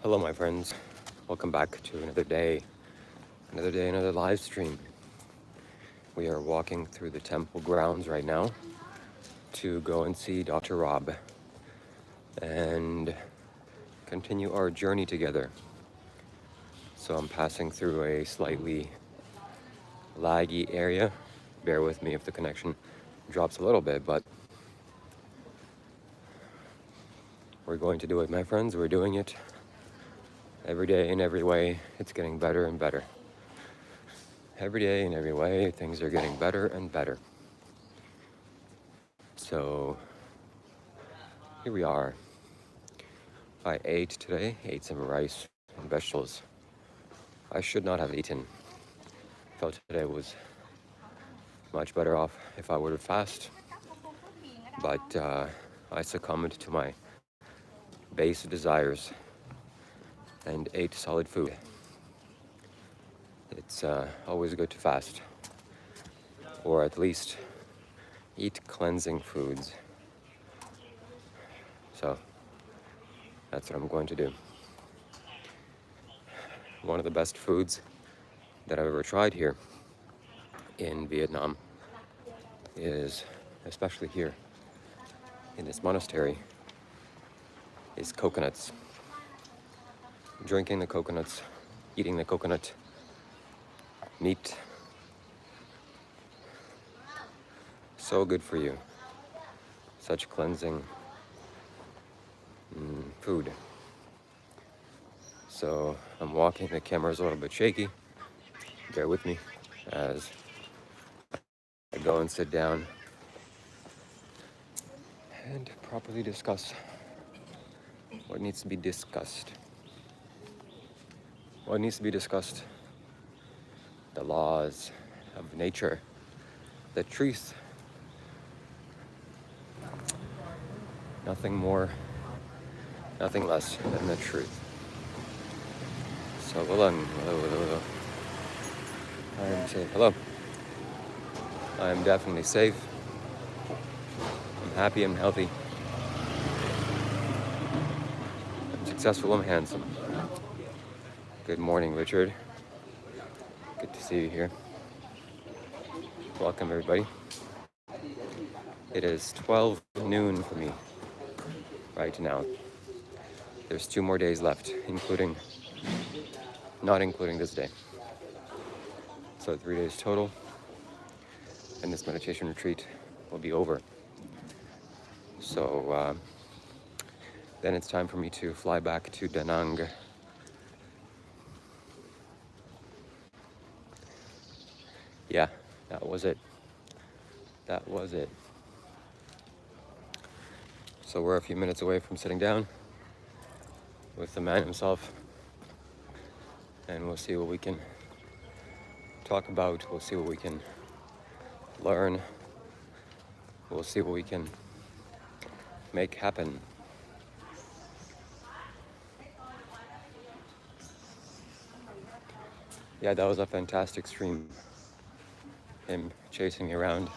Hello, my friends. Welcome back to another day, another live stream. We are walking through the temple grounds right now to go and see Dr. Rob and continue our journey together. So I'm passing through a slightly laggy area. Bear with me if the connection drops a little bit, but we're going to do it, my friends. We're doing it. Every day in every way, it's getting better and better. Every day in every way, things are getting better and better. So, here we are. I ate today, ate some rice and vegetables. I should not have eaten. Felt today was much better off if I were to fast. But I succumbed to my base desires and ate solid food. It's always good to fast, or at least eat cleansing foods. So that's what I'm going to do. One of the best foods that I've ever tried here in Vietnam is, especially here in this monastery, is coconuts. Drinking the coconuts, eating the coconut meat. So good for you. Such cleansing food. So I'm walking, the camera's a little bit shaky. Bear with me as I go and sit down and properly discuss what needs to be discussed. What needs to be discussed? The laws of nature, the truth. Nothing more, nothing less than the truth. So hello. I am safe. Hello. I am definitely safe. I'm happy, I'm healthy. I'm successful, I'm handsome. Good morning, Richard. Good to see you here. Welcome, everybody. It is 12 noon for me right now. There's 2 more days left, not including this day. So 3 days total, and this meditation retreat will be over. So then it's time for me to fly back to Da Nang. Yeah, that was it. So we're a few minutes away from sitting down with the man himself, and we'll see what we can talk about. We'll see what we can learn. We'll see what we can make happen. Yeah, that was a fantastic stream. Him chasing me around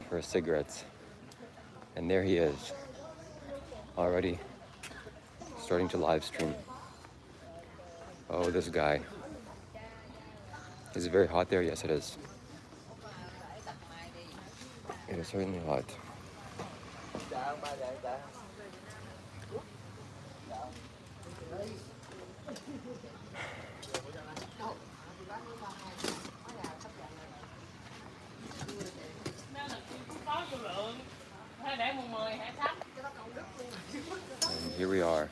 for cigarettes. And there he is, already starting to live stream. Oh, this guy. Is it very hot there? Yes, it is. It is certainly hot. And here we are.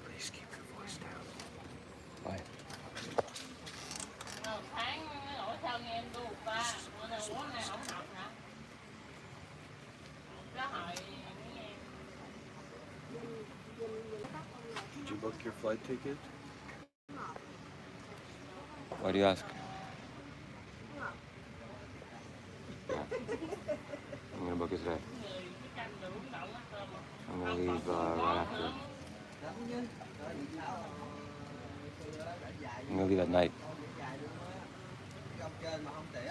Please keep your voice down. Bye. Did you book your flight ticket? Why do you ask? I'm gonna book it today. I'm gonna leave right after. I'm gonna leave at night.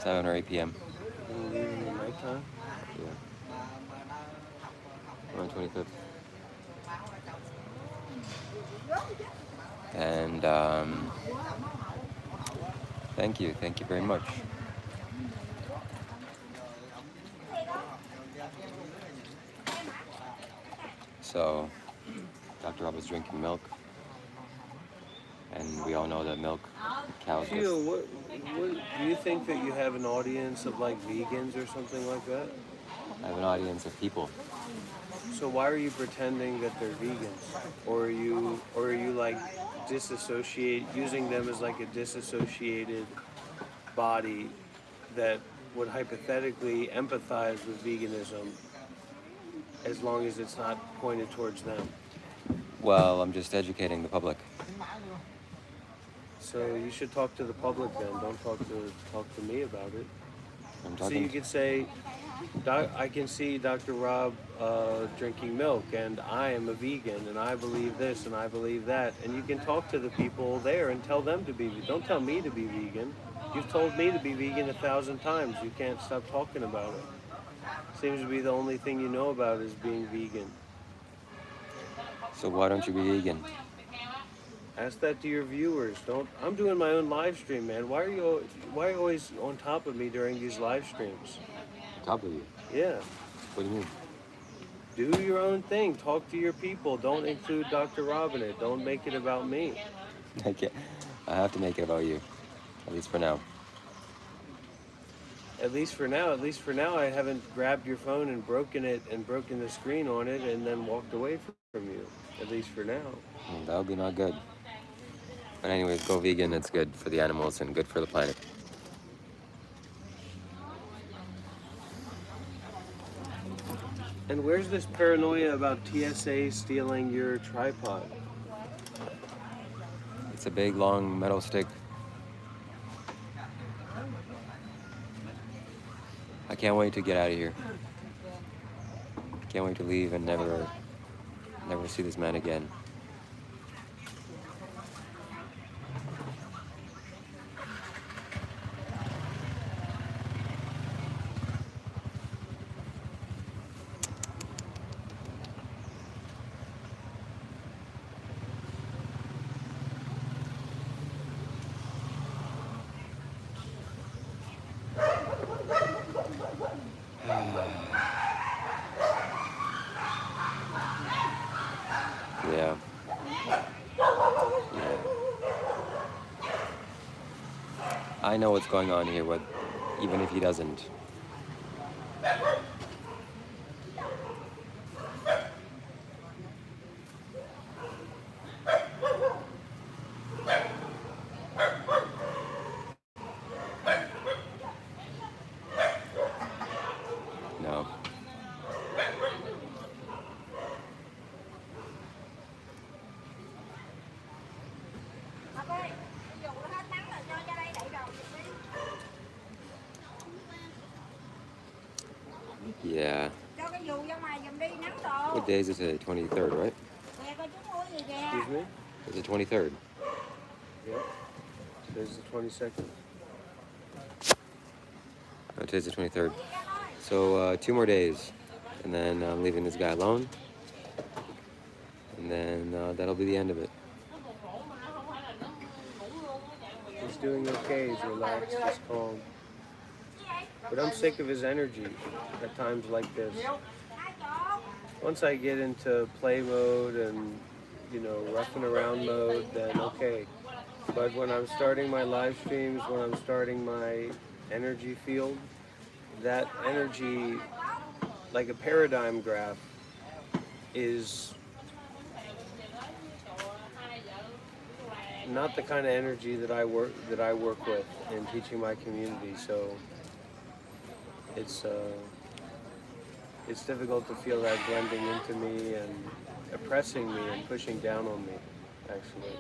7 or 8 p.m. You're gonna leave in the nighttime? Yeah. On the 25th. And thank you very much. So, Dr. Rob is drinking milk, and we all know that milk, cows. Shiva, what do you think that you have an audience of like vegans or something like that? I have an audience of people. So why are you pretending that they're vegans, or are you like using them as like a disassociated body that would hypothetically empathize with veganism as long as it's not pointed towards them? Well, I'm just educating the public. So you should talk to the public then. Don't talk to me about it. I'm So talking. you could say, I can see Dr. Rob drinking milk, and I am a vegan, and I believe this, and I believe that. And you can talk to the people there and tell them to be vegan. Don't tell me to be vegan. You've told me to be vegan 1,000 times. You can't stop talking about it. Seems to be the only thing you know about is being vegan. So why don't you be vegan? Ask that to your viewers. I'm doing my own live stream, man. Why are you always on top of me during these live streams? Top of you. Yeah. What do you mean? Do your own thing. Talk to your people. Don't include Dr. Rob in it. Don't make it about me. I can't. I have to make it about you, at least for now. At least for now, I haven't grabbed your phone and broken the screen on it and then walked away from you. At least for now. That would be not good. But anyways, go vegan. It's good for the animals and good for the planet. And where's this paranoia about TSA stealing your tripod? It's a big, long metal stick. I can't wait to get out of here. Can't wait to leave and never see this man again. Yeah. I know what's going on here, even if he doesn't. No. Yeah. What day is it today? 23rd, right? Excuse me? It's the 23rd. Yep. Today's the 22nd. Oh, today's the 23rd. So 2 more days, and then I'm leaving this guy alone, and then that'll be the end of it. He's doing okay. He's relaxed. He's calm. But I'm sick of his energy at times like this. Once I get into play mode and, roughing around mode, then okay. But when I'm starting my live streams, when I'm starting my energy field, that energy, like a paradigm graph, is not the kind of energy that I work with in teaching my community. So it's difficult to feel that blending into me and oppressing me and pushing down on me, actually.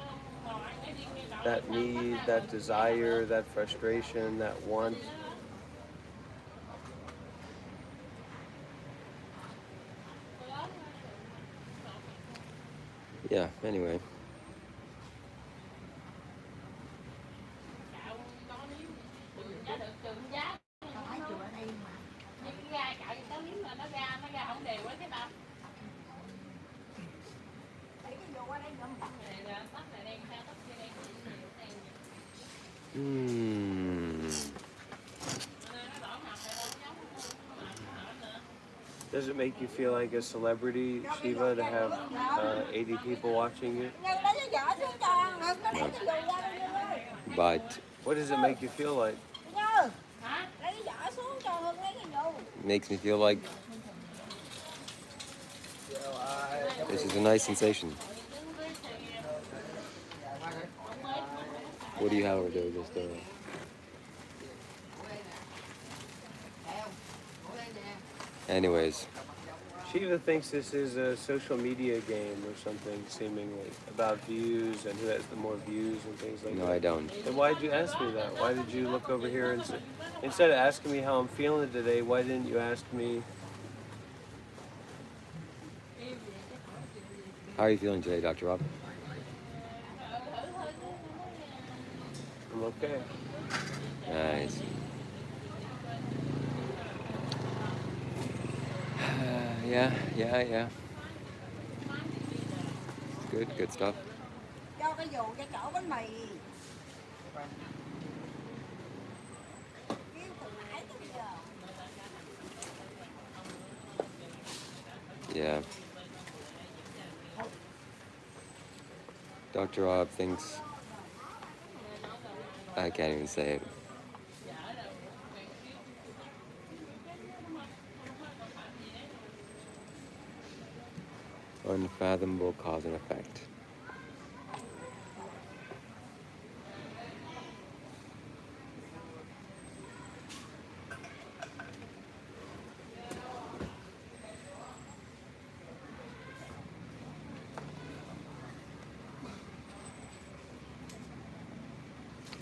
That need, that desire, that frustration, that want. Yeah, anyway. Does it make you feel like a celebrity, Shiva, to have 80 people watching you? No. But What does it make you feel like? it makes me feel like this is a nice sensation. What do you have over there? Just Anyways, Shiva thinks this is a social media game or something, seemingly, about views and who has the more views and things like that. no, I don't. Then why did you ask me that? Why did you look over here and say, instead of asking me how I'm feeling today, why didn't you ask me, How are you feeling today, Dr. Rob? I'm okay. Nice. Yeah. Good stuff. Yeah. Dr. Rob thinks I can't even say it. Unfathomable cause and effect.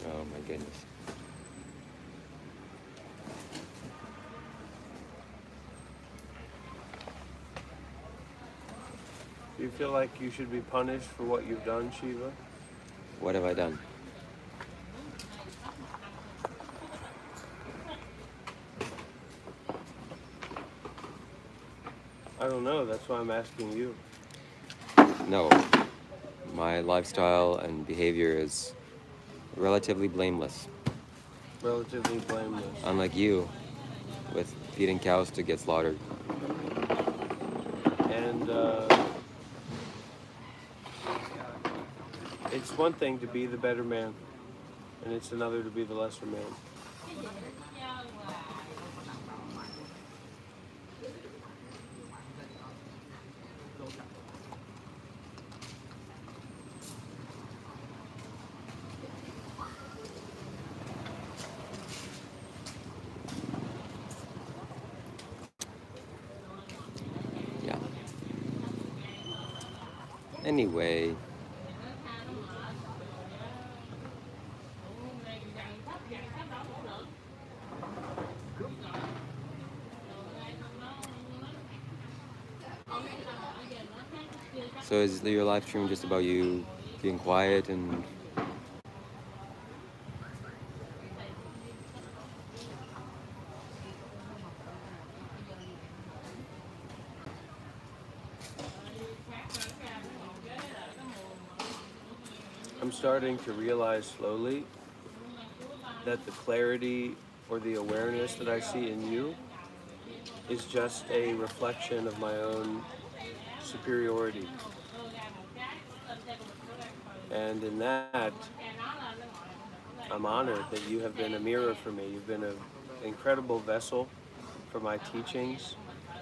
Oh my goodness. Do you feel like you should be punished for what you've done, Shiva? What have I done? I don't know, that's why I'm asking you. No. My lifestyle and behavior is relatively blameless. Relatively blameless. Unlike you, with feeding cows to get slaughtered. And it's one thing to be the better man, and it's another to be the lesser man. Yeah. Anyway. So is your live stream just about you being quiet and I'm starting to realize slowly that the clarity or the awareness that I see in you is just a reflection of my own superiority. And in that, I'm honored that you have been a mirror for me. You've been an incredible vessel for my teachings.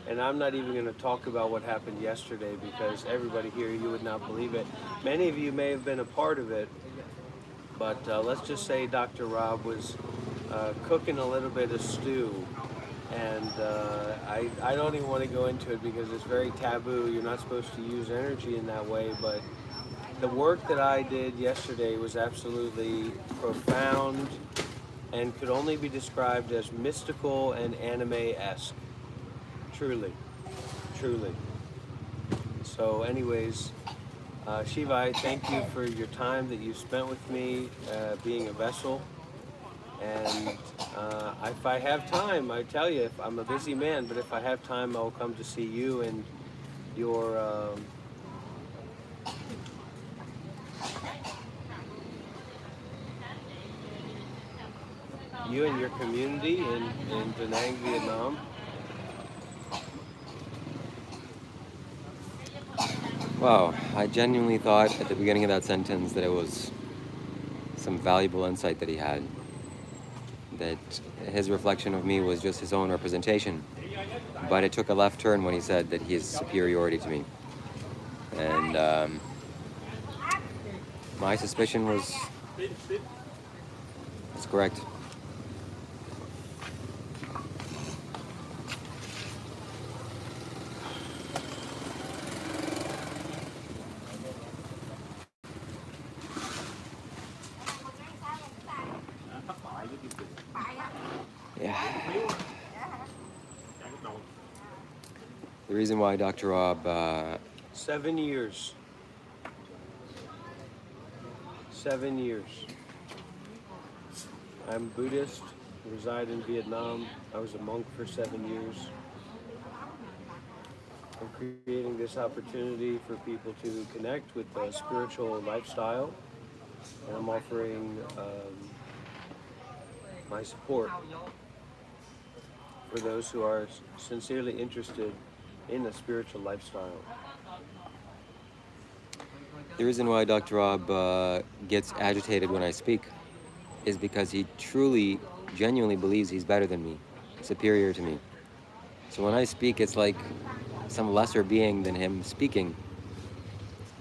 And I'm not even going to talk about what happened yesterday because everybody here, you would not believe it. Many of you may have been a part of it, but let's just say Dr. Rob was cooking a little bit of stew. And I don't even want to go into it because it's very taboo. You're not supposed to use energy in that way, but the work that I did yesterday was absolutely profound and could only be described as mystical and anime-esque. Truly. So anyways, Shiva, I thank you for your time that you spent with me being a vessel. And if I have time, I tell you, if I'm a busy man, but if I have time, I'll come to see you and your you and your community in Da Nang, Vietnam. Wow, I genuinely thought at the beginning of that sentence that it was some valuable insight that he had. That his reflection of me was just his own representation. But it took a left turn when he said that he is superiority to me. And my suspicion was correct. Yeah. The reason why Dr. Rob 7 years. 7 years. I'm Buddhist, reside in Vietnam. I was a monk for 7 years. I'm creating this opportunity for people to connect with the spiritual lifestyle, and I'm offering my support for those who are sincerely interested in a spiritual lifestyle. The reason why Dr. Rob gets agitated when I speak is because he truly, genuinely believes he's better than me, superior to me. So when I speak, it's like some lesser being than him speaking,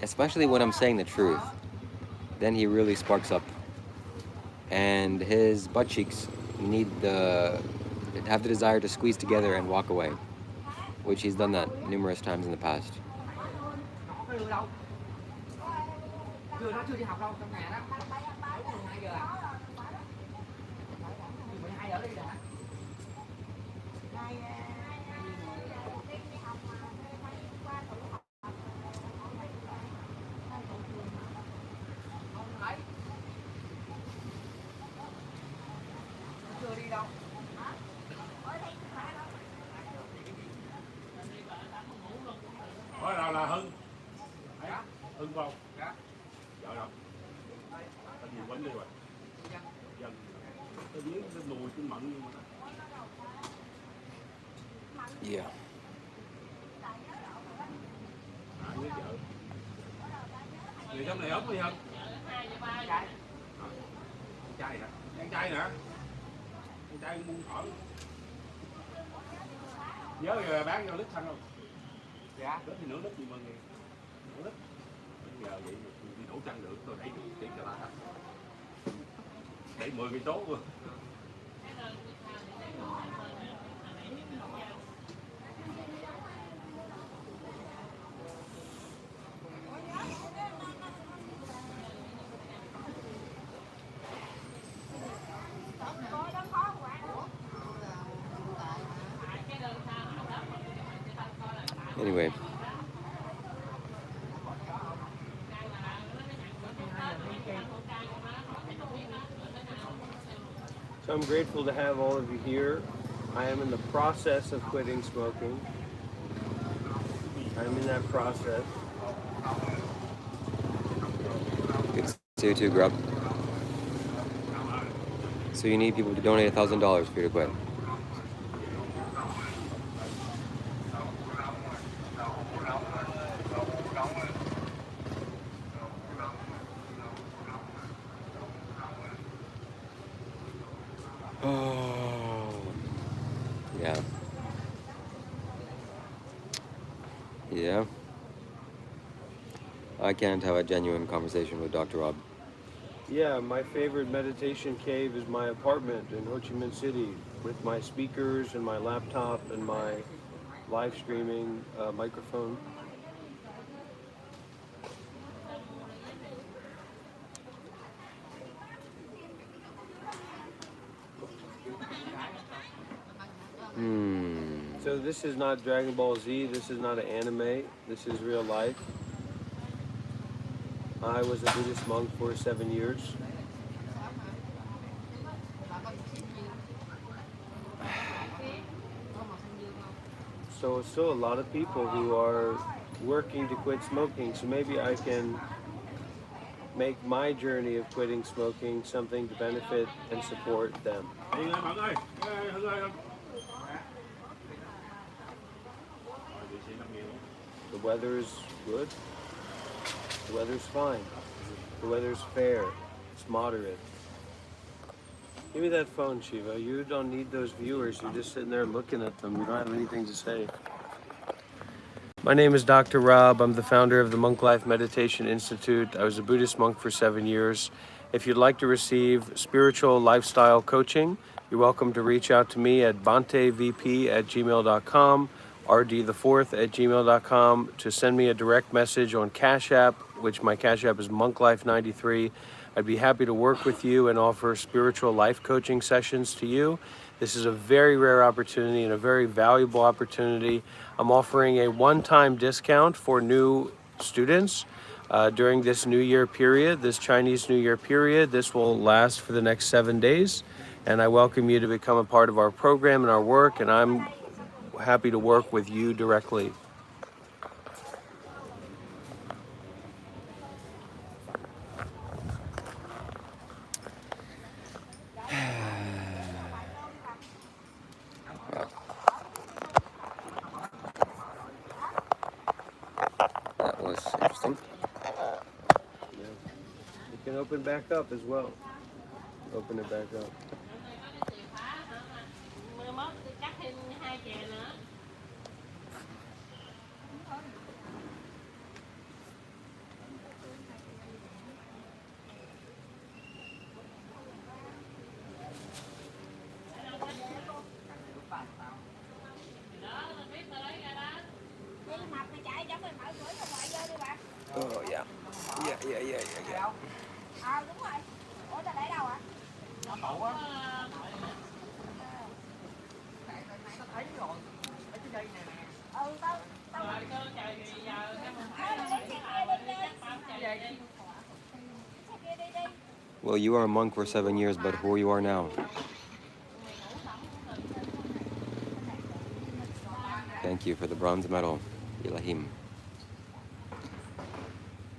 especially when I'm saying the truth. Then he really sparks up. And his butt cheeks have the desire to squeeze together and walk away, which he's done that numerous times in the past. Đó là Hưng. Hưng không? Dạ. Dạ đâu? Tại vì quánh đi rồi. Dân. Cái giếng cái nùi cái mận nhưng mà. Yeah. Với vợ. Người trong này ốm đi Hưng? Dạ. Con trai hả? Con trai nè. Con trai buông thở. Nhớ rồi bán cho lít xăng không? Dạ. Lít thì nửa lít gì mà nghe. Nửa lít. Bây giờ vậy đi đổ xăng được tôi đẩy tiền cho ta. Đẩy 10 cây số luôn. Anyway. So I'm grateful to have all of you here. I am in the process of quitting smoking. I'm in that process. Good to see you too, Grub. So you need people to donate $1,000 for you to quit. Oh, yeah. Yeah. I can't have a genuine conversation with Dr. Rob. Yeah, my favorite meditation cave is my apartment in Ho Chi Minh City with my speakers and my laptop and my live streaming microphone. So this is not Dragon Ball Z, this is not an anime, this is real life. I was a Buddhist monk for 7 years. So still a lot of people who are working to quit smoking, so maybe I can make my journey of quitting smoking something to benefit and support them. Đi ơi Mận ơi, Hưng ơi. The weather's good. The weather's fine. The weather's fair. It's moderate. Give me that phone, Shiva. You don't need those viewers. You're just sitting there looking at them. You don't have anything to say. My name is Dr. Rob. I'm the founder of the Monk Life Meditation Institute. I was a Buddhist monk for 7 years. If you'd like to receive spiritual lifestyle coaching, you're welcome to reach out to me at bantevp@gmail.com, rd4th@gmail.com, to send me a direct message on Cash App, which my Cash App is monklife93. I'd be happy to work with you and offer spiritual life coaching sessions to you. This is a very rare opportunity and a very valuable opportunity. I'm offering a one-time discount for new students during this New Year period, this Chinese New Year period. This will last for the next 7 days, and I welcome you to become a part of our program and our work, and I'm happy to work with you directly. That was interesting. It can open back up as well. Open it back up. Oh yeah. Yeah. Đúng rồi. Ủa ta để đâu ạ? Thấy rồi. Ở trên đây nè. Tao lấy Well, you are a monk for 7 years, but who you are now? Thank you for the bronze medal, Ilahim.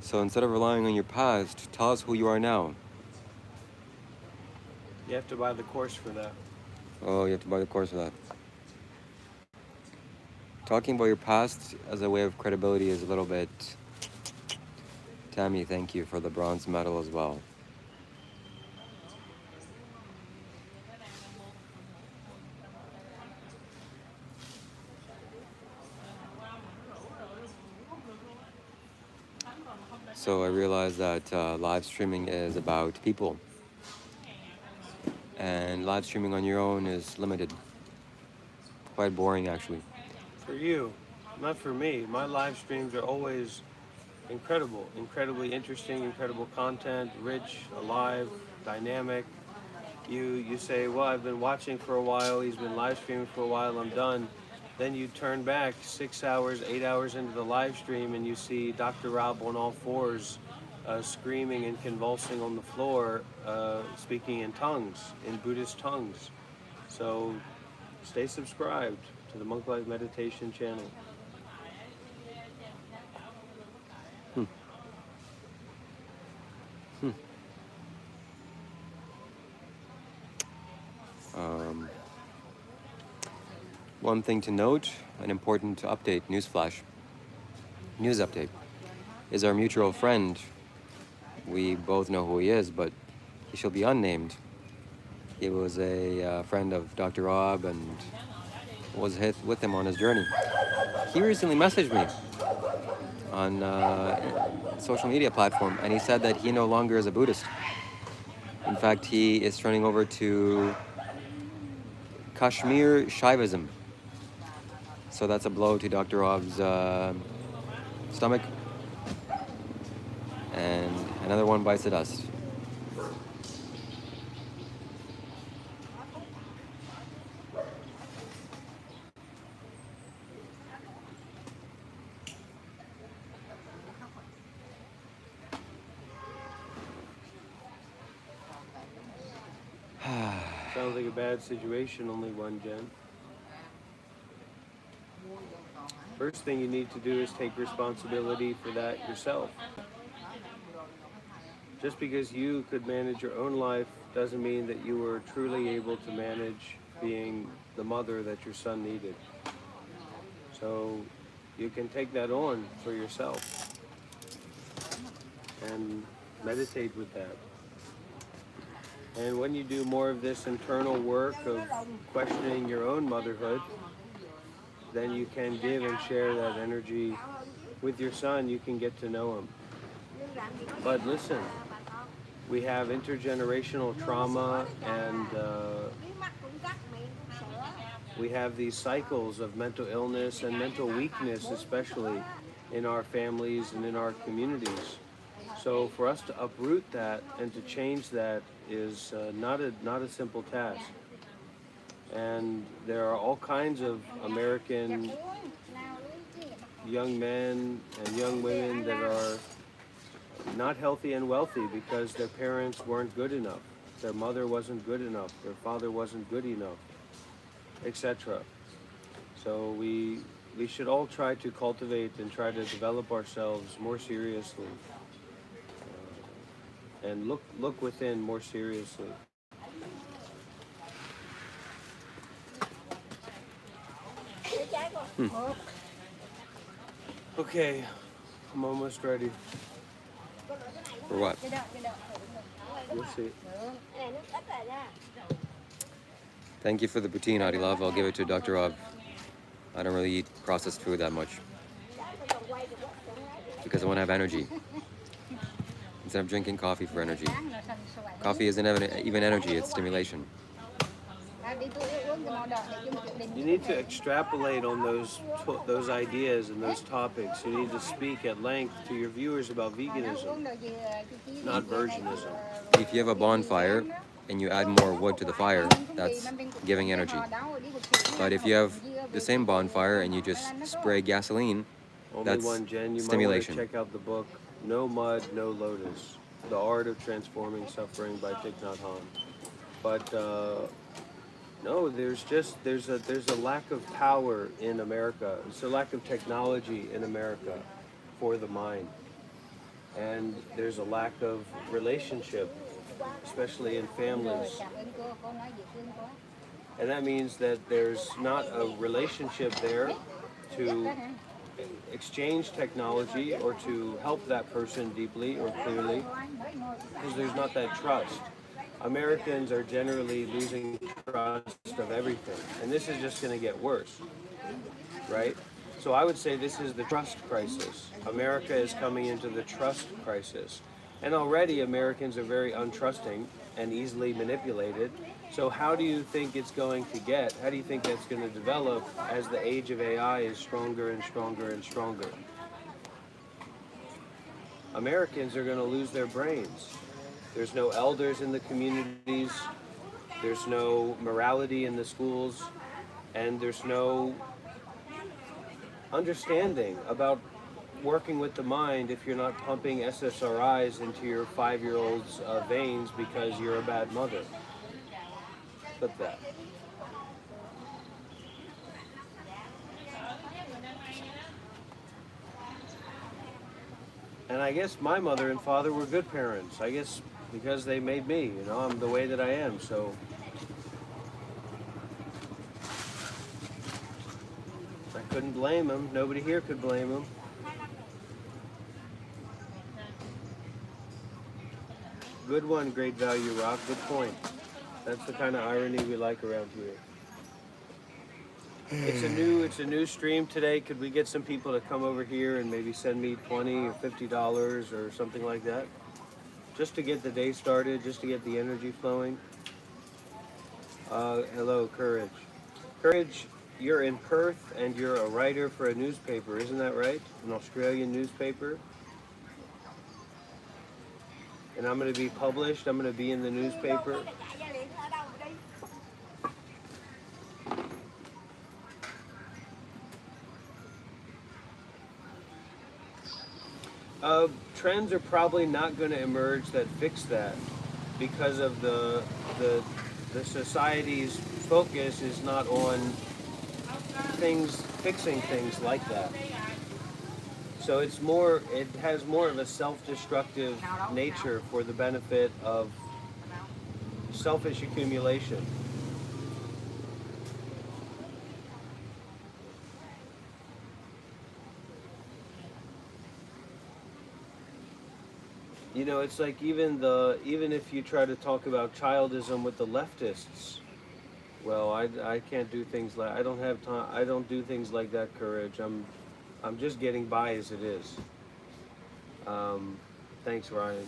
So instead of relying on your past, tell us who you are now. You have to buy the course for that. Oh, you have to buy the course for that. Talking about your past as a way of credibility is a little bit... Tammy, thank you for the bronze medal as well. So I realized that live streaming is about people. And live streaming on your own is limited. Quite boring, actually. For you, not for me. My live streams are always incredible, incredibly interesting, incredible content, rich, alive, dynamic. You say, well, I've been watching for a while, he's been live streaming for a while, I'm done. Then you turn back 6 hours, 8 hours into the live stream and you see Dr. Rob on all fours screaming and convulsing on the floor, speaking in tongues, in Buddhist tongues. So stay subscribed to the Monk Life Meditation channel. One thing to note, an important update, news update, is our mutual friend. We both know who he is, but he shall be unnamed. He was a friend of Dr. Rob and was with him on his journey. He recently messaged me on a social media platform, and he said that he no longer is a Buddhist. In fact, he is turning over to Kashmir Shaivism. So that's a blow to Dr. Rob's stomach. And another one bites the dust. Sounds like a bad situation, only one, Jen. First thing you need to do is take responsibility for that yourself. Just because you could manage your own life doesn't mean that you were truly able to manage being the mother that your son needed. So you can take that on for yourself and meditate with that. And when you do more of this internal work of questioning your own motherhood, then you can give and share that energy with your son. You can get to know him. But listen, we have intergenerational trauma, and we have these cycles of mental illness and mental weakness, especially in our families and in our communities. So for us to uproot that and to change that is not a simple task. And there are all kinds of American young men and young women that are not healthy and wealthy because their parents weren't good enough. Their mother wasn't good enough. Their father wasn't good enough, etc. So we should all try to cultivate and try to develop ourselves more seriously, and look within more seriously. Okay, I'm almost ready. For what? We'll see. Thank you for the poutine, Adilov. I'll give it to Dr. Rob. I don't really eat processed food that much because I want to have energy. Instead of drinking coffee for energy. Coffee isn't even energy, it's stimulation. You need to extrapolate on those ideas and those topics. You need to speak at length to your viewers about veganism, not virginism. If you have a bonfire and you add more wood to the fire, that's giving energy. But if you have the same bonfire and you just spray gasoline, that's Jen, you stimulation. might want to check out the book No Mud, No Lotus, The Art of Transforming Suffering by Thich Nhat Hanh. But no, there's a lack of power in America. It's a lack of technology in America for the mind. And there's a lack of relationship, especially in families. And that means that there's not a relationship there to exchange technology or to help that person deeply or clearly, because there's not that trust. Americans are generally losing trust of everything, and this is just going to get worse, right? So I would say this is the trust crisis. America is coming into the trust crisis, and already Americans are very untrusting and easily manipulated. So how do you think it's going to get? How do you think that's going to develop as the age of AI is stronger and stronger and stronger? Americans are going to lose their brains. There's no elders in the communities, there's no morality in the schools, and there's no understanding about working with the mind if you're not pumping SSRIs into your 5-year-old's veins because you're a bad mother. Clip that. And I guess my mother and father were good parents. I guess because they made me, you know, I'm the way that I am, so. I couldn't blame them. Nobody here could blame them. Good one, Great Value Rock. Good point. That's the kind of irony we like around here. It's a new stream today. Could we get some people to come over here and maybe send me $20 or $50 or something like that? Just to get the day started, just to get the energy flowing. Hello, Courage. Courage, you're in Perth and you're a writer for a newspaper, isn't that right? An Australian newspaper. And I'm going to be published, I'm going to be in the newspaper. Trends are probably not going to emerge that fix that because of the society's focus is not on fixing things like that. So it's more, it has more of a self-destructive nature for the benefit of selfish accumulation. You know, it's like even if you try to talk about childism with the leftists, well, I can't do things like, I don't have time, I don't do things like that, Courage. I'm just getting by as it is. Thanks, Ryan.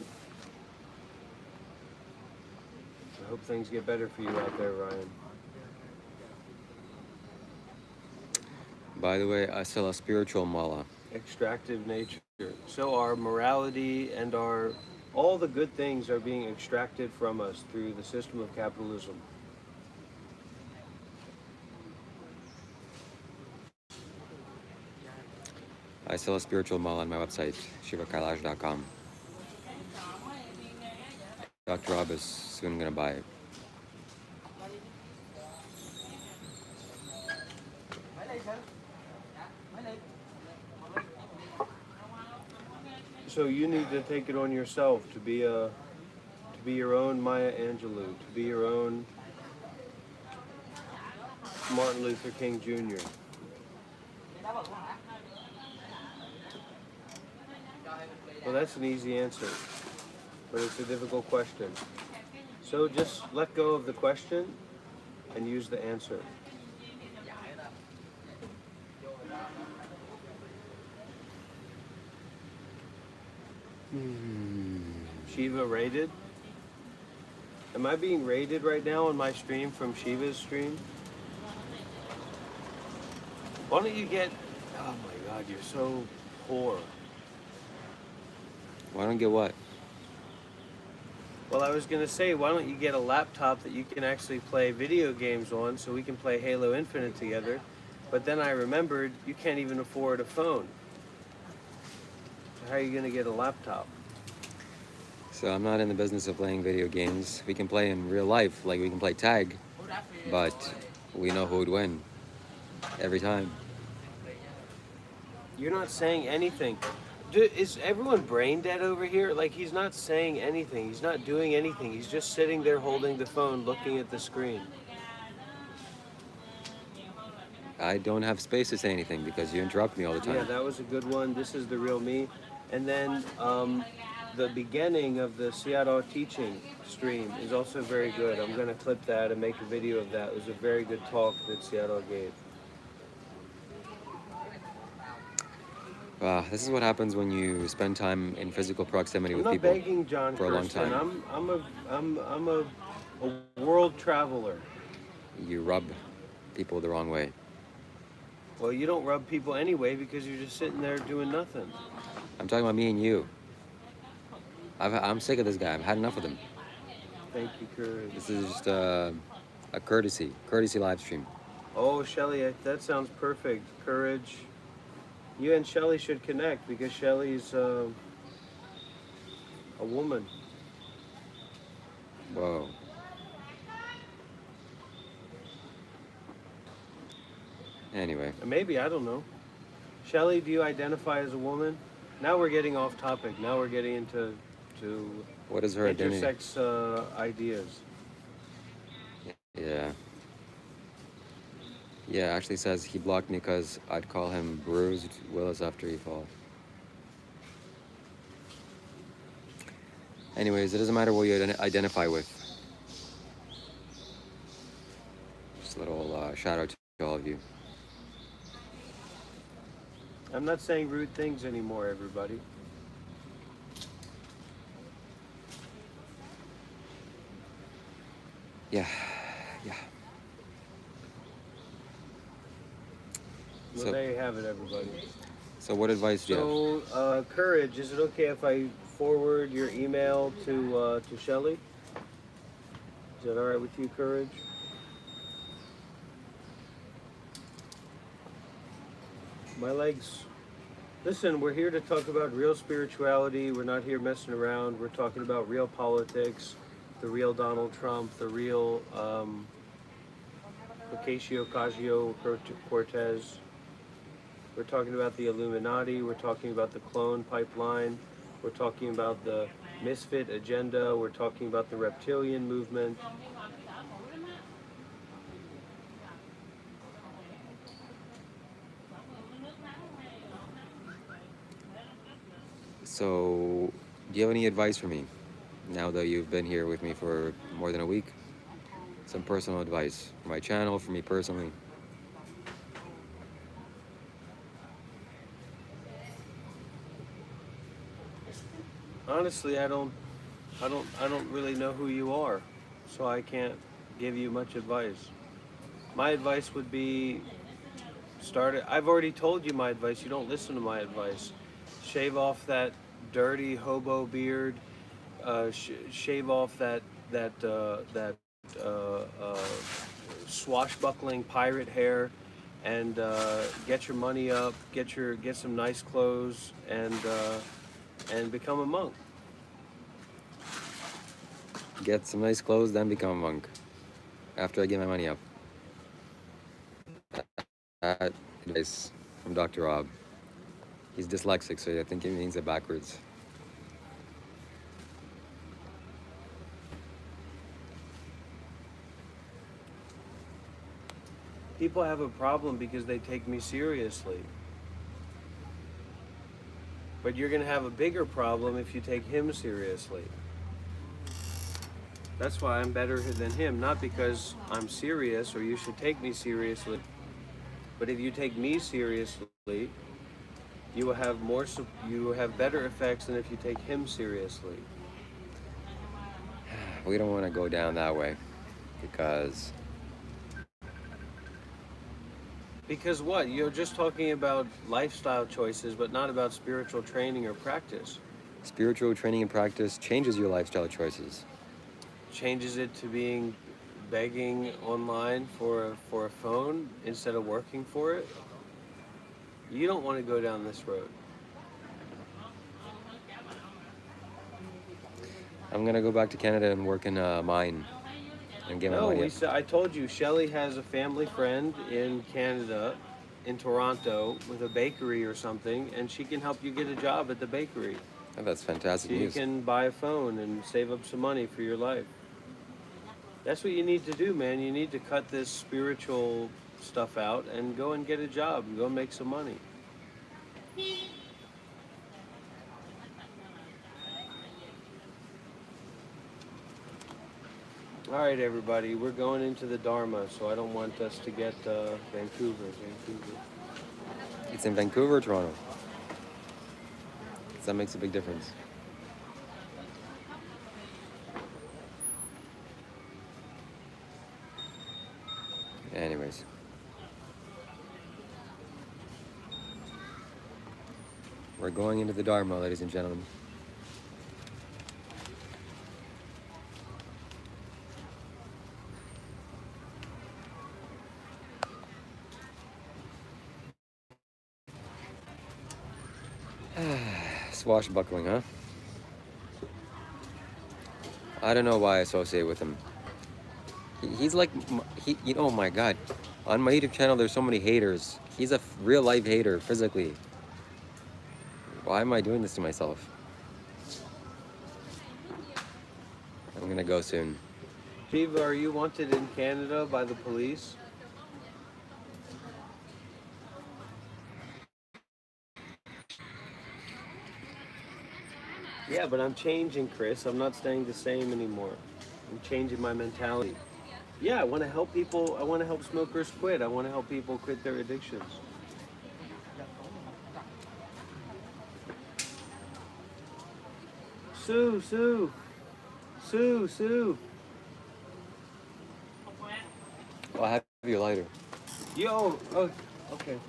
I hope things get better for you out there, Ryan. By the way, I sell a spiritual mala. Extractive nature. So our morality and all the good things are being extracted from us through the system of capitalism. I sell a spiritual mala on my website, shivakailash.com. Dr. Rob is soon going to buy it. So you need to take it on yourself to be your own Maya Angelou, to be your own Martin Luther King Jr. Well, that's an easy answer, but it's a difficult question. So just let go of the question and use the answer. Shiva raided? Am I being raided right now on my stream from Shiva's stream? Why don't you get... Oh my God, you're so poor. Why don't get what? Well, I was going to say, why don't you get a laptop that you can actually play video games on so we can play Halo Infinite together? But then I remembered you can't even afford a phone. So how are you going to get a laptop? So I'm not in the business of playing video games. We can play in real life, like we can play tag, but we know who would win every time. You're not saying anything. Is everyone brain dead over here? Like, he's not saying anything. He's not doing anything. He's just sitting there holding the phone, looking at the screen. I don't have space to say anything because you interrupt me all the time. Yeah, that was a good one. This is the real me. And then the beginning of the Seattle teaching stream is also very good. I'm going to clip that and make a video of that. It was a very good talk that Seattle gave. This is what happens when you spend time in physical proximity with people. I'm not begging John for a long Kirsten. time. I'm a world traveler. You rub people the wrong way. Well, you don't rub people anyway because you're just sitting there doing nothing. I'm talking about me and you. I'm sick of this guy. I've had enough of him. Thank you, Courage. This is just a courtesy live stream. Oh, Shelly, that sounds perfect. Courage. You and Shelly should connect because Shelly's a woman. Whoa. Anyway. Maybe, I don't know. Shelly, do you identify as a woman? Now we're getting off topic. Now we're getting into what is her identity? Intersex ideas. Yeah. Yeah, actually says he blocked me because I'd call him Bruised Willis after he fall. Anyways, it doesn't matter what you identify with. Just a little shout out to all of you. I'm not saying rude things anymore, everybody. Yeah. Well, there you have it, everybody. So what advice do you have? So, Courage, is it okay if I forward your email to Shelly? Is that all right with you, Courage? My legs. Listen, we're here to talk about real spirituality. We're not here messing around. We're talking about real politics, the real Donald Trump, the real Ocasio-Cortez. We're talking about the Illuminati, we're talking about the clone pipeline, we're talking about the misfit agenda, we're talking about the reptilian movement. So, do you have any advice for me now that you've been here with me for more than a week? Some personal advice for my channel, for me personally. Honestly, I don't really know who you are, so I can't give you much advice. My advice would be start it. I've already told you my advice. You don't listen to my advice. Shave off that dirty hobo beard. Shave off that swashbuckling pirate hair, and get your money up. Get some nice clothes, and become a monk. Get some nice clothes, then become a monk. After I get my money up. That advice from Dr. Rob. He's dyslexic, so I think he means it backwards. People have a problem because they take me seriously. But you're going to have a bigger problem if you take him seriously. That's why I'm better than him, not because I'm serious or you should take me seriously. But if you take me seriously, you will have better effects than if you take him seriously. We don't want to go down that way because what? You're just talking about lifestyle choices, but not about spiritual training or practice. spiritual training and practice changes your lifestyle choices. Changes it to begging online for a phone instead of working for it. You don't want to go down this road. I'm gonna go back to Canada and work in a mine and get my money up. I told you, Shelley has a family friend in Canada, in Toronto, with a bakery or something, and she can help you get a job at the bakery. Oh, that's fantastic So you news. can buy a phone and save up some money for your life. That's what you need to do, man. You need to cut this spiritual stuff out and go and get a job and go make some money. All right, everybody, we're going into the Dharma, so I don't want us to get Vancouver. It's in Vancouver or Toronto? So that makes a big difference. Anyways. We're going into the Dharma, ladies and gentlemen. Swashbuckling, huh? I don't know why I associate with him. He's like, oh my God. On my YouTube channel, there's so many haters. He's a real life hater, physically. Why am I doing this to myself? I'm gonna go soon. Shiva, are you wanted in Canada by the police? Yeah, but I'm changing, Chris. I'm not staying the same anymore. I'm changing my mentality. Yeah, I want to help people. I want to help smokers quit. I want to help people quit their addictions. Sue. I'll have your lighter. Yo, oh, okay.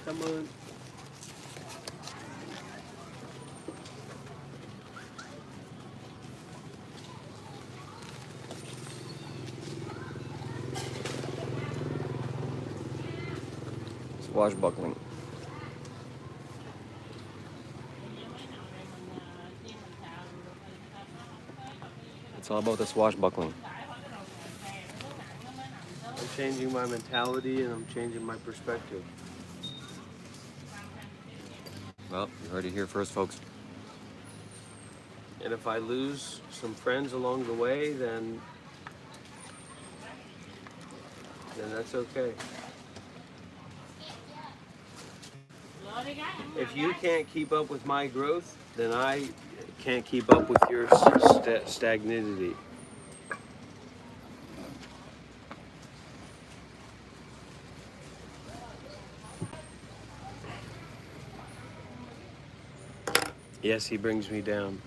Come on. Swashbuckling. It's all about the swashbuckling. I'm changing my mentality and I'm changing my perspective. Well, you heard it here first, folks. And if I lose some friends along the way, then that's okay. If you can't keep up with my growth, then I can't keep up with your stagnity. Yes, he brings me down.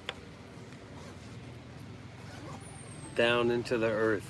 Down into the earth.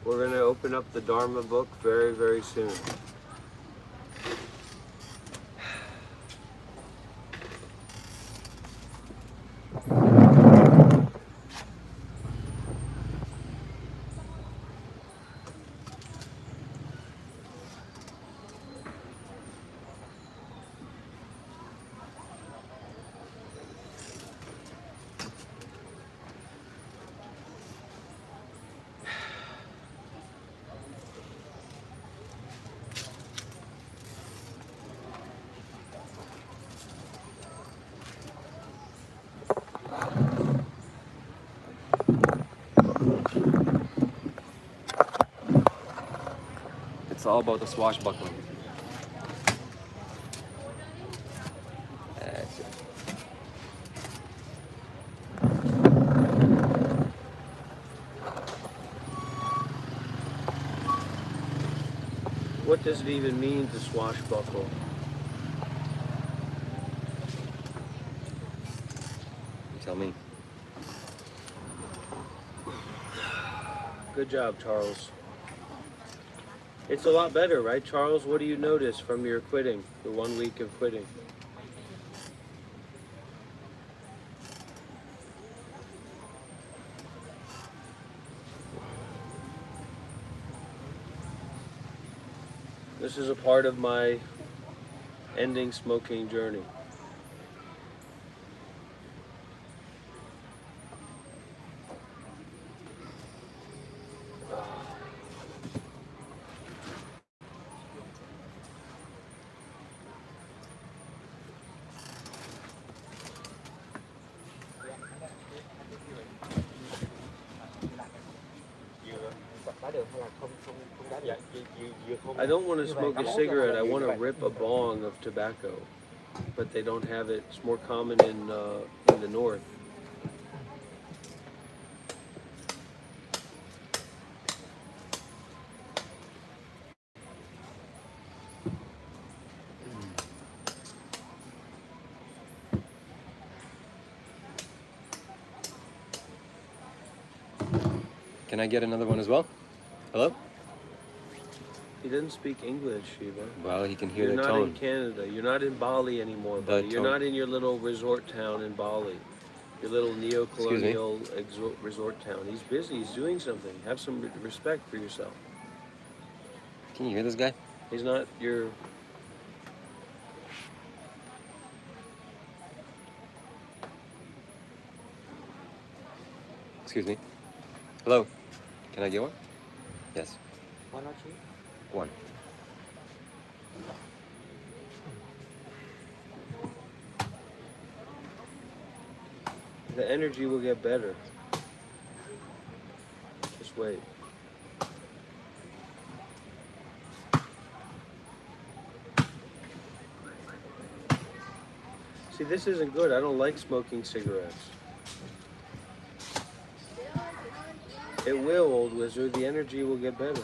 We're going to open up the Dharma book very, very soon. It's all about the swashbuckling. That's it. What does it even mean to swashbuckle? Tell me. Good job, Charles. It's a lot better, right, Charles? What do you notice from your quitting, the 1 week of quitting? This is a part of my ending smoking journey. I don't want to smoke a cigarette, I want to rip a bong of tobacco. But they don't have it, it's more common in the north. Can I get another one as well? Hello? He doesn't speak English, Shiva. Well, he can hear You're the not tone. in Canada. You're not in Bali anymore, buddy. You're tone. not in your little resort town in Bali. Your little neo-colonial resort town. He's busy. He's doing something. Have some respect for yourself. Can you hear this guy? He's not your... Excuse me. Hello? Can I get one? Yes. One or two? One. The energy will get better. Just wait. See, this isn't good. I don't like smoking cigarettes. It will, old wizard. The energy will get better.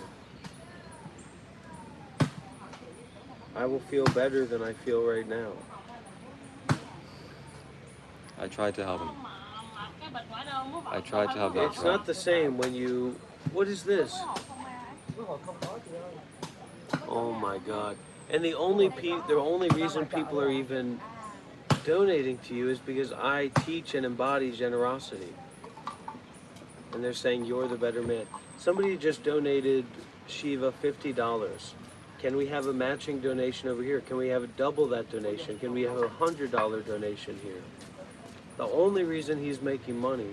I will feel better than I feel right now. I tried to help him. I tried to help that. It's not the same when you... What is this? Oh my God. And the only reason people are even donating to you is because I teach and embody generosity. And they're saying you're the better man. Somebody just donated Shiva $50. Can we have a matching donation over here? Can we have a double that donation? Can we have a $100 donation here? The only reason he's making money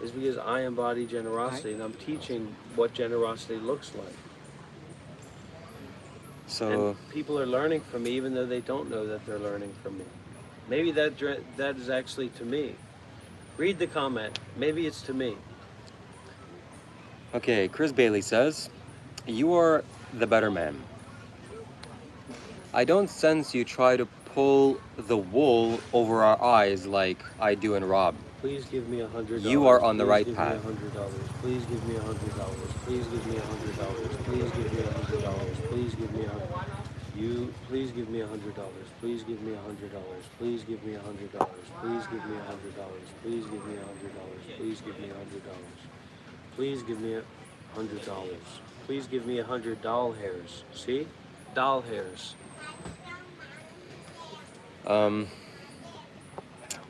is because I embody generosity, and I'm teaching what generosity looks like. So And people are learning from me, even though they don't know that they're learning from me. Maybe that is actually to me. Read the comment. Maybe it's to me. okay, Chris Bailey says, "You are the better man. I don't sense you try to pull the wool over our eyes like I do in Rob. Please give me $100. You are on the right Please path. give me $100. Please give me $100. Please give me $100. Please give me $100. Please give me please give me $100. Please give me $100. Please give me $100. Please give me $100. Please give me $100. Please give me $100. Please give me $100. Please give me $100 hairs. See? Doll hairs.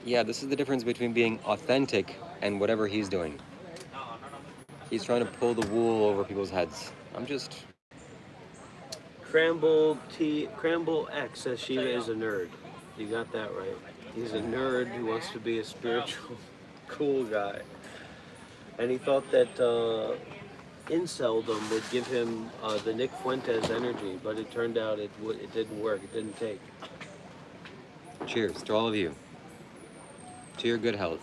Yeah, this is the difference between being authentic and whatever he's doing. He's trying to pull the wool over people's heads. I'm just... Cramble X says Shiva is a nerd. You got that right. He's a nerd who wants to be a spiritual, cool guy. And he thought that inceldom would give him the Nick Fuentes energy, but it turned out it didn't work. It didn't take. Cheers to all of you. To your good health.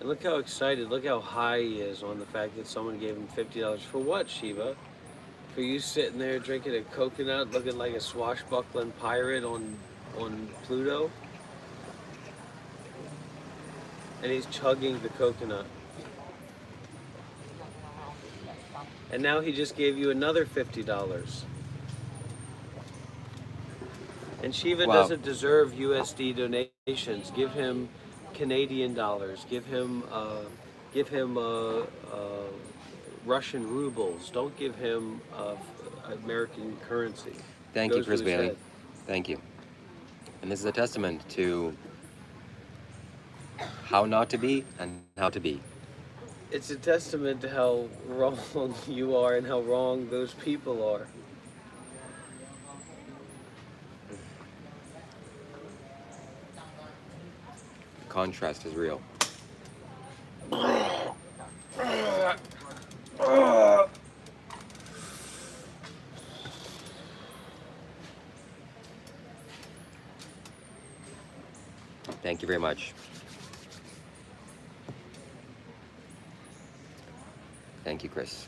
And look how excited, look how high he is on the fact that someone gave him $50. For what, Shiva? For you sitting there drinking a coconut, looking like a swashbuckling pirate on Pluto? And he's chugging the coconut. And now he just gave you another $50. And Shiva doesn't deserve USD donations. Give him Canadian dollars. Give him Russian rubles. Don't give him American currency. Thank you, Chris Bailey. Thank you. And this is a testament to how not to be and how to be. It's a testament to how wrong you are and how wrong those people are. The contrast is real. Thank you very much. Thank you, Chris.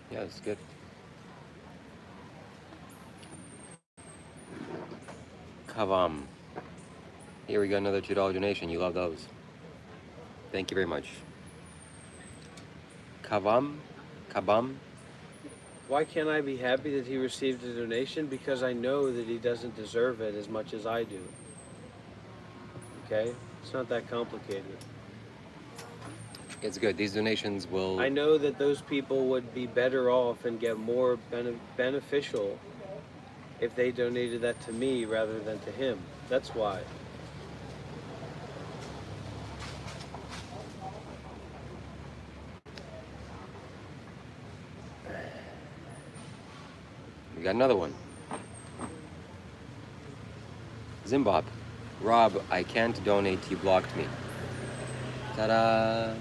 Yeah, it's good. Kavam. Here we got another $2 donation. You love those. Thank you very much. Kabam. Why can't I be happy that he received a donation? Because I know that he doesn't deserve it as much as I do. Okay? It's not that complicated. It's good. These donations will... I know that those people would be better off and get more beneficial if they donated that to me rather than to him. That's why. We got another one. Zimbabwe. Rob, I can't donate. You blocked me. Ta-da!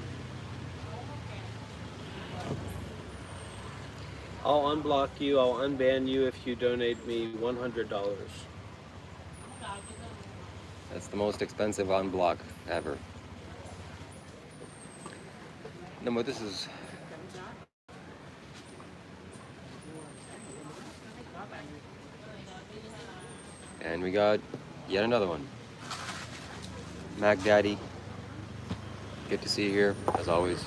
I'll unblock you, I'll unban you if you donate me $100. That's the most expensive unblock ever. No, but this is... And we got yet another one. Mac Daddy. Good to see you here, as always.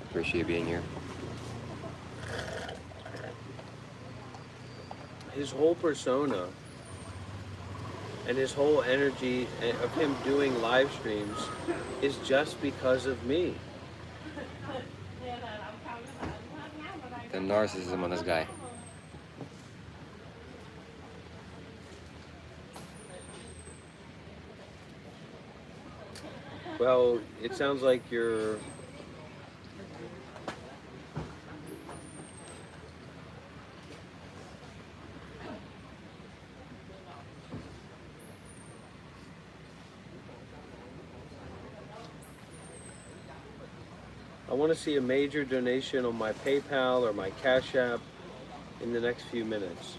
Appreciate being here. His whole persona and his whole energy of him doing live streams is just because of me. The narcissism on this guy. Well, it sounds like you're... I want to see a major donation on my PayPal or my Cash App in the next few minutes.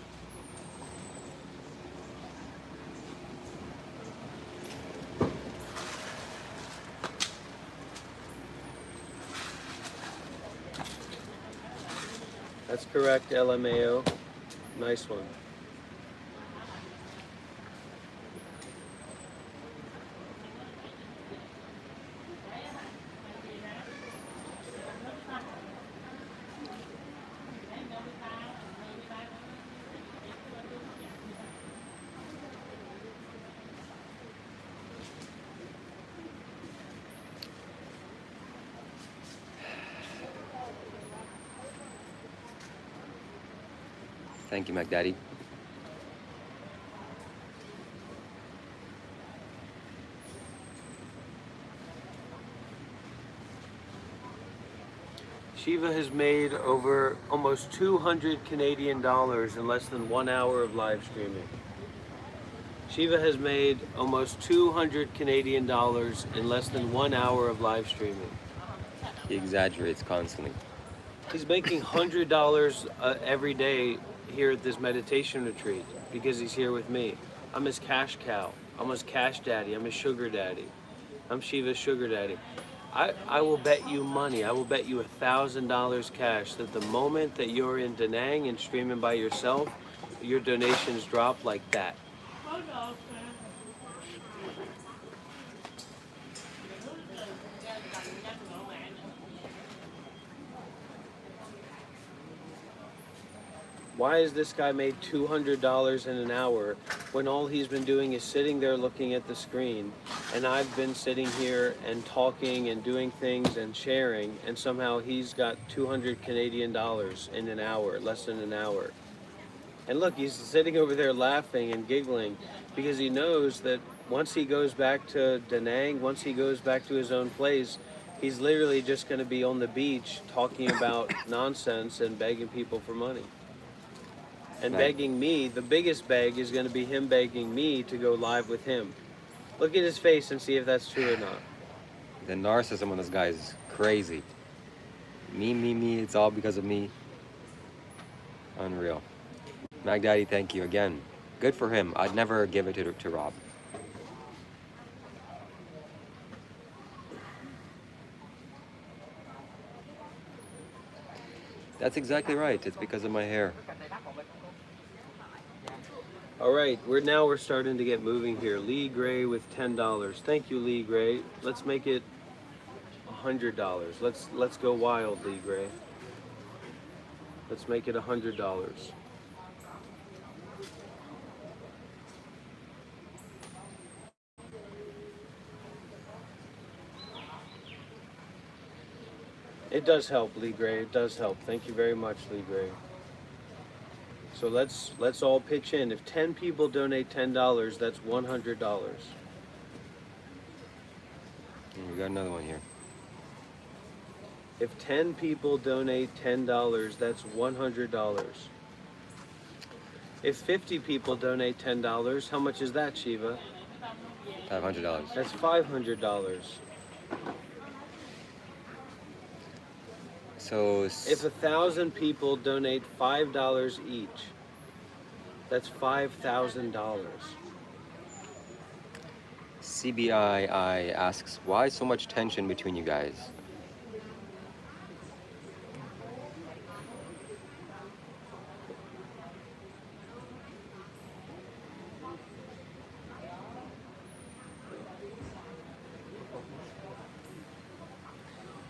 That's correct, LMAO. Nice one. Thank you, McDaddy. Shiva has made over almost 200 Canadian dollars in less than 1 hour of live streaming. Shiva has made almost 200 Canadian dollars in less than 1 hour of live streaming. He exaggerates constantly. He's making $100 every day here at this meditation retreat because he's here with me. I'm his cash cow. I'm his cash daddy. I'm his sugar daddy. I'm Shiva's sugar daddy. I will bet you money. I will bet you $1,000 cash that the moment that you're in Da Nang and streaming by yourself, your donations drop like that. Why has this guy made $200 in an hour when all he's been doing is sitting there looking at the screen, and I've been sitting here and talking and doing things and sharing, and somehow he's got 200 Canadian dollars in an hour, less than an hour. And look, he's sitting over there laughing and giggling because he knows that once he goes back to Da Nang, once he goes back to his own place, he's literally just going to be on the beach talking about nonsense and begging people for money. And begging me, the biggest beg is going to be him begging me to go live with him. Look at his face and see if that's true or not. The narcissism on this guy is crazy. Me, it's all because of me. Unreal. McDaddy, thank you again. Good for him. I'd never give it to Rob. That's exactly right. It's because of my hair. All right, we're starting to get moving here. Lee Gray with $10. Thank you, Lee Gray. Let's make it $100. Let's go wild, Lee Gray. Let's make it $100. It does help, Lee Gray. It does help. Thank you very much, Lee Gray. So let's all pitch in. If 10 people donate $10, that's $100. We got another one here. If 10 people donate $10, that's $100. If 50 people donate $10, how much is that, Shiva? $500. That's $500. So If 1,000 people donate $5 each, that's $5,000. CBII asks, why so much tension between you guys?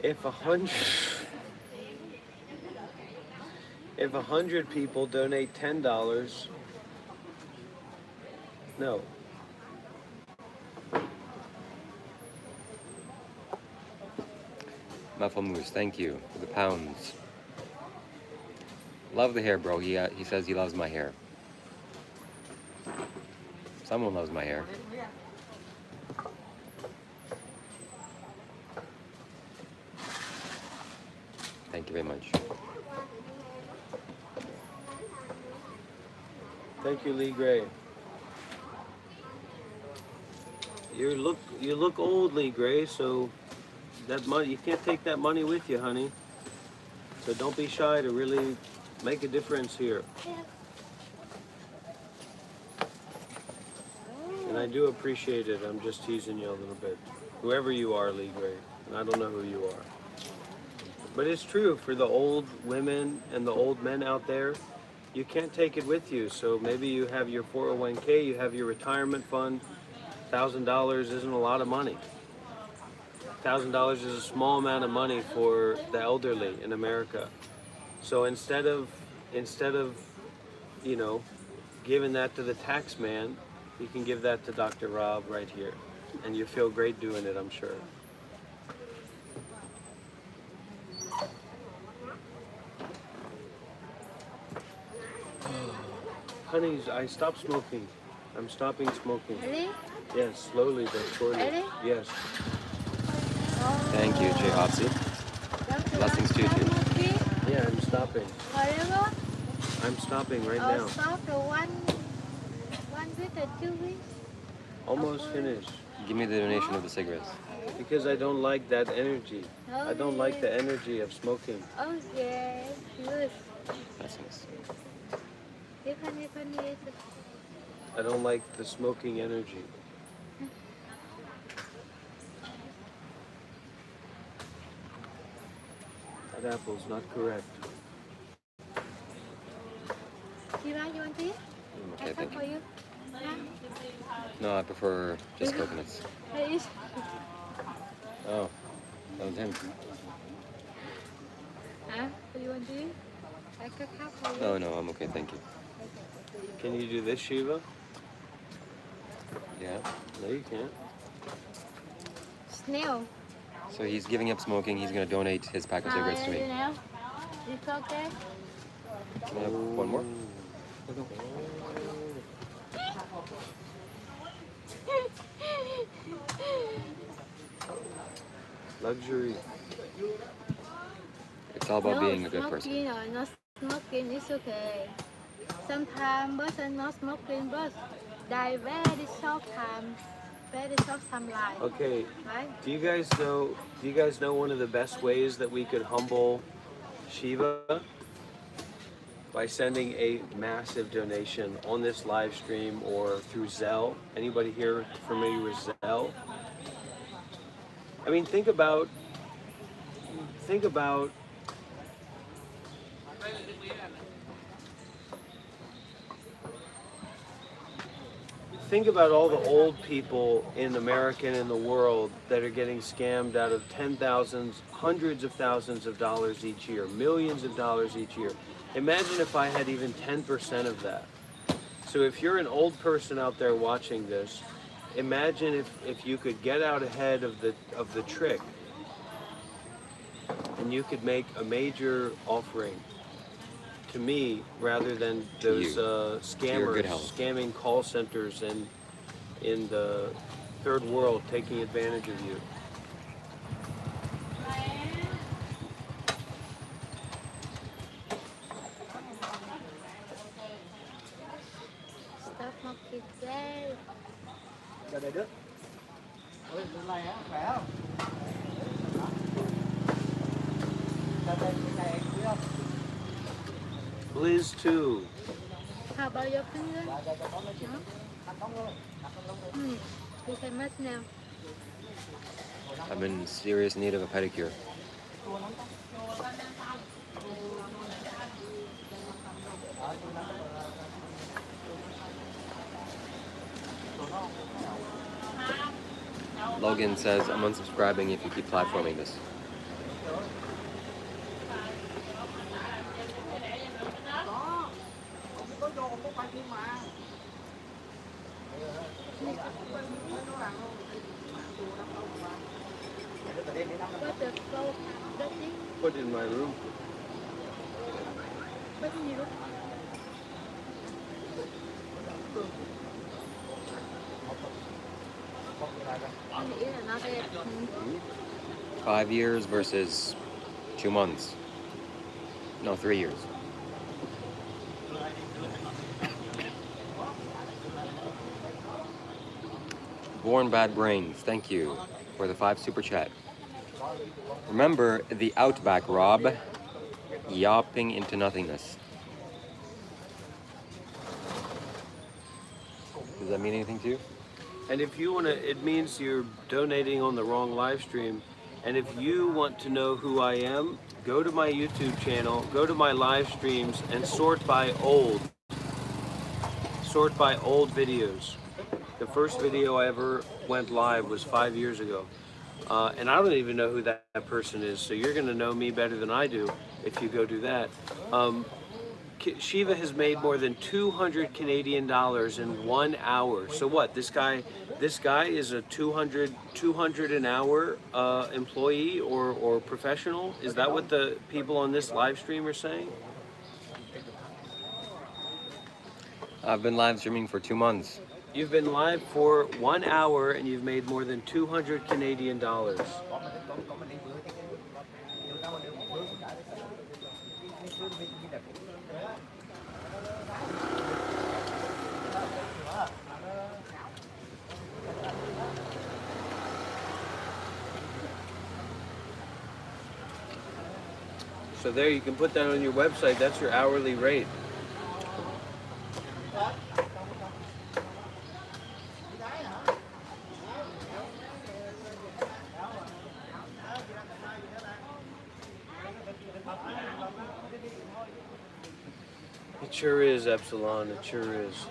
If 100 people donate $10, no. Muffle Moose, thank you for the pounds. Love the hair, bro. He says he loves my hair. Someone loves my hair. Thank you very much. Thank you, Lee Gray. You look old, Lee Gray, so that money, you can't take that money with you, honey. So don't be shy to really make a difference here. And I do appreciate it. I'm just teasing you a little bit. Whoever you are, Lee Gray. And I don't know who you are. But it's true for the old women and the old men out there. You can't take it with you. So maybe you have your 401k, you have your retirement fund. $1,000 isn't a lot of money. $1,000 is a small amount of money for the elderly in America. So instead of you know, giving that to the tax man, you can give that to Dr. Rob right here. And you feel great doing it, I'm sure. Honey, I stopped smoking. I'm stopping smoking. Really? Yes, slowly but surely. Really? Yes. Thank you, Jay Hopsy. Blessings to you too. Yeah, I'm stopping. Forever? I'm stopping right Or now. stop for one week or 2 weeks? Almost finished. Give me the donation of the cigarettes. Because I don't like that energy. I don't like the energy of smoking. Okay, good. Blessings. I don't like the smoking energy. That apple's not correct. Shiva, you want this? Okay, I thank for you. you. Huh? No, I prefer just coconuts. Please. Oh, that was him. Huh? You want this? I could have for you. No, no, I'm okay, thank you. Can you do this, Shiva? Yeah. No, you can't. Snail. So he's giving up smoking. He's going to donate his pack of cigarettes to me. Now? It's okay? Can I have one more? Luxury. It's all about being a good person. Smoking or not smoking is okay. Sometimes person not smoking but die very short time life. Okay. Right? Do you guys know one of the best ways that we could humble Shiva? By sending a massive donation on this live stream or through Zelle. Anybody here familiar with Zelle? I mean, think about all the old people in America and in the world that are getting scammed out of $10,000s, hundreds of thousands of dollars each year, millions of dollars each year. Imagine if I had even 10% of that. So if you're an old person out there watching this, imagine if you could get out ahead of the trick and you could make a major offering to me rather than those scammers scamming call centers and in the third world taking advantage of you. Stop smoking today. Giờ này Đức. Ôi, hôm nay á, khỏe không? Giờ này em quý không? Blizz 2. How about your finger? Dạ, có nói chuyện. Ăn bóng luôn. You can mess now. I'm in serious need of a pedicure. Logan says, I'm unsubscribing if you keep platforming this. What the flow? That's it. Put it in my room. What do you? Anh nghĩ là nó đẹp. 5 years versus 2 months. No, 3 years. Born Bad Brains, thank you for the 5 super chat. Remember the Outback, Rob. Yapping into nothingness. Does that mean anything to you? And if you want to, it means you're donating on the wrong live stream. And if you want to know who I am, go to my YouTube channel, go to my live streams, and sort by old. Sort by old videos. The first video I ever went live was 5 years ago. And I don't even know who that person is, so you're going to know me better than I do if you go do that. Shiva has made more than 200 Canadian dollars in 1 hour. So what? This guy is a 200 an hour employee or professional? Is that what the people on this live stream are saying? I've been live streaming for 2 months. You've been live for 1 hour and you've made more than 200 Canadian dollars. So there, you can put that on your website. That's your hourly rate. It sure is, Epsilon. It sure is.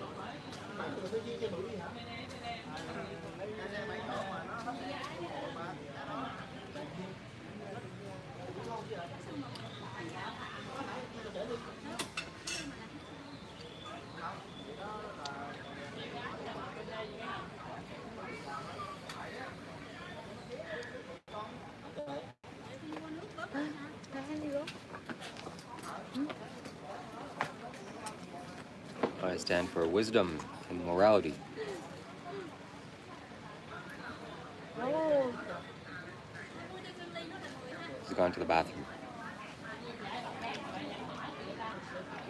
I stand for wisdom and morality. Oh, He's gone to the bathroom.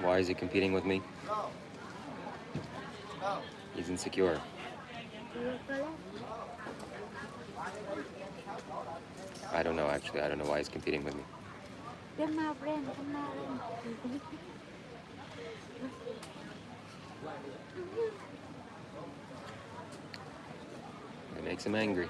Why is he competing with me? He's insecure. I don't know, actually. I don't know why he's competing with me. It makes him angry.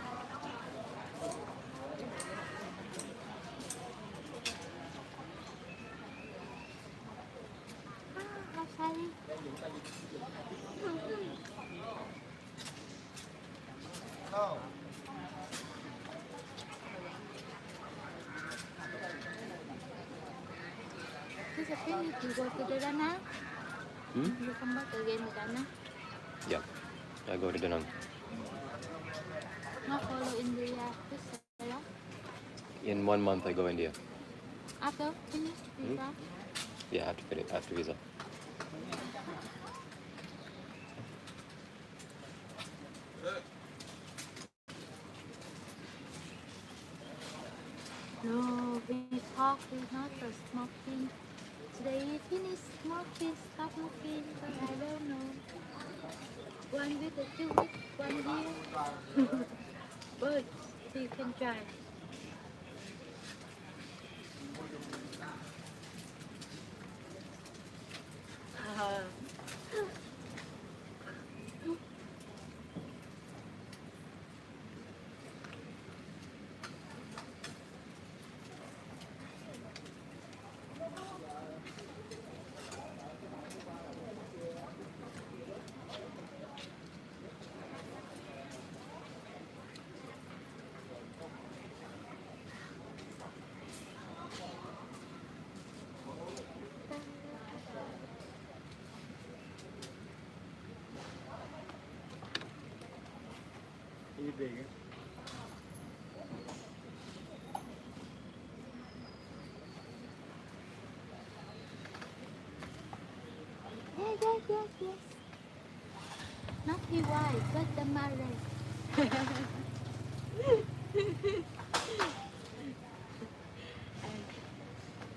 You go to the Dana? You come back again to Dana? Yeah, I go to Danang. Not follow India. Just say, In 1 month, I go India. after finish visa. Yeah, after visa. No, we talk is not for smoking. Today we finish smoking, stop smoking, but I don't know. 1 week or 2 weeks, 1 year. But you can try. You bigger. Yes. Not the wife, but the marriage.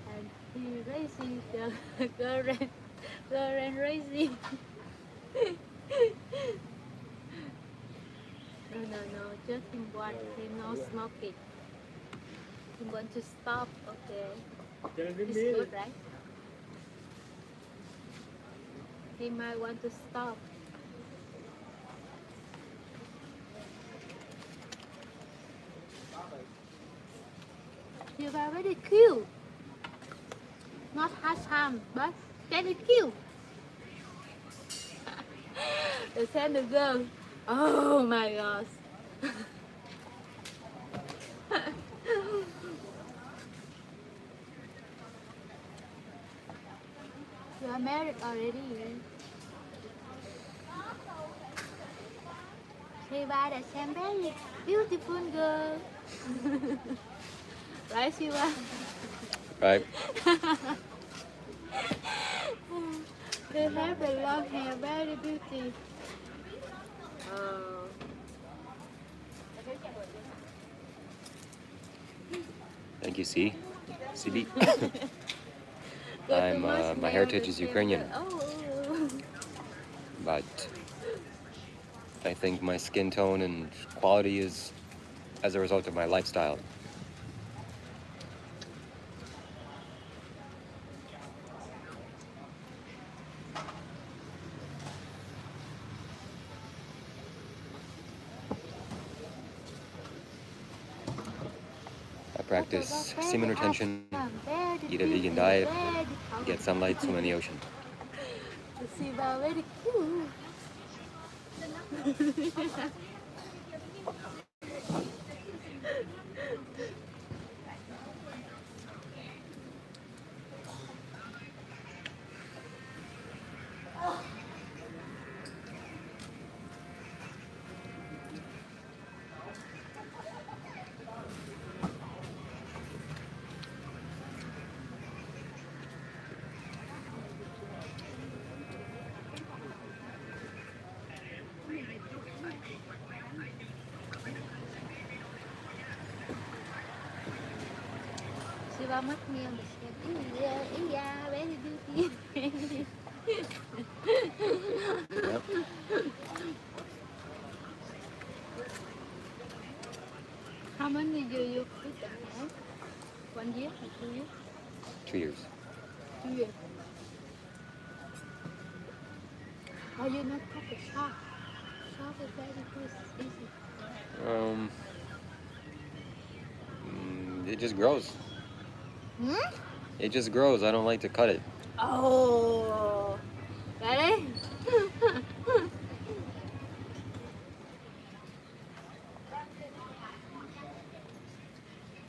and he Racy, the girl and Racy. No, just him want him not smoking. He want to stop, okay. It's good, right? He might want to stop. You are very cute. Not handsome, but very cute. The send the girl. Oh my gosh. You are married already. Shiva, the same very beautiful girl. Right, Shiva? Right? They have the long hair, very beautiful. Oh. Thank you, C. CB. My heritage is Ukrainian, Oh. but I think my skin tone and quality is as a result of my lifestyle. I practice semen retention, eat a vegan diet, get sunlight, swim in the ocean. Shiva, very cute. Shiva mất nhiều để xem. Very beauty. Yep. How many years you quit the man? 1 year or 2 years? 2 years. 2 years. Why you not cut the short? Short is very good, easy. It just grows. Hmm? It just grows. I don't like to cut it. Oh, really?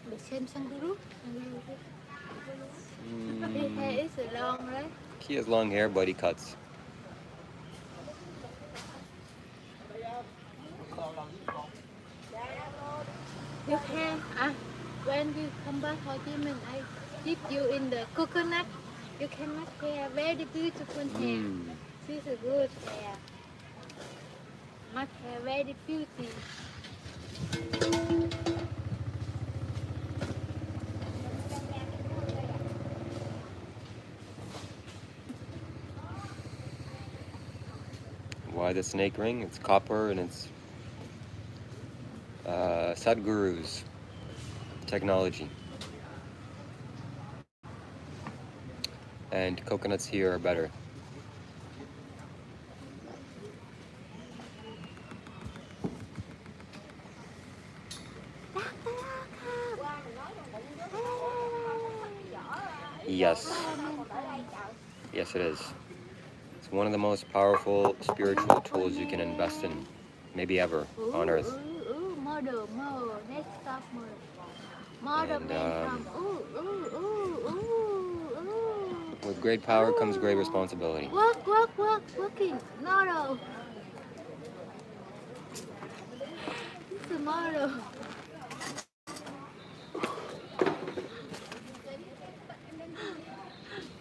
The same kangaroo? His hair is long, right? He has long hair, but he cuts. You can, when you come back Ho Chi Minh, I dip you in the coconut. You cannot hair, very beautiful hair. This is good hair. Much hair, very beauty. Why the snake ring? It's copper and it's Sadhguru's technology. And coconuts here are better. Yes. Yes, it is. It's one of the most powerful spiritual tools you can invest in, maybe ever, on Earth. Model, next stop model. And, come. with great power comes great responsibility. Working. Model. It's a model.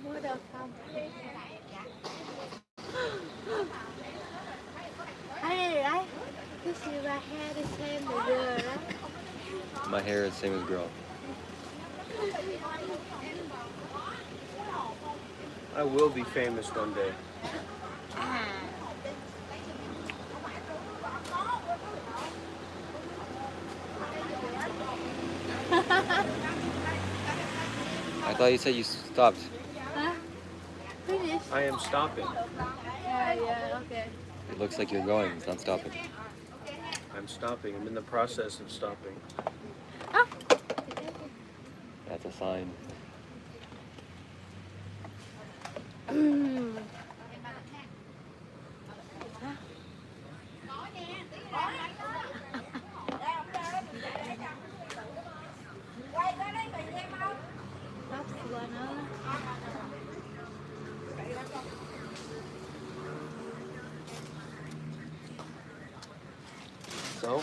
Model come. Hey, right? This is my hair the same as girl, right? My hair is the same as girl. I will be famous one day. I thought you said you stopped. Huh? Finish? I am stopping. Yeah, okay. It looks like you're going. It's not stopping. I'm stopping. I'm in the process of stopping. Oh. That's a sign. That's one. So,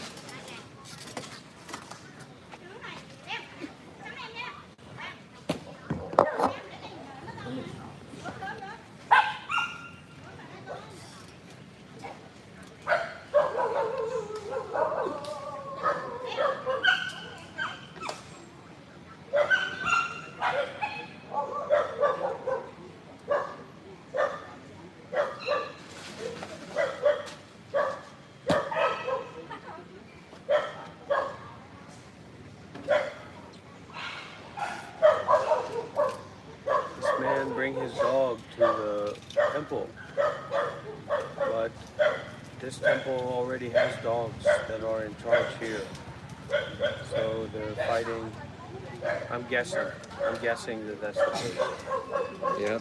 this man bring his dog to the temple, but this temple already has dogs that are in charge here. So they're fighting. I'm guessing that that's the case. Yeah.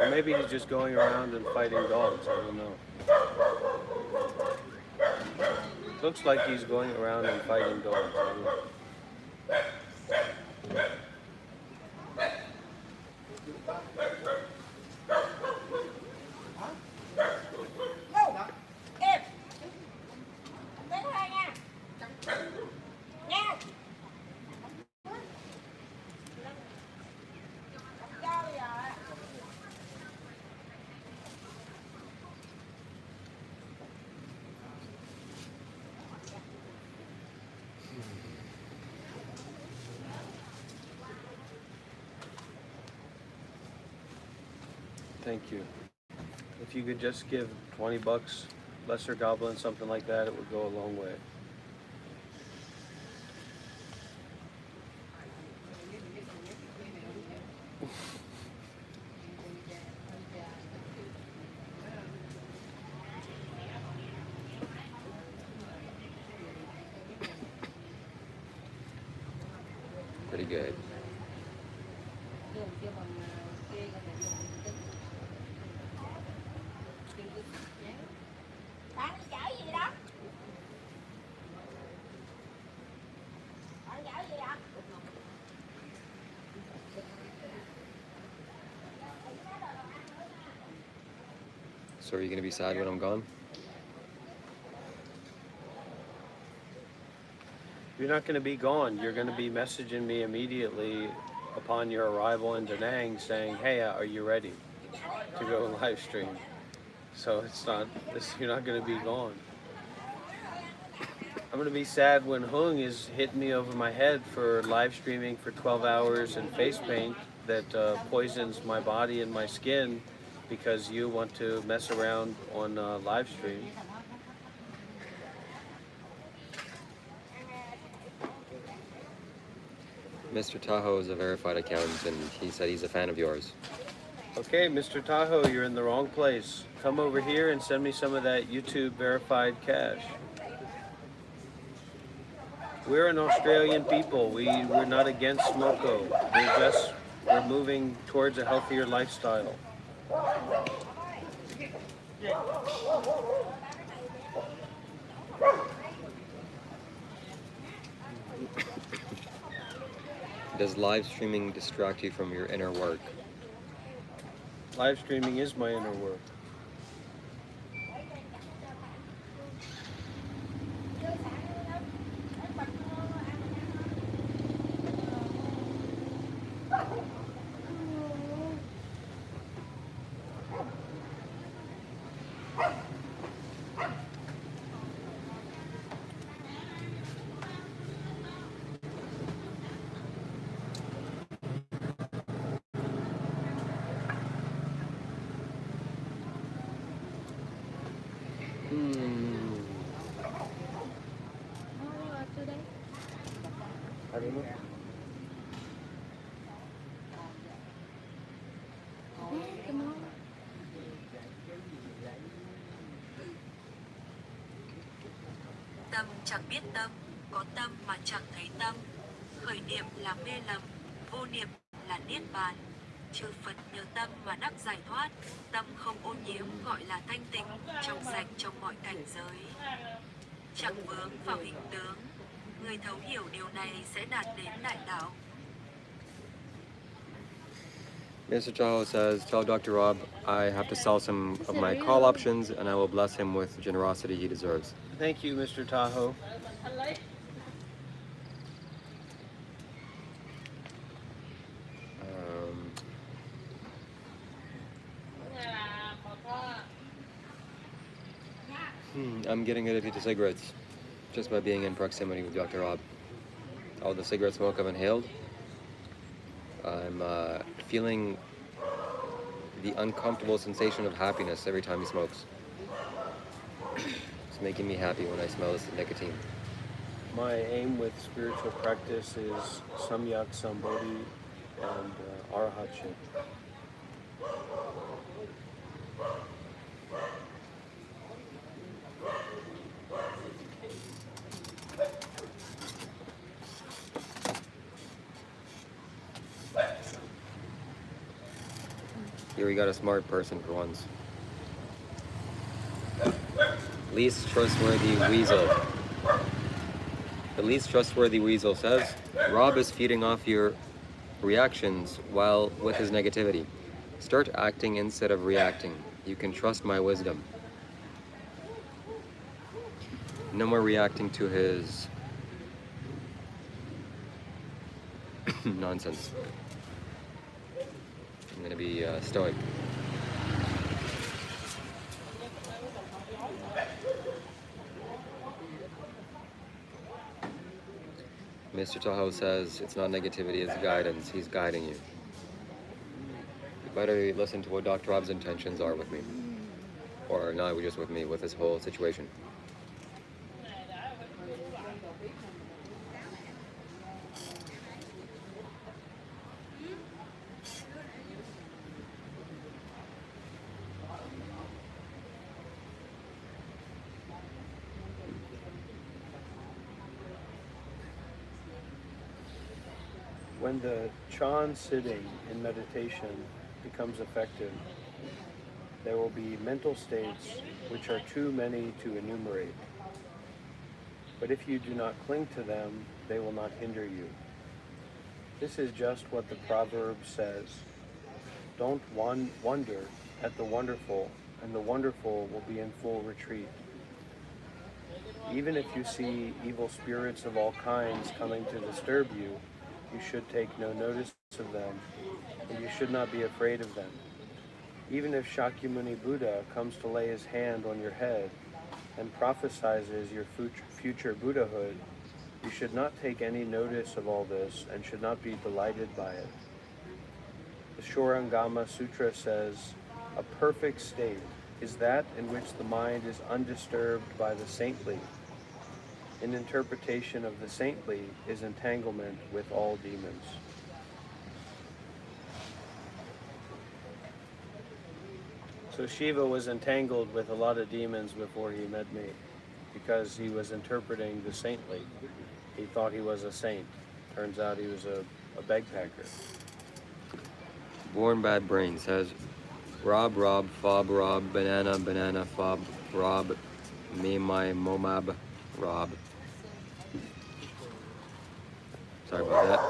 Or maybe he's just going around and fighting dogs. I don't know. Looks like he's going around and fighting dogs. I don't know. Thank you. If you could just give $20, Lesser Goblin, something like that, it would go a long way. Pretty good. So are you gonna be sad when I'm gone? You're not going to be gone. You're going to be messaging me immediately upon your arrival in Da Nang saying, hey, are you ready to go live stream? So it's not, you're not going to be gone. I'm going to be sad when Hung is hitting me over my head for live streaming for 12 hours in face paint that poisons my body and my skin because you want to mess around on live stream. Mr. Tahoe is a verified account, and he said he's a fan of yours. Okay, Mr. Tahoe, you're in the wrong place. Come over here and send me some of that YouTube verified cash. We're an Australian people. We're not against smoko. We're moving towards a healthier lifestyle. Does live streaming distract you from your inner work? Live streaming is my inner work. Today. I don't know. Tomorrow. Tâm chẳng biết tâm, có tâm mà chẳng thấy tâm. Khởi niệm là mê lầm, vô niệm là niết bàn. Chư Phật nhờ tâm mà đắc giải thoát. Tâm không ô nhiễm gọi là thanh tịnh, trong sạch trong mọi cảnh giới. Chẳng vướng vào hình tướng. Người thấu hiểu điều này sẽ đạt đến đại đạo. Mr. Chaho says, tell Dr. Rob I have to sell some of my call options and I will bless him with the generosity he deserves. Thank you, Mr. Tahoe. I'm getting addicted to cigarettes just by being in proximity with Dr. Rob. All the cigarette smoke I've inhaled, I'm feeling the uncomfortable sensation of happiness every time he smokes. It's making me happy when I smell this nicotine. My aim with spiritual practice is Samyak Sambodhi and Arahatship. Here we got a smart person for once. Least trustworthy weasel. The least trustworthy weasel says, Rob is feeding off your reactions while with his negativity. Start acting instead of reacting. You can trust my wisdom. No more reacting to his nonsense. I'm gonna be stoic. Mr. Tahoe says it's not negativity, it's guidance. He's guiding you. You better listen to what Dr. Rob's intentions are with me. Or not just with me, with this whole situation. When the Chan sitting in meditation becomes effective, there will be mental states which are too many to enumerate. But if you do not cling to them, they will not hinder you. This is just what the proverb says. Don't wonder at the wonderful, and the wonderful will be in full retreat. Even if you see evil spirits of all kinds coming to disturb you, you should take no notice of them, and you should not be afraid of them. Even if Shakyamuni Buddha comes to lay his hand on your head and prophesizes your future Buddhahood, you should not take any notice of all this and should not be delighted by it. The Shorangama Sutra says, a perfect state is that in which the mind is undisturbed by the saintly. An interpretation of the saintly is entanglement with all demons. So Shiva was entangled with a lot of demons before he met me because he was interpreting the saintly. He thought he was a saint. Turns out he was a bagpacker. Born Bad Brain says, Rob, fob, rob, banana, fob, rob, me, my, momab, rob. Sorry about that.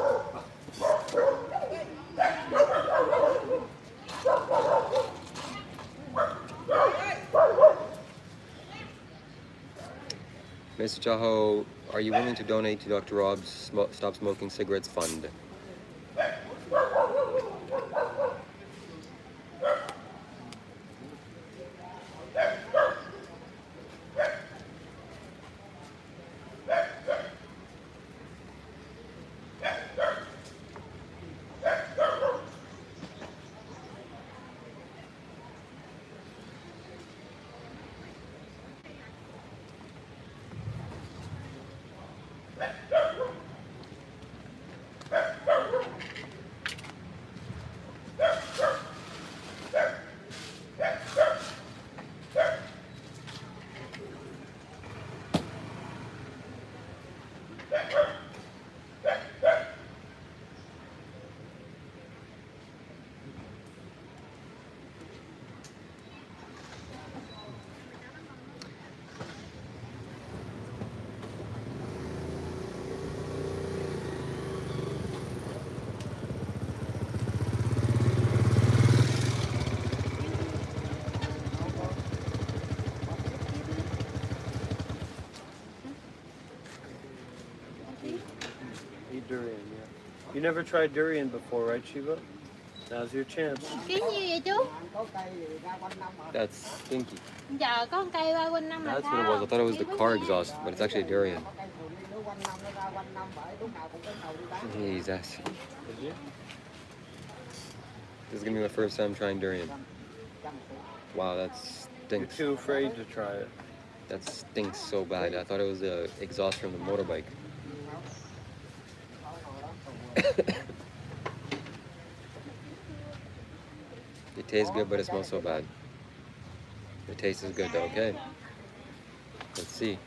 Mr. Chaho, are you willing to donate to Dr. Rob's Stop Smoking Cigarettes Fund? You never tried durian before, right, Shiva? Now's your chance. Cái gì vậy chú? That's stinky. Dạ có một cây ba quanh năm là That's what sao? it was. I thought it was the car exhaust, but it's actually durian. Jesus. This is gonna be my first time trying durian. Wow, that You're stinks. too afraid to try it. That stinks so bad. I thought it was the exhaust from the motorbike. It tastes good, but it smells so bad. The taste is good though, okay? Let's see.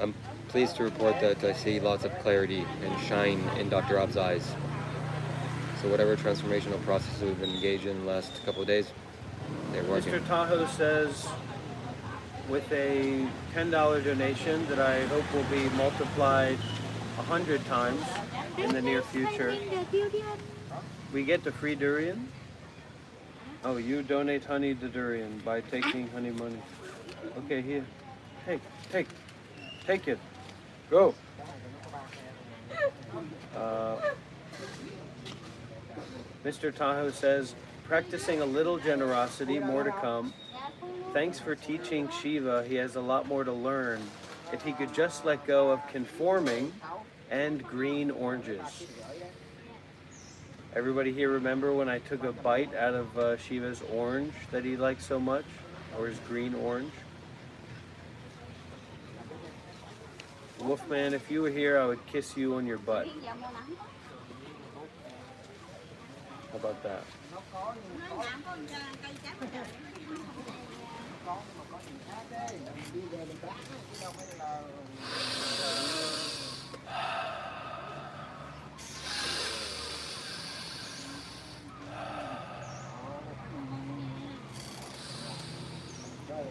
I'm pleased to report that I see lots of clarity and shine in Dr. Rob's eyes. So whatever transformational process we've been engaged in the last couple of days, they're working. Mr. Tahoe says, with a $10 donation that I hope will be multiplied 100 times in the near future, we get the free durian. Oh, you donate honey to durian by taking honey money. Okay, here. Take it. Go. Mr. Tahoe says, practicing a little generosity, more to come. Thanks for teaching Shiva. He has a lot more to learn. If he could just let go of conforming and green oranges. Everybody here remember when I took a bite out of Shiva's orange that he likes so much? Or his green orange? Wolfman, if you were here, I would kiss you on your butt. How about that?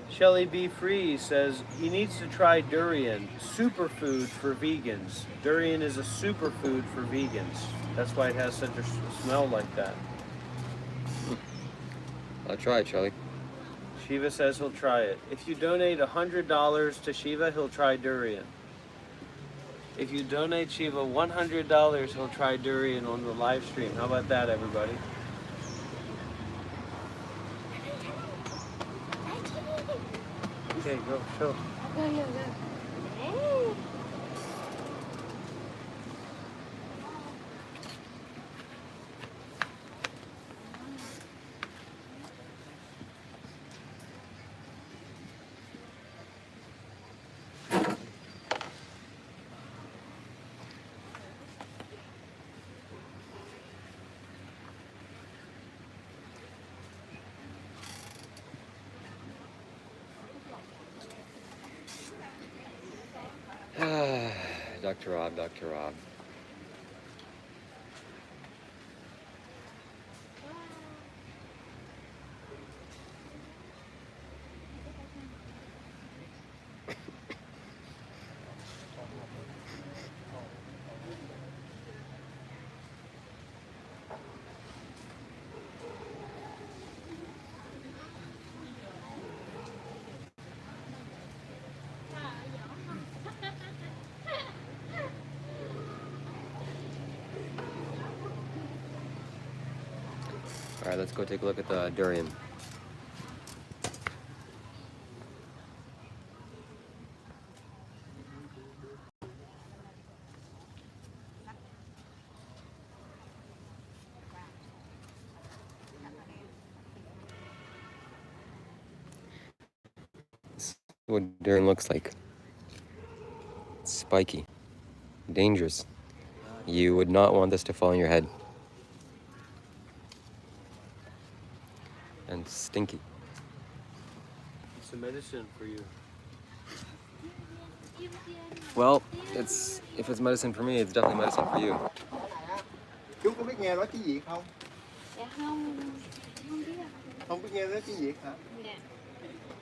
Shelly B. Free says he needs to try durian, superfood for vegans. Durian is a superfood for vegans. That's why it has such a smell like that. I'll try it, Charlie. Shiva says he'll try it. If you donate $100 to Shiva, he'll try durian. If you donate Shiva $100, he'll try durian on the live stream. How about that, everybody? Okay, go, show. Dr. Rob, Dr. Rob. All right, let's go take a look at the durian. This is what durian looks like. It's spiky, dangerous. You would not want this to fall on your head. And stinky. It's a medicine for you. Well, if it's medicine for me, it's definitely medicine for you. Chú có biết nghe nói tiếng Việt không? Dạ không biết ạ. Không biết nghe nói tiếng Việt hả?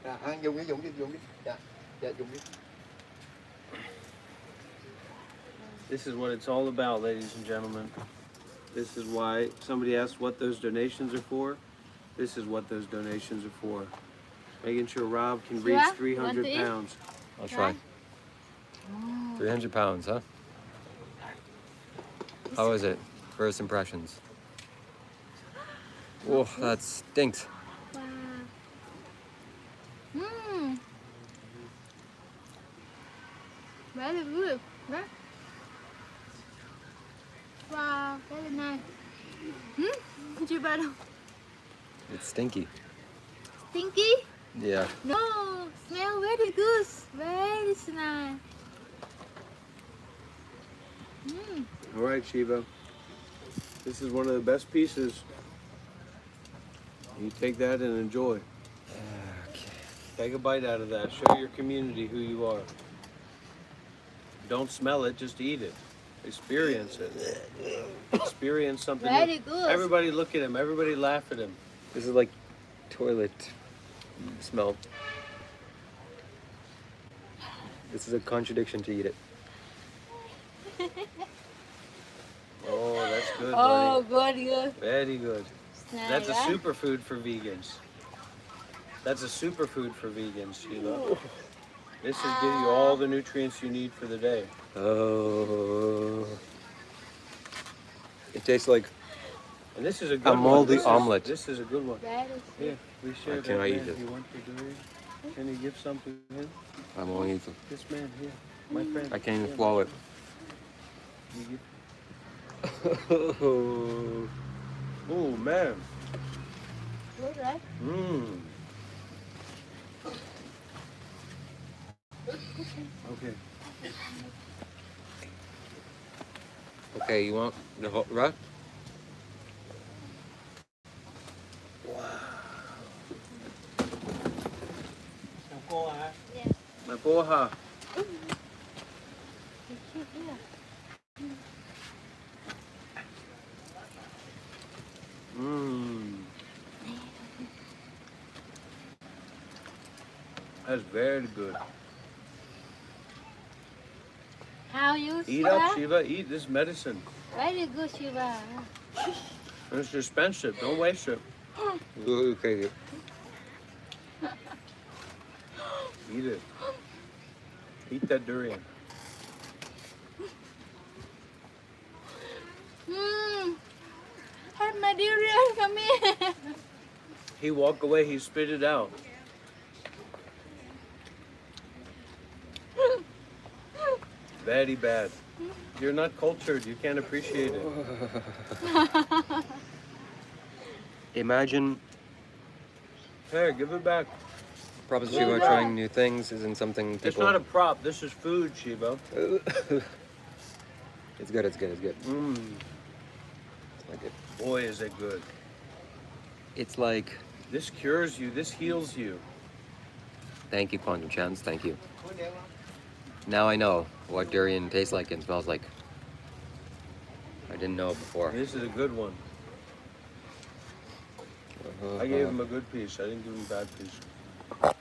Dạ. Dùng đi. Dạ, dùng đi. This is what it's all about, ladies and gentlemen. This is why somebody asked what those donations are for. This is what those donations are for. Making sure Rob can Shiva, reach you want 300 to eat? pounds. I'll try. 300 pounds, huh? How is it? First impressions. Oh, that stinks. Wow. Mmm. Very good. Yeah. Wow, very nice. Shiva đâu? It's stinky. Stinky? Yeah. No, smell very good. Very nice. All right, Shiva. This is one of the best pieces. You take that and enjoy. Take a bite out of that. Show your community who you are. Don't smell it, just eat it. Experience it. Experience something. Very good. Everybody look at him. Everybody laugh at him. This is like toilet smell. This is a contradiction to eat it. Oh, that's good, Oh, buddy. good. Very good. Nice, That's a right? superfood for vegans. That's a superfood for vegans, Sheila. This is give you all the nutrients you need for the day. Oh. It tastes like And this is a good moldy one. omelet. This is a good one. Very Here, we share that. Can I eat man. it? You want the durian? Can you give some to him? I'm only eating. This man here, my friend. I can't even Here, swallow it. you give- Oh man. good, right? Mmm. Okay. Okay, you want the whole right? Mapoha. Mmm. That's very good. How you Eat up, Shiva. Eat this medicine. Very good, Shiva. And it's expensive. Don't waste it. Okay. Eat it. Eat that durian. Have my durian, come here. He walked away. He spit it out. Very bad. You're not cultured. You can't appreciate it. Imagine Here, give it back. Prabhupada Shiva trying new things isn't something people... It's not a prop. This is food, Shiva. It's good, it's good, it's good. Mmm. It's like it. Boy, is it good. It's like... This cures you. This heals you. Thank you, Quantum Chance, thank you. Now I know what durian tastes like and smells like. I didn't know before. This is a good one. I gave him a good piece. I didn't give him a bad piece.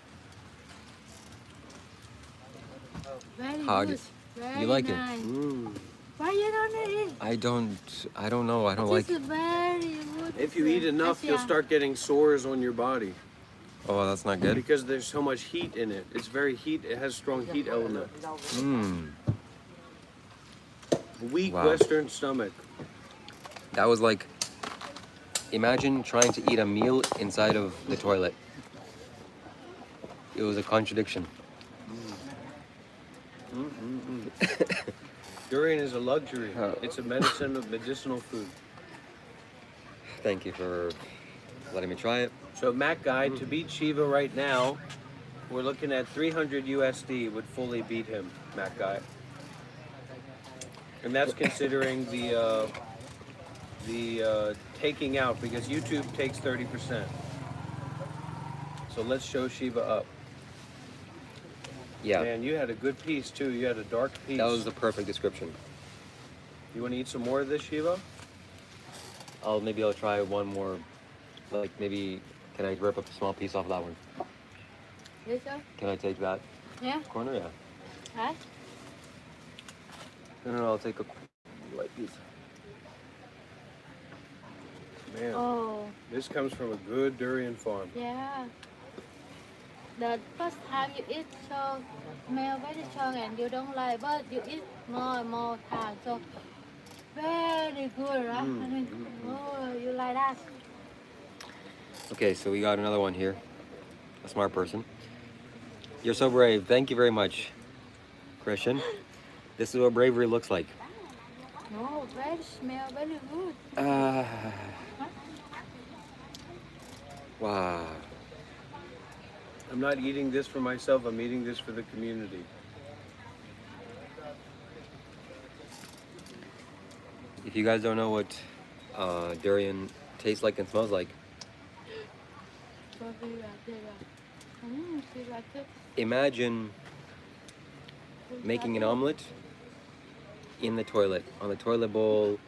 Very How good. do- Very you like it? nice. Mmm. Why you don't eat? I don't know, I don't like This it. is very good. If you eat enough, you'll start getting sores on your body Oh, that's not good? because there's so much heat in it. It's very heat. It has strong heat element. Mmm. Weak Wow. Western stomach. That was like... Imagine trying to eat a meal inside of the toilet. It was a contradiction. Durian is a luxury. Oh. It's a medicine of medicinal food. Thank you for letting me try it. So Mac Guy, to beat Shiva right now, we're looking at 300 USD would fully beat him, Mac Guy. And that's considering the taking out, because YouTube takes 30%. So let's show Shiva up. Yeah, Man, you had a good piece too. You had a dark piece. that was the perfect description. You want to eat some more of this, Shiva? Maybe I'll try one more. Like maybe, can I rip up a small piece off of that one? This one? Can I take that Yeah. corner? Yeah. Right? No, I'll take a light piece. Man, Oh, this comes from a good durian farm. yeah. the first time you eat so smell very strong and you don't like, but you eat more and more time, so very good, right? I mean, oh, you like that? Okay, so we got another one here. A smart person. You're so brave. Thank you very much, Christian. This is what bravery looks like. No, very smell very good. Wow. I'm not eating this for myself, I'm eating this for the community. If you guys don't know what durian tastes like and smells like, imagine making an omelet in the toilet, on the toilet bowl,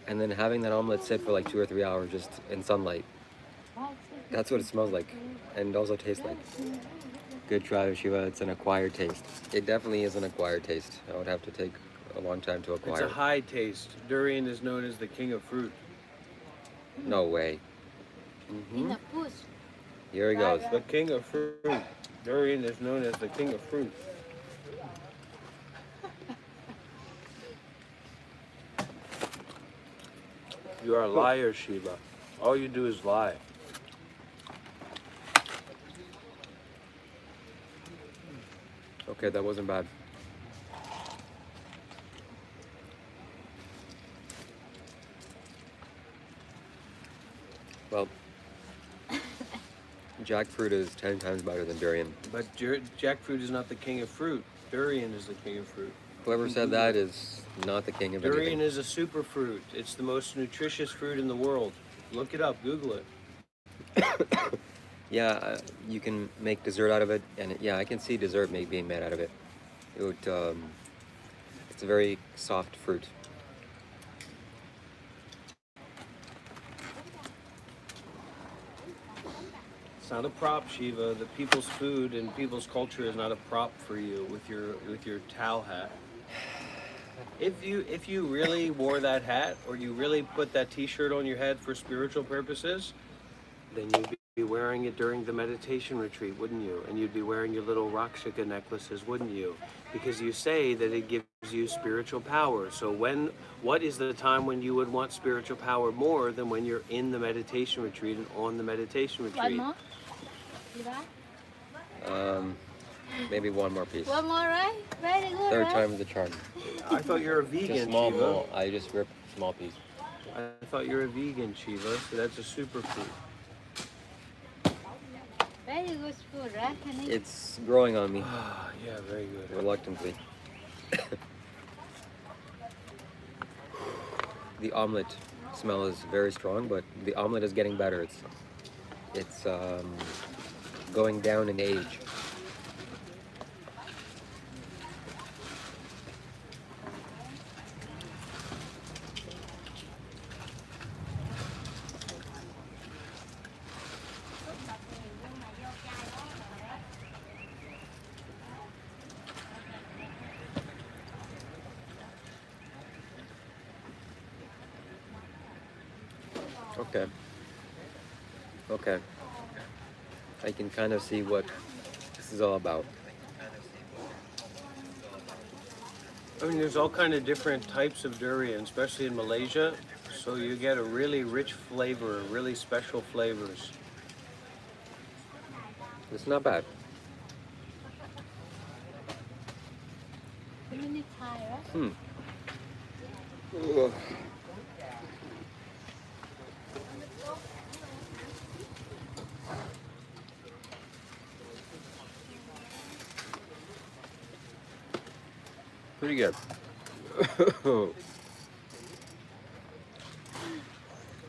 and then having that omelet sit for like 2 or 3 hours just in sunlight. That's what it smells like and also tastes like. Good try, Shiva. It's an acquired taste. It definitely is an acquired taste. I would have to take a long time to acquire. It's a high taste. Durian is known as the king of fruit. No way. In the bush. Here he goes. The king of fruit. Durian is known as the king of fruit. You are a liar, Shiva. All you do is lie. Okay, that wasn't bad. Well, jackfruit is 10 times better than durian. But jackfruit is not the king of fruit. Durian is the king of fruit. Whoever said that is not the king of Durian anything. is a superfruit. It's the most nutritious fruit in the world. Look it up, Google it. Yeah, you can make dessert out of it, and yeah, I can see dessert being made out of it. It would, it's a very soft fruit. It's not a prop, Shiva. The people's food and people's culture is not a prop for you with your towel hat. If you really wore that hat, or you really put that T-shirt on your head for spiritual purposes, then you'd be wearing it during the meditation retreat, wouldn't you? And you'd be wearing your little Rakshaka necklaces, wouldn't you? Because you say that it gives you spiritual power. So what is the time when you would want spiritual power more than when you're in the meditation retreat and on the meditation retreat? One more? Maybe one more piece. One more, right? Very good, Third right? time is the charm. I thought you were a Just vegan, small Shiva. bowl. I just ripped a small piece. I thought you were a vegan, Shiva, so that's a superfood. Very good food, right? Can I? It's growing on me, Yeah, very good. reluctantly. The omelet smell is very strong, but the omelet is getting better. It's going down in age. Okay. Okay. I can kind of see what this is all about. I mean, there's all kind of different types of durian, especially in Malaysia. So you get a really rich flavor, really special flavors. It's not bad. Really tired. Ugh. Pretty good.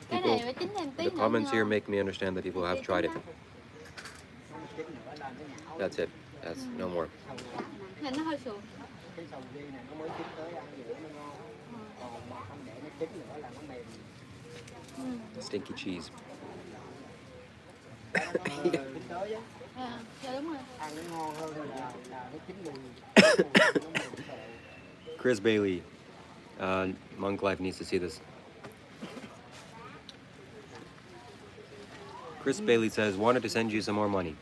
Cái này với chín thêm tí The nữa comments here ngon. make me understand that people have tried it. That's it. That's no more. Này nó hơi sụn. Cái sầu riêng này nó mới chín tới ăn giữa nó ngon, còn mà không để nó chín nữa là nó mềm. Stinky cheese. Chín tới á, Dạ đúng rồi. ăn nó ngon hơn là nó chín mùi. Chris Bailey, Monk Life needs to see this. Chris Bailey says, wanted to send you some more money.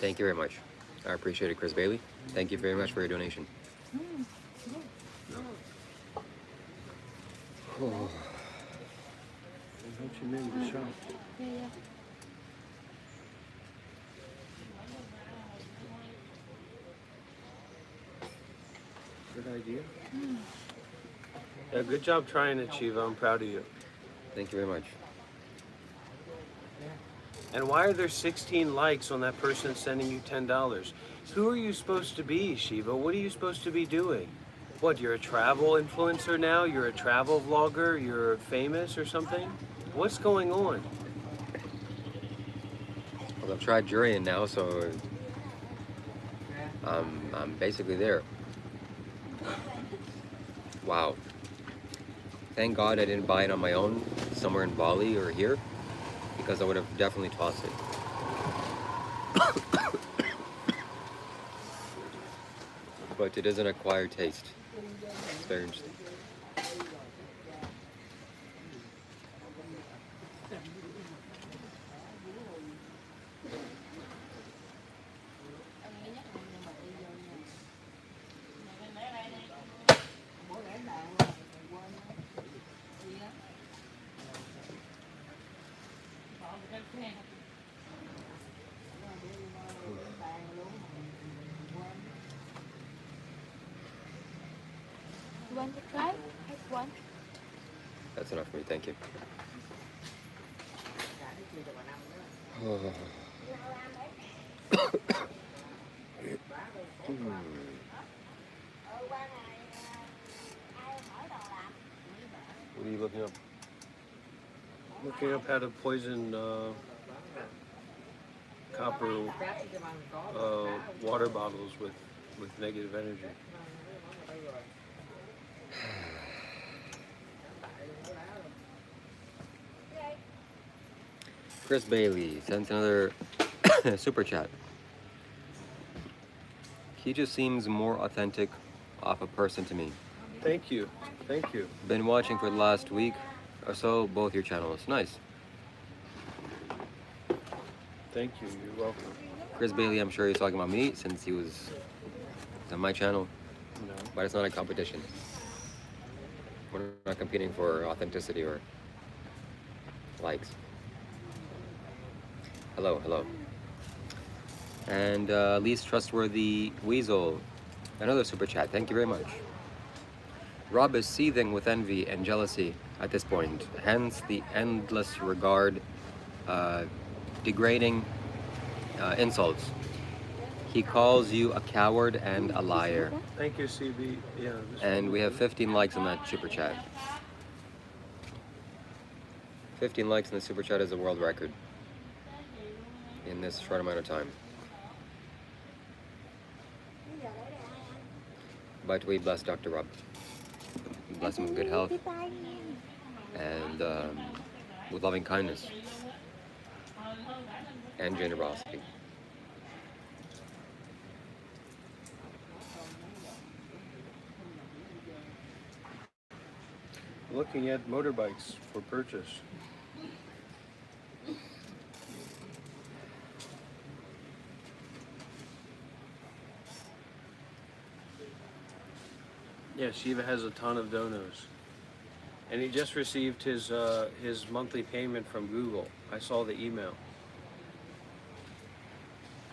Thank you very much. I appreciate it, Chris Bailey. Thank you very much for your donation. Ho Chi Minh, the shop. Yeah, yeah. Good idea. Yeah, good job trying it, Shiva. I'm proud of you. Thank you very much. And why are there 16 likes on that person sending you $10? Who are you supposed to be, Shiva? What are you supposed to be doing? What, you're a travel influencer now? You're a travel vlogger? You're famous or something? What's going on? Well, I've tried Durian now, so I'm basically there. Wow. Thank God I didn't buy it on my own somewhere in Bali or here, because I would have definitely tossed it. But it is an acquired taste. It's very interesting. You want to try? Have one. That's enough for me, thank you. What are you looking up? Looking up how to poison copper water bottles with negative energy. Chris Bailey sent another super chat. He just seems more authentic of a person to me. Thank you. Thank you. Been watching for the last week or so, both your channels. Nice. Thank you. You're welcome. Chris Bailey, I'm sure he's talking about me since he was on my channel, No. but it's not a competition. We're not competing for authenticity or likes. Hello, hello. And least trustworthy weasel, another super chat. Thank you very much. Rob is seething with envy and jealousy at this point, hence the endless regard, degrading insults. He calls you a coward and a liar. Thank you, CB. Yeah. And we have 15 likes on that super chat. 15 likes in the super chat is a world record in this short amount of time. But we bless Dr. Rob. We bless him with good health and with loving kindness and generosity. Looking at motorbikes for purchase. Yeah, Shiva has a ton of donos. And he just received his monthly payment from Google. I saw the email.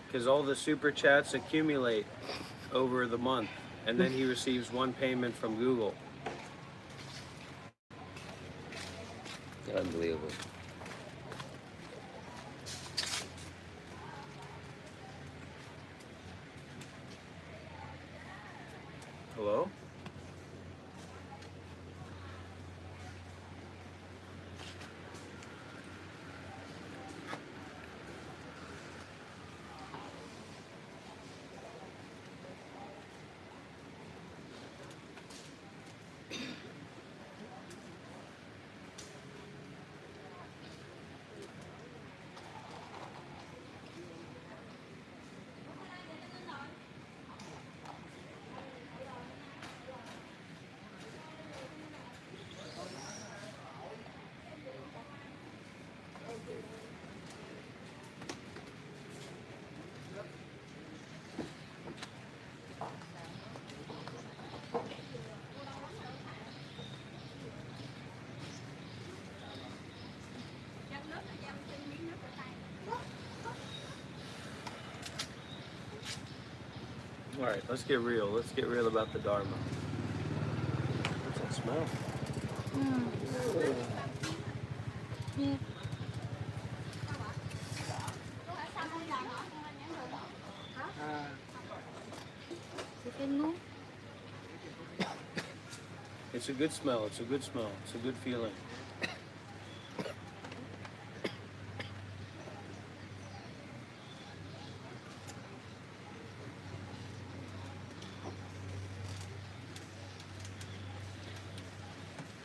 Because all the super chats accumulate over the month. And then he receives one payment from Google. Unbelievable. Hello? All right, let's get real. Let's get real about the Dharma. What's that smell? Yeah. You can move. It's a good smell. It's a good smell. It's a good feeling.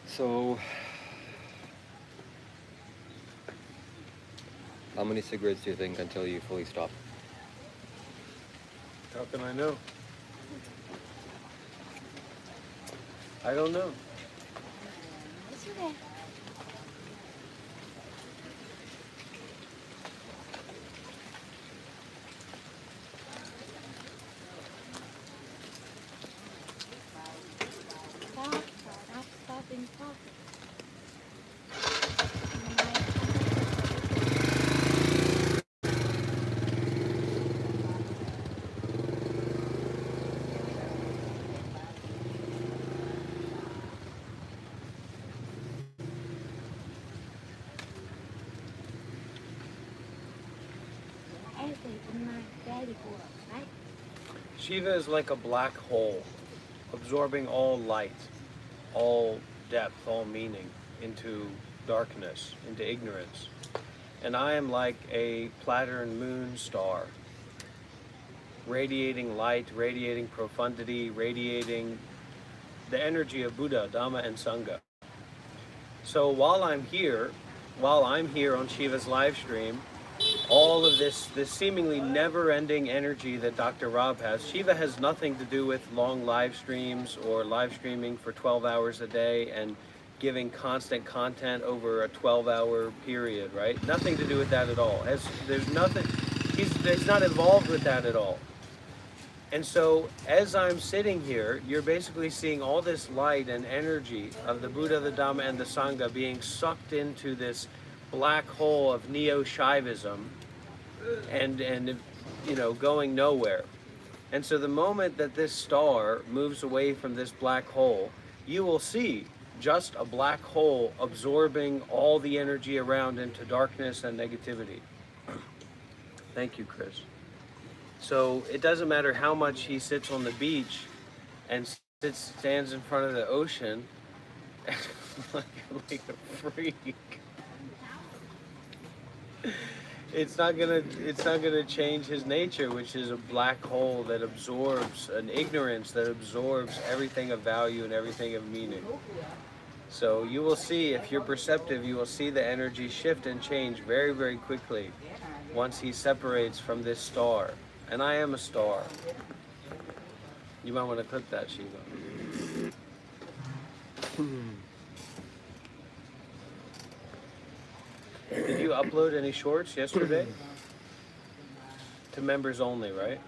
So, how many cigarettes do you think until you fully stop? How can I know? I don't know. It's okay. Stop and talk. Right? Shiva is like a black hole, absorbing all light, all depth, all meaning into darkness, into ignorance. And I am like a Plattern moon star, radiating light, radiating profundity, radiating the energy of Buddha, Dhamma, and Sangha. So while I'm here on Shiva's live stream, all of this seemingly never-ending energy that Dr. Rob has, Shiva has nothing to do with long live streams or live streaming for 12 hours a day and giving constant content over a 12-hour period, right? Nothing to do with that at all. There's nothing, he's not involved with that at all. And so as I'm sitting here, you're basically seeing all this light and energy of the Buddha, the Dhamma, and the Sangha being sucked into this black hole of neo-Shaivism and you know, going nowhere. And so the moment that this star moves away from this black hole, you will see just a black hole absorbing all the energy around into darkness and negativity. Thank you, Chris. So it doesn't matter how much he sits on the beach and stands in front of the ocean like a freak. It's not gonna change his nature, which is a black hole that absorbs an ignorance that absorbs everything of value and everything of meaning. So you will see, if you're perceptive, you will see the energy shift and change very, very quickly once he separates from this star. And I am a star. You might want to clip that, Shiva. Did you upload any shorts yesterday? To members only, right?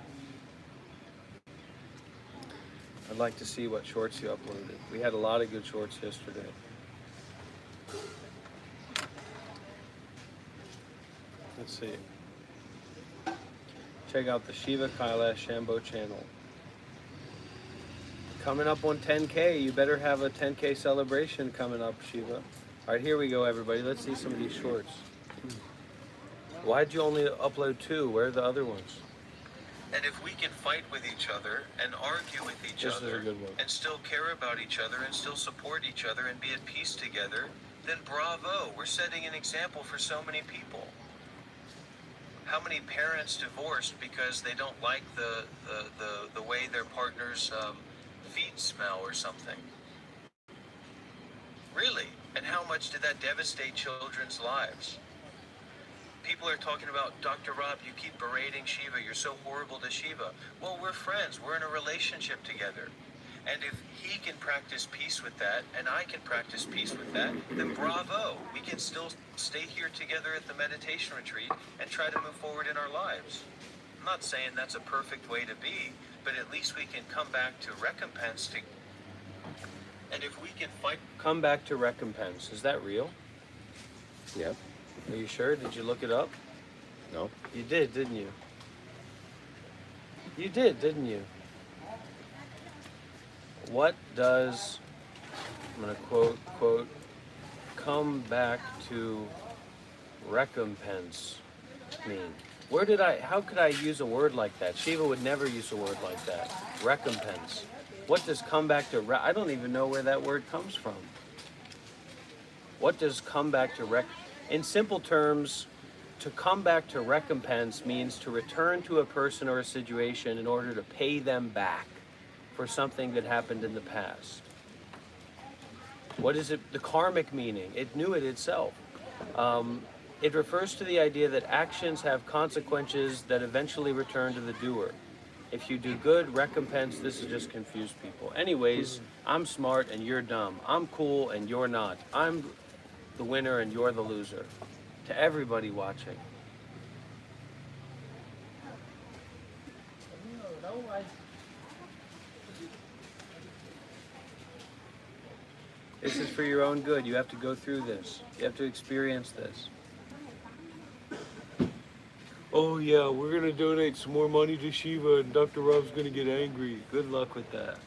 I'd like to see what shorts you uploaded. We had a lot of good shorts yesterday. Let's see. Check out the Shiva Kailash Shambho channel. Coming up on 10K, you better have a 10K celebration coming up, Shiva. All right, here we go, everybody. Let's see some of these shorts. Why'd you only upload 2? Where are the other ones? And if we can fight with each other and argue with each other and still care about each other and still support each other and be at peace together, then bravo, we're setting an example for so many people. How many parents divorced because they don't like the way their partner's feet smell or something? Really? And how much did that devastate children's lives? People are talking about, Dr. Rob, you keep berating Shiva, you're so horrible to Shiva. Well, we're friends, we're in a relationship together. And if he can practice peace with that, and I can practice peace with that, then bravo. We can still stay here together at the meditation retreat and try to move forward in our lives. I'm not saying that's a perfect way to be, but at least we can come back to recompense. And if we can fight... Come back to recompense. Is that real? Yeah. Are you sure? Did you look it up? No. You did, didn't you? You did, didn't you? what does, I'm going to quote, come back to recompense mean? How could I use a word like that? Shiva would never use a word like that. Recompense. What does come back to, I don't even know where that word comes from. What does come back to in simple terms, to come back to recompense means to return to a person or a situation in order to pay them back for something that happened in the past. What is it? The karmic meaning. It knew it itself. It refers to the idea that actions have consequences that eventually return to the doer. If you do good, recompense, this is just confuse people. Anyways, I'm smart and you're dumb. I'm cool and you're not. I'm the winner and you're the loser. To everybody watching. This is for your own good. You have to go through this. You have to experience this. Oh yeah, we're gonna donate some more money to Shiva and Dr. Rob's gonna get angry. Good luck with that.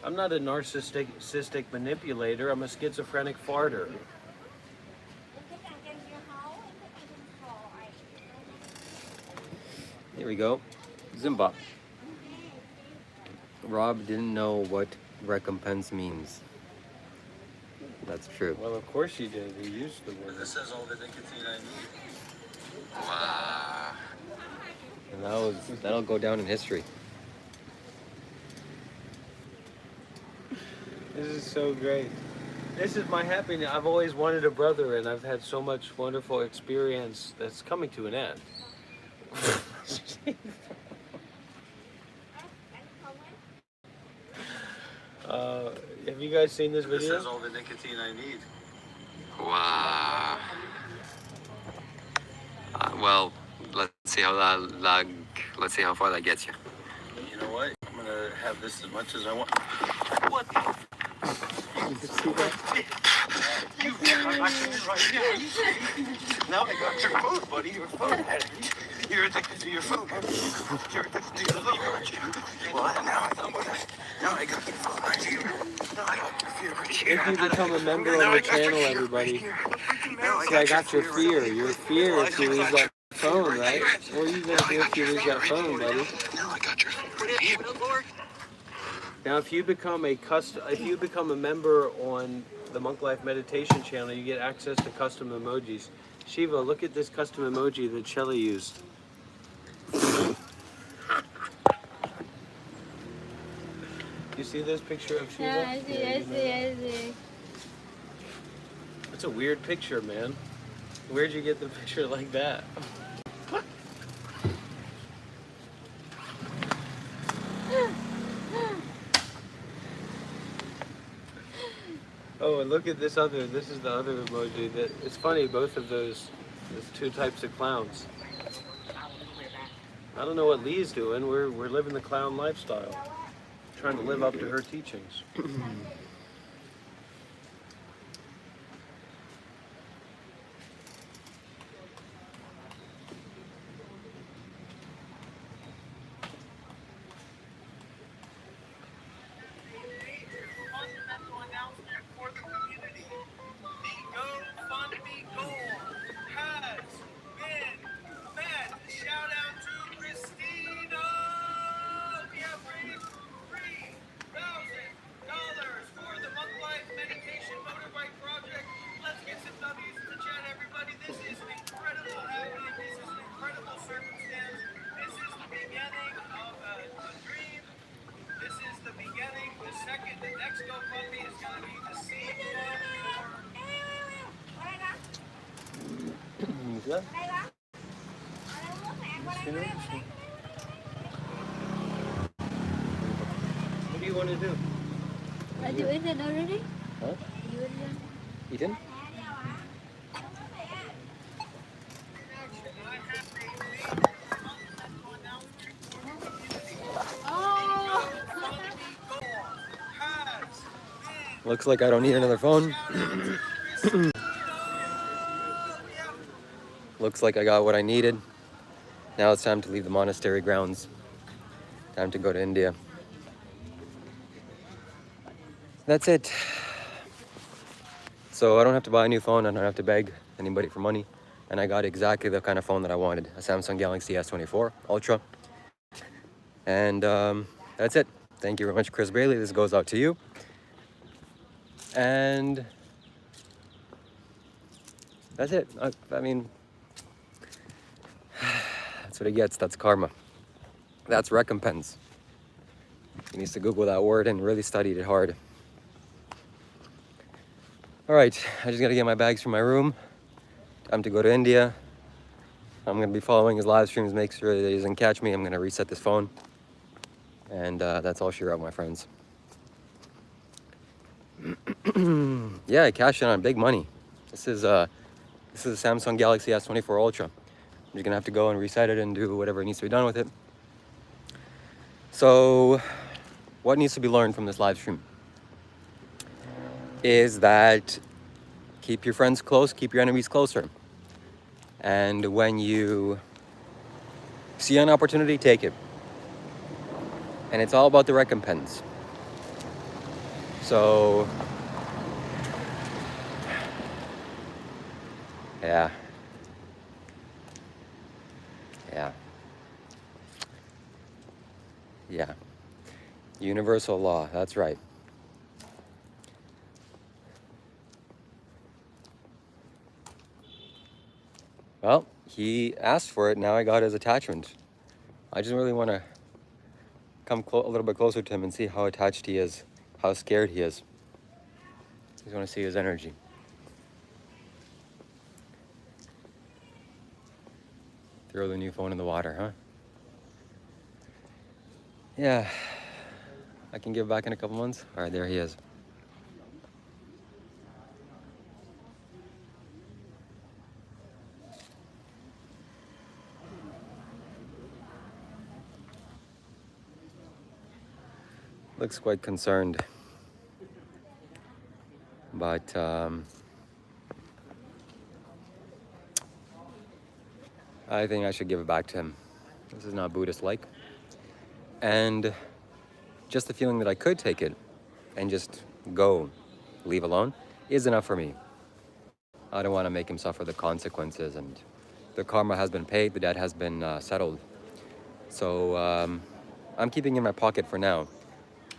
I'm not a narcissistic manipulator, I'm a schizophrenic farter. Here we go. Zimba. Rob didn't know what recompense means. That's true. Well, of course you did. You used the word. This has all the nicotine I need. Wow. And that'll go down in history. This is so great. This is my happiness. I've always wanted a brother, and I've had so much wonderful experience that's coming to an end. Have you guys seen this video? This has all the nicotine I need. Wow. Well, let's see how far that gets you. You know what? I'm gonna have this as much as I want. What? You right now. Now I got your food, buddy. Your food. You're addicted to your food. You're addicted to your food, aren't you? Well, now I got your food right here. Now I got your fear right here. If you become a member of the channel, everybody. See, I got your fear. Your fear if you lose that phone, right? What are you gonna do if you lose that phone, buddy? Now I got your food right here. Now, if you become a member on the Monk Life Meditation channel, you get access to custom emojis. Shiva, look at this custom emoji that Shelly used. You see this picture of Shiva? Yeah, I see. It's a weird picture, man. Where'd you get the picture like that? Oh, and look at this is the other emoji. It's funny, both of those, there's two types of clowns. I don't know what Lee's doing. We're living the clown lifestyle. Trying to live up to her teachings. Fundamental announcement for the community. The GoFundMe goal has been met. Shout out to Christina. We have raised $3,000 for the Monk Life Meditation Motorbike Project. Let's get some W's in the chat, everybody. This is an incredible happening. This is an incredible circumstance. This is the beginning of a dream. This is the beginning. The next GoFundMe is going to be the same What do you want to do? Are you eaten already? Huh? You eaten? Eaten? Oh! Looks like I don't need another phone. Looks like I got what I needed. Now it's time to leave the monastery grounds. Time to go to India. That's it. So I don't have to buy a new phone. I don't have to beg anybody for money. And I got exactly the kind of phone that I wanted. A Samsung Galaxy S24 Ultra. And that's it. Thank you very much, Chris Bailey. This goes out to you. And that's it. I mean, that's what he gets. That's karma. That's recompense. He needs to Google that word and really study it hard. All right, I just gotta get my bags from my room. Time to go to India. I'm gonna be following his live streams, make sure that he doesn't catch me. I'm gonna reset this phone. And that's all she wrote, my friends. Yeah, I cashed in on big money. This is a Samsung Galaxy S24 Ultra. I'm just gonna have to go and reset it and do whatever needs to be done with it. So, what needs to be learned from this live stream is that keep your friends close, keep your enemies closer. And when you see an opportunity, take it. And it's all about the recompense. So, yeah. Universal law, that's right. Well, he asked for it, now I got his attachment. I just really want to come a little bit closer to him and see how attached he is, how scared he is. I just want to see his energy. Throw the new phone in the water, huh? Yeah. I can give back in a couple months. All right, there he is. Looks quite concerned. But I think I should give it back to him. This is not Buddhist-like. And just the feeling that I could take it and just go, leave alone, is enough for me. I don't want to make him suffer the consequences, and the karma has been paid, the debt has been settled. So I'm keeping it in my pocket for now.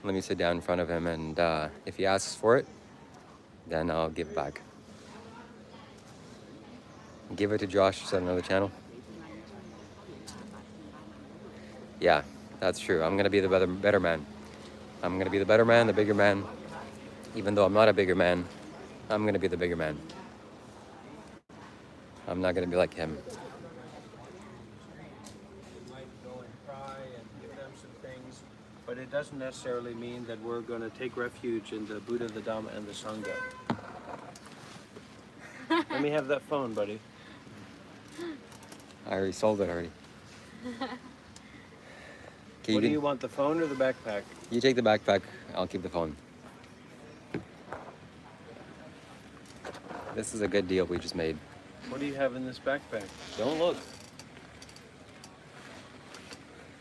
Let me sit down in front of him, and if he asks for it, then I'll give it back. Give it to Josh, set another channel. Yeah, that's true. I'm gonna be the better man. I'm gonna be the better man, the bigger man. Even though I'm not a bigger man, I'm gonna be the bigger man. I'm not gonna be like him. We might go and cry and give them some things, but it doesn't necessarily mean that we're going to take refuge in the Buddha, the Dharma, and the Sangha. Let me have that phone, buddy. I already sold it already. Okay, What do you want, the phone or the backpack? You take the backpack, I'll keep the phone. This is a good deal we just made. What do you have in this backpack? Don't look.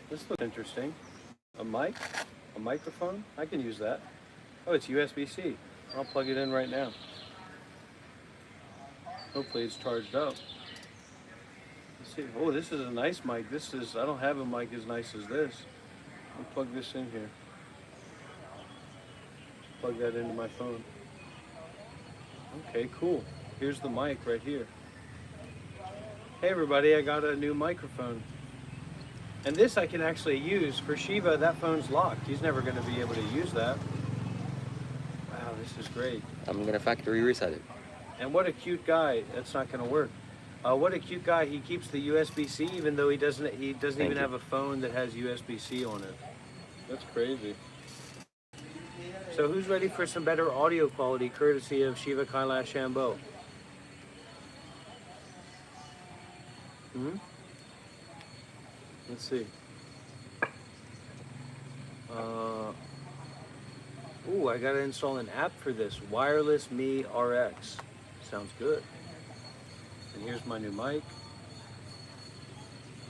This looks interesting. A mic? A microphone? I can use that. Oh, it's USB-C. I'll plug it in right now. Hopefully it's charged up. Let's see. Oh, this is a nice mic. I don't have a mic as nice as this. I'll plug this in here. Plug that into my phone. Okay, cool. Here's the mic right here. Hey everybody, I got a new microphone. And this I can actually use. For Shiva, that phone's locked. He's never going to be able to use that. Wow, this is great. I'm gonna factory reset it. And what a cute guy. That's not going to work. What a cute guy. He keeps the USB-C even though he doesn't even have a phone that has USB-C on it. That's crazy. So who's ready for some better audio quality courtesy of Shiva, Kailash, Shambho? Let's see. Ooh, I gotta install an app for this. Wireless Me RX. Sounds good. And here's my new mic.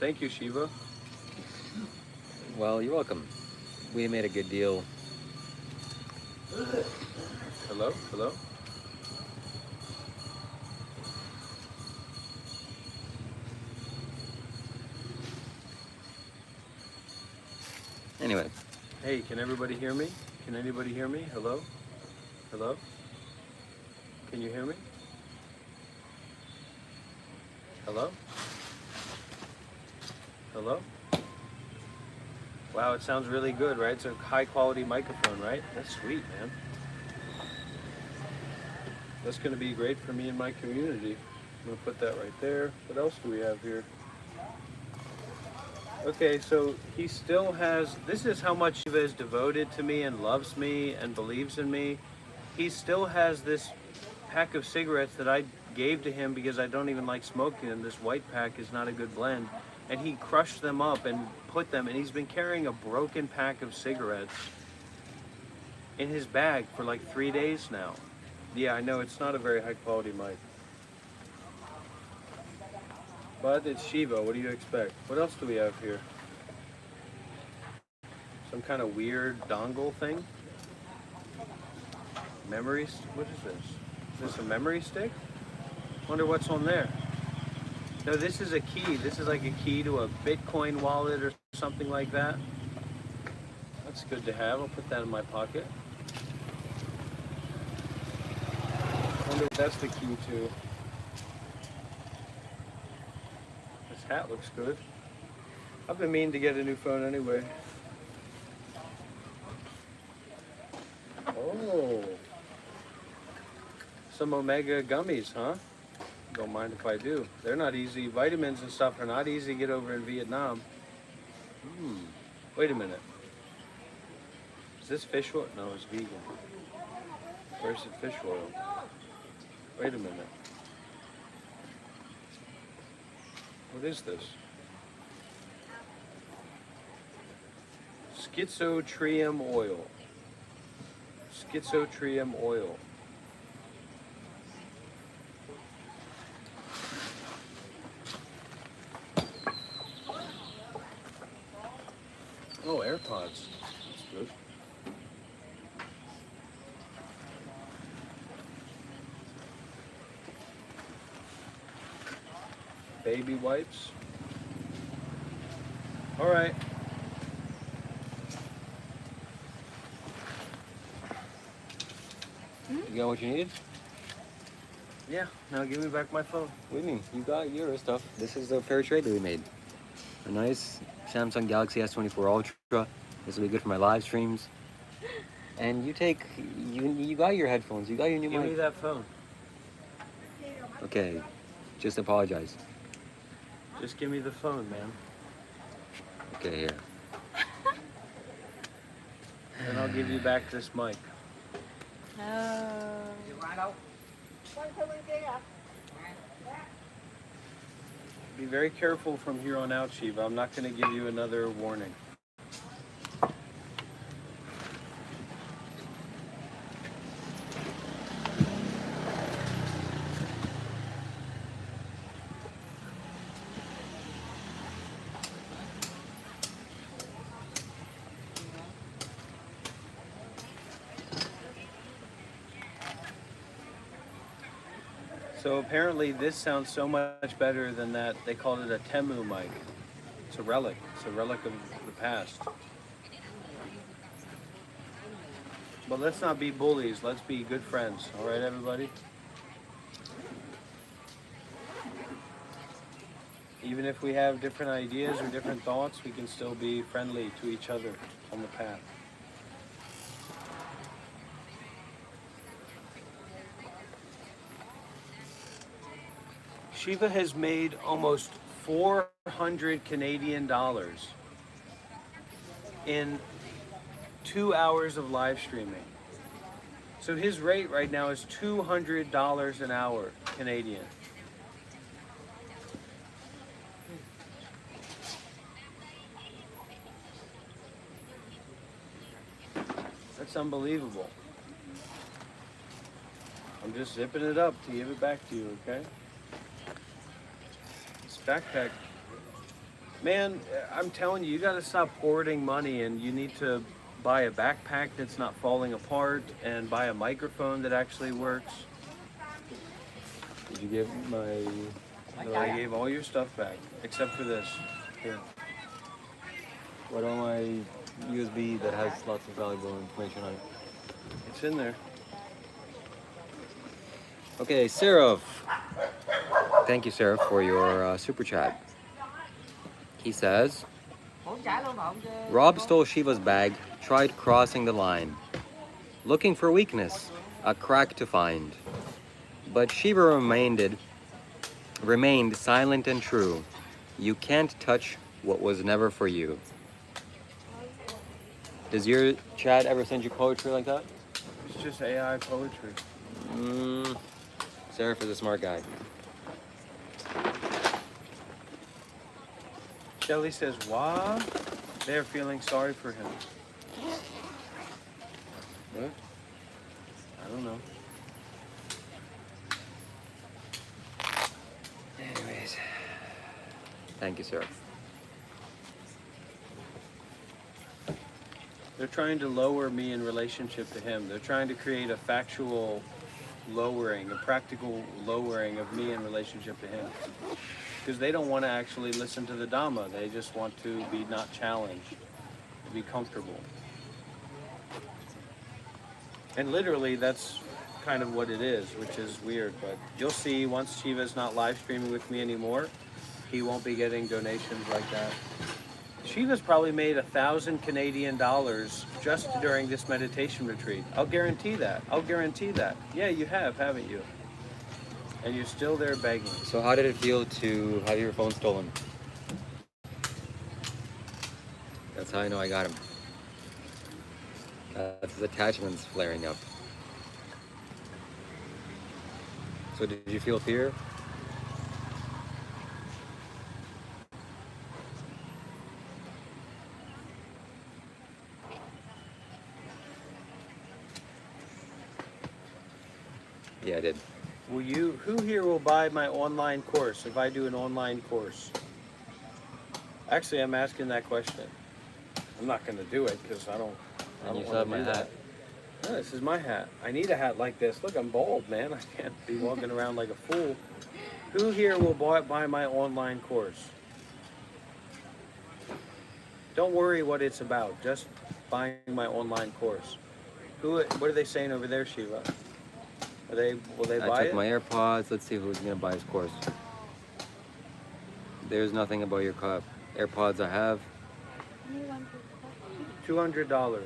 Thank you, Shiva. Well, you're welcome. We made a good deal. Hello? Hello? Anyway, Hey, can everybody hear me? Can anybody hear me? Hello? Hello? Can you hear me? Hello? Hello? Wow, it sounds really good, right? It's a high quality microphone, right? That's sweet, man. That's going to be great for me and my community. I'm going to put that right there. What else do we have here? Okay, so he still has, this is how much Shiva is devoted to me and loves me and believes in me. He still has this pack of cigarettes that I gave to him because I don't even like smoking, and this white pack is not a good blend. And he crushed them up and put them, and he's been carrying a broken pack of cigarettes in his bag for like 3 days now. Yeah, I know it's not a very high quality mic. But it's Shiva, what do you expect? What else do we have here? Some kind of weird dongle thing? Memories? What is this? Is this a memory stick? Wonder what's on there. No, this is a key. This is like a key to a Bitcoin wallet or something like that. That's good to have. I'll put that in my pocket. Wonder what that's the key to. This hat looks good. I've been meaning to get a new phone anyway. Oh. Some omega gummies, huh? Don't mind if I do. They're not easy. Vitamins and stuff are not easy to get over in Vietnam. Wait a minute. Is this fish oil? No, it's vegan. Where's the fish oil? Wait a minute. What is this? Schizotrium oil. Schizotrium oil. Oh, AirPods. That's good. Baby wipes. All right. you got what you needed? Yeah, now give me back my phone. What do you mean? You got your stuff. This is the fair trade that we made. A nice Samsung Galaxy S24 Ultra. This will be good for my live streams. And you got your headphones. You got your new Give me mic. that phone. Okay, just apologize. Just give me the phone, man. Okay, here. And I'll give you back this mic. Oh. Be very careful from here on out, Shiva. I'm not going to give you another warning. So apparently this sounds so much better than that. They called it a Temu mic. It's a relic. It's a relic of the past. But let's not be bullies. Let's be good friends. All right, everybody? Even if we have different ideas or different thoughts, we can still be friendly to each other on the path. Shiva has made almost 400 Canadian dollars in 2 hours of live streaming. So his rate right now is $200 an hour Canadian. That's unbelievable. I'm just zipping it up to give it back to you, okay? This backpack Man, I'm telling you, you got to stop hoarding money, and you need to buy a backpack that's not falling apart and buy a microphone that actually works. Did you give my... No, I gave all your stuff back, except for this. Here. What about my USB that has lots of valuable information on it? It's in there. Okay, Seraph. Thank you, Seraph, for your super chat. He says, Rob stole Shiva's bag, tried crossing the line, looking for weakness, a crack to find. But Shiva remained silent and true. You can't touch what was never for you. Does your chat ever send you poetry like that? It's just AI poetry. Seraph is a smart guy. Shelly says, "Wow, they're feeling sorry for him." What? I don't know. Anyways, thank you, Seraph. They're trying to lower me in relationship to him. They're trying to create a factual lowering, a practical lowering of me in relationship to him. Because they don't want to actually listen to the Dhamma. They just want to be not challenged, to be comfortable. And literally, that's kind of what it is, which is weird. But you'll see, once Shiva's not live streaming with me anymore, he won't be getting donations like that. Shiva's probably made 1,000 Canadian dollars just during this meditation retreat. I'll guarantee that. I'll guarantee that. Yeah, you have, haven't you? And you're still there begging. So how did it feel to have your phone stolen? That's how I know I got him. That's his attachments flaring up. So did you feel fear? Yeah, I did. Who here will buy my online course if I do an online course? Actually, I'm asking that question. I'm not going to do it because I don't And you want still have to my do hat. that. No, this is my hat. I need a hat like this. Look, I'm bald, man. I can't be walking around like a fool. Who here will buy my online course? Don't worry what it's about. Just buying my online course. What are they saying over there, Shiva? Will they I buy took it? my AirPods. Let's see who's gonna buy his course. There's nothing about your AirPods I have. $200.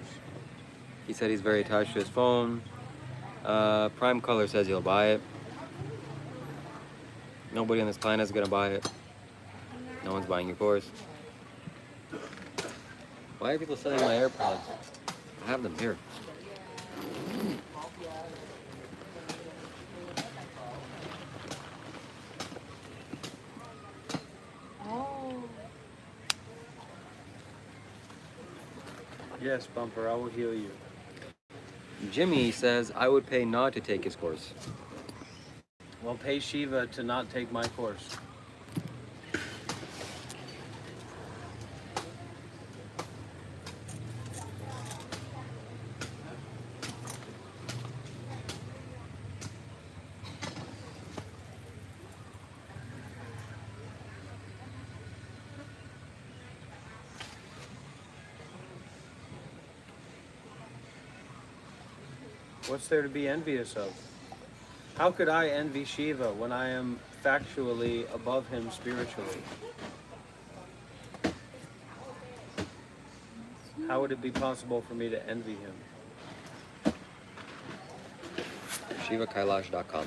He said he's very attached to his phone. Prime Color says he'll buy it. Nobody on this planet is gonna buy it. No one's buying your course. Why are people selling my AirPods? I have them here. Yes, Bumper, I will heal you. Jimmy says I would pay not to take his course. Well, pay Shiva to not take my course. What's there to be envious of? How could I envy Shiva when I am factually above him spiritually? How would it be possible for me to envy him? ShivaKailash.com.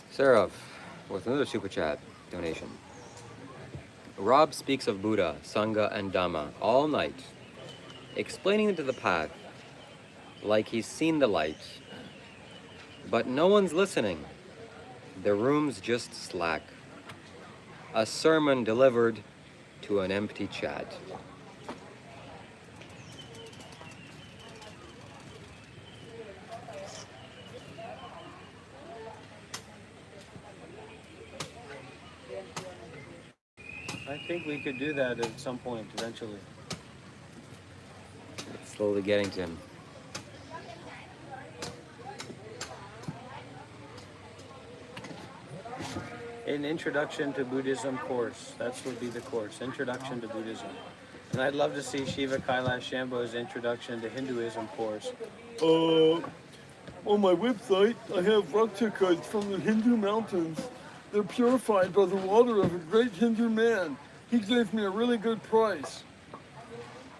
Seraph with another super chat donation. Rob speaks of Buddha, Sangha, and Dhamma all night, explaining to the path like he's seen the light. But no one's listening. The room's just slack. A sermon delivered to an empty chat. I think we could do that at some point eventually. It's slowly getting to him. An Introduction to Buddhism course. That would be the course. Introduction to Buddhism. And I'd love to see Shiva Kailash Shambho's Introduction to Hinduism course. On my website, I have rakshakas from the Hindu mountains. They're purified by the water of a great Hindu man. He gave me a really good price.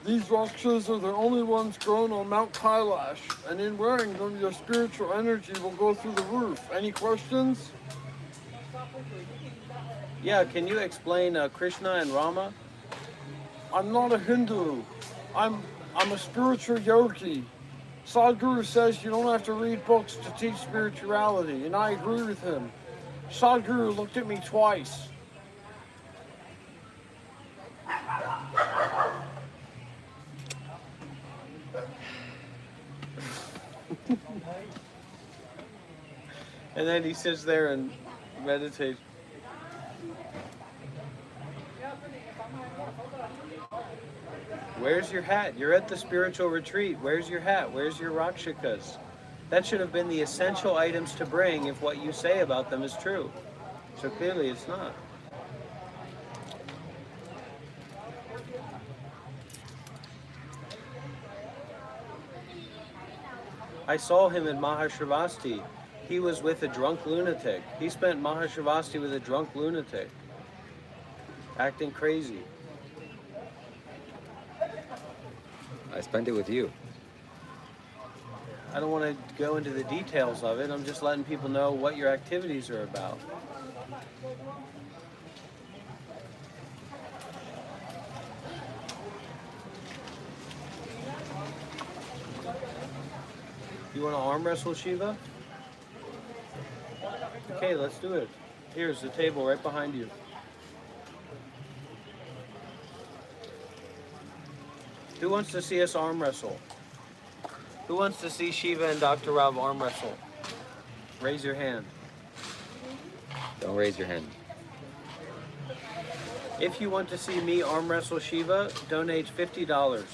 These rakshas are the only ones grown on Mount Kailash, and in wearing them, your spiritual energy will go through the roof. Any questions? Yeah, can you explain Krishna and Rama? I'm not a Hindu. I'm a spiritual yogi. Sadhguru says you don't have to read books to teach spirituality, and I agree with him. Sadhguru looked at me twice. And then he sits there and meditates. Where's your hat? You're at the spiritual retreat. Where's your hat? Where's your rakshakas? That should have been the essential items to bring if what you say about them is true. So clearly it's not. I saw him in Mahashivasti. He was with a drunk lunatic. He spent Mahashivasti with a drunk lunatic, acting crazy. I spent it with you. I don't want to go into the details of it. I'm just letting people know what your activities are about. You want to arm wrestle Shiva? Okay, let's do it. Here's the table right behind you. Who wants to see us arm wrestle? Who wants to see Shiva and Dr. Rob arm wrestle? Raise your hand. Don't raise your hand. If you want to see me arm wrestle Shiva, donate $50.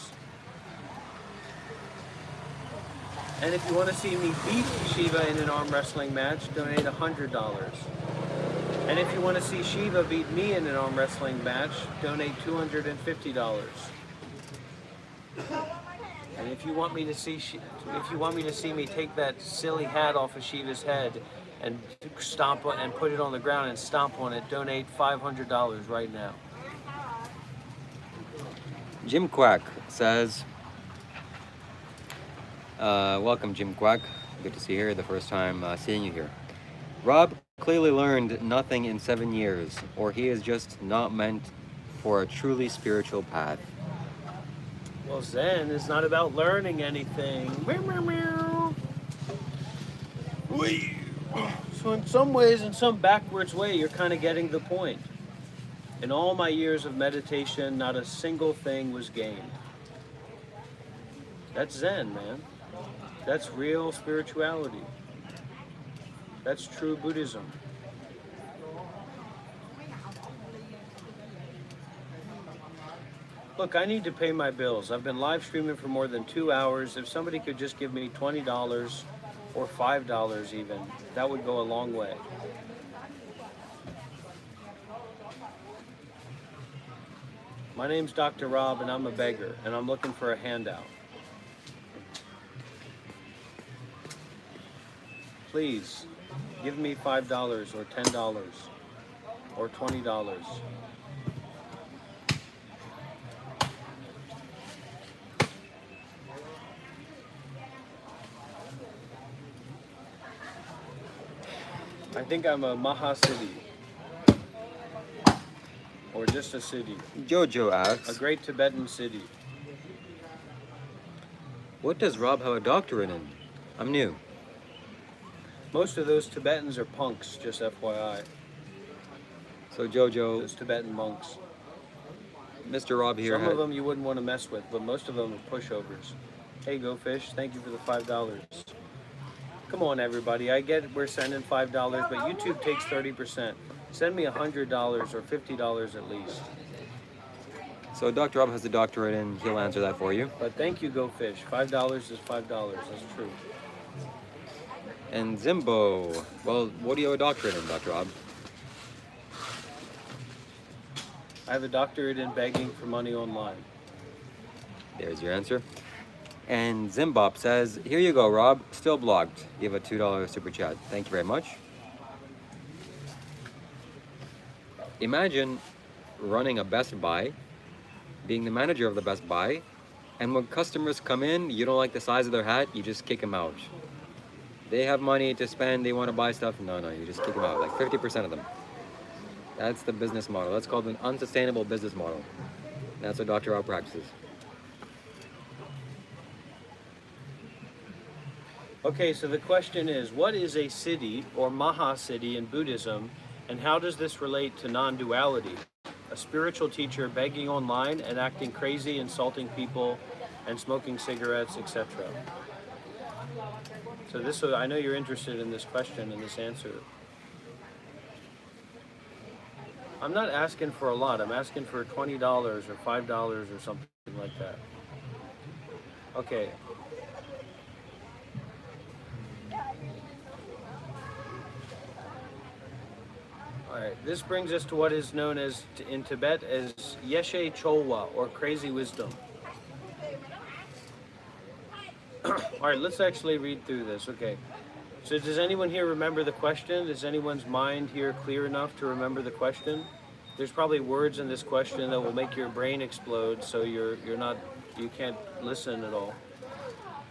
And if you want to see me beat Shiva in an arm wrestling match, donate $100. And if you want to see Shiva beat me in an arm wrestling match, donate $250. And if you want me to see me take that silly hat off of Shiva's head and stomp on, and put it on the ground and stomp on it, donate $500 right now. Jim Quack says, welcome Jim Quack. Good to see you here. The first time seeing you here. Rob clearly learned nothing in 7 years, or he is just not meant for a truly spiritual path. Well, Zen is not about learning anything. So in some ways, in some backwards way, you're kind of getting the point. In all my years of meditation, not a single thing was gained. That's Zen, man. That's real spirituality. That's true Buddhism. Look, I need to pay my bills. I've been live streaming for more than 2 hours. If somebody could just give me $20 or $5 even, that would go a long way. My name's Dr. Rob and I'm a beggar and I'm looking for a handout. Please, give me $5 or $10 or $20. I think I'm a Mahasiddhi, or just a city. Jojo asks, A great Tibetan city. what does Rob have a doctorate in? I'm new. Most of those Tibetans are punks, just FYI. So Jojo, Those Tibetan monks. Mr. Rob here Some of them you wouldn't want to mess with, but most of them are pushovers. Hey, Go Fish, thank you for the $5. Come on, everybody. I get we're sending $5, but YouTube takes 30%. Send me $100 or $50 at least. So Dr. Rob has a doctorate and he'll answer that for you. But thank you, Go Fish. $5 is $5. That's true. And Zimbo, well, what do you have a doctorate in, Dr. Rob? I have a doctorate in begging for money online. There's your answer. And Zimbop says, here you go, Rob. Still blocked. You have a $2 super chat. Thank you very much. Imagine running a Best Buy, being the manager of the Best Buy, and when customers come in, you don't like the size of their hat, you just kick them out. They have money to spend, they want to buy stuff. No, you just kick them out, like 50% of them. That's the business model. That's called an unsustainable business model. That's what Dr. Rob practices. Okay, so the question is, what is a siddhi or maha-siddhi in Buddhism, and how does this relate to non-duality? A spiritual teacher begging online and acting crazy, insulting people, and smoking cigarettes, etc. So this, I know you're interested in this question and this answer. I'm not asking for a lot. I'm asking for $20 or $5 or something like that. Okay. Alright, this brings us to what is known as, in Tibet, as Yeshe Cholwa, or crazy wisdom. Alright, let's actually read through this. Okay. So does anyone here remember the question? Is anyone's mind here clear enough to remember the question? There's probably words in this question that will make your brain explode, so you can't listen at all.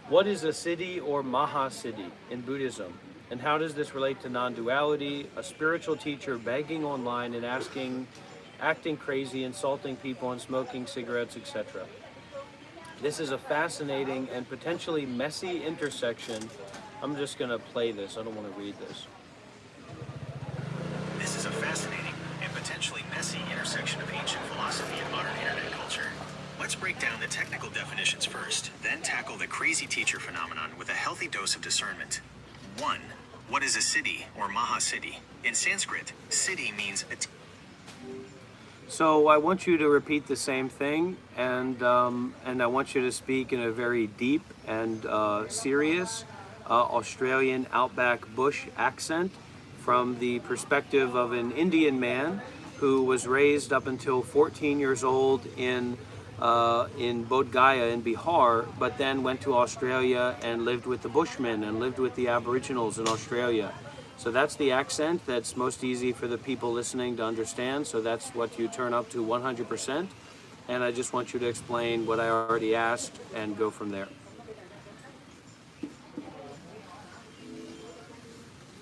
What is a siddhi or maha-siddhi in Buddhism? And how does this relate to non-duality? A spiritual teacher begging online and acting crazy, insulting people, and smoking cigarettes, etc. This is a fascinating and potentially messy intersection. I'm just going to play this. I don't want to read this. This is a fascinating and potentially messy intersection of ancient philosophy and modern internet culture. Let's break down the technical definitions first, then tackle the crazy teacher phenomenon with a healthy dose of discernment. 1. What is a siddhi or maha-siddhi? In Sanskrit, siddhi means So I want you to repeat the same thing, and I want you to speak in a very deep and serious Australian outback bush accent from the perspective of an Indian man who was raised up until 14 years old in Bodh Gaya in Bihar, but then went to Australia and lived with the Bushmen and lived with the Aboriginals in Australia. So that's the accent that's most easy for the people listening to understand. So that's what you turn up to 100%. And I just want you to explain what I already asked and go from there.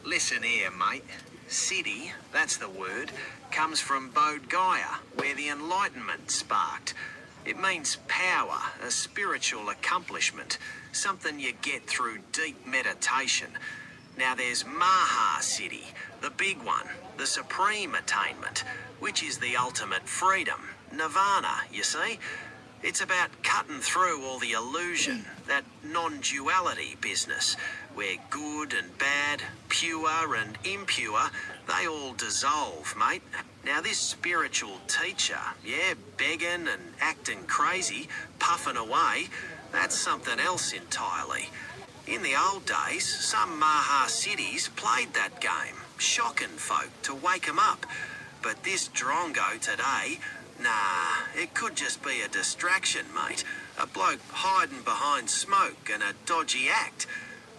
Listen here, mate. Siddhi, that's the word, comes from Bodh Gaya, where the Enlightenment sparked. It means power, a spiritual accomplishment, something you get through deep meditation. Now there's Maha-siddhi, the big one, the supreme attainment, which is the ultimate freedom, nirvana, you see? It's about cutting through all the illusion, that non-duality business, where good and bad, pure and impure, they all dissolve, mate. Now this spiritual teacher, yeah, begging and acting crazy, puffing away, that's something else entirely. In the old days, some Maha-siddhis played that game, shocking folk to wake 'em up. But this drongo today, nah, it could just be a distraction, mate. A bloke hiding behind smoke and a dodgy act.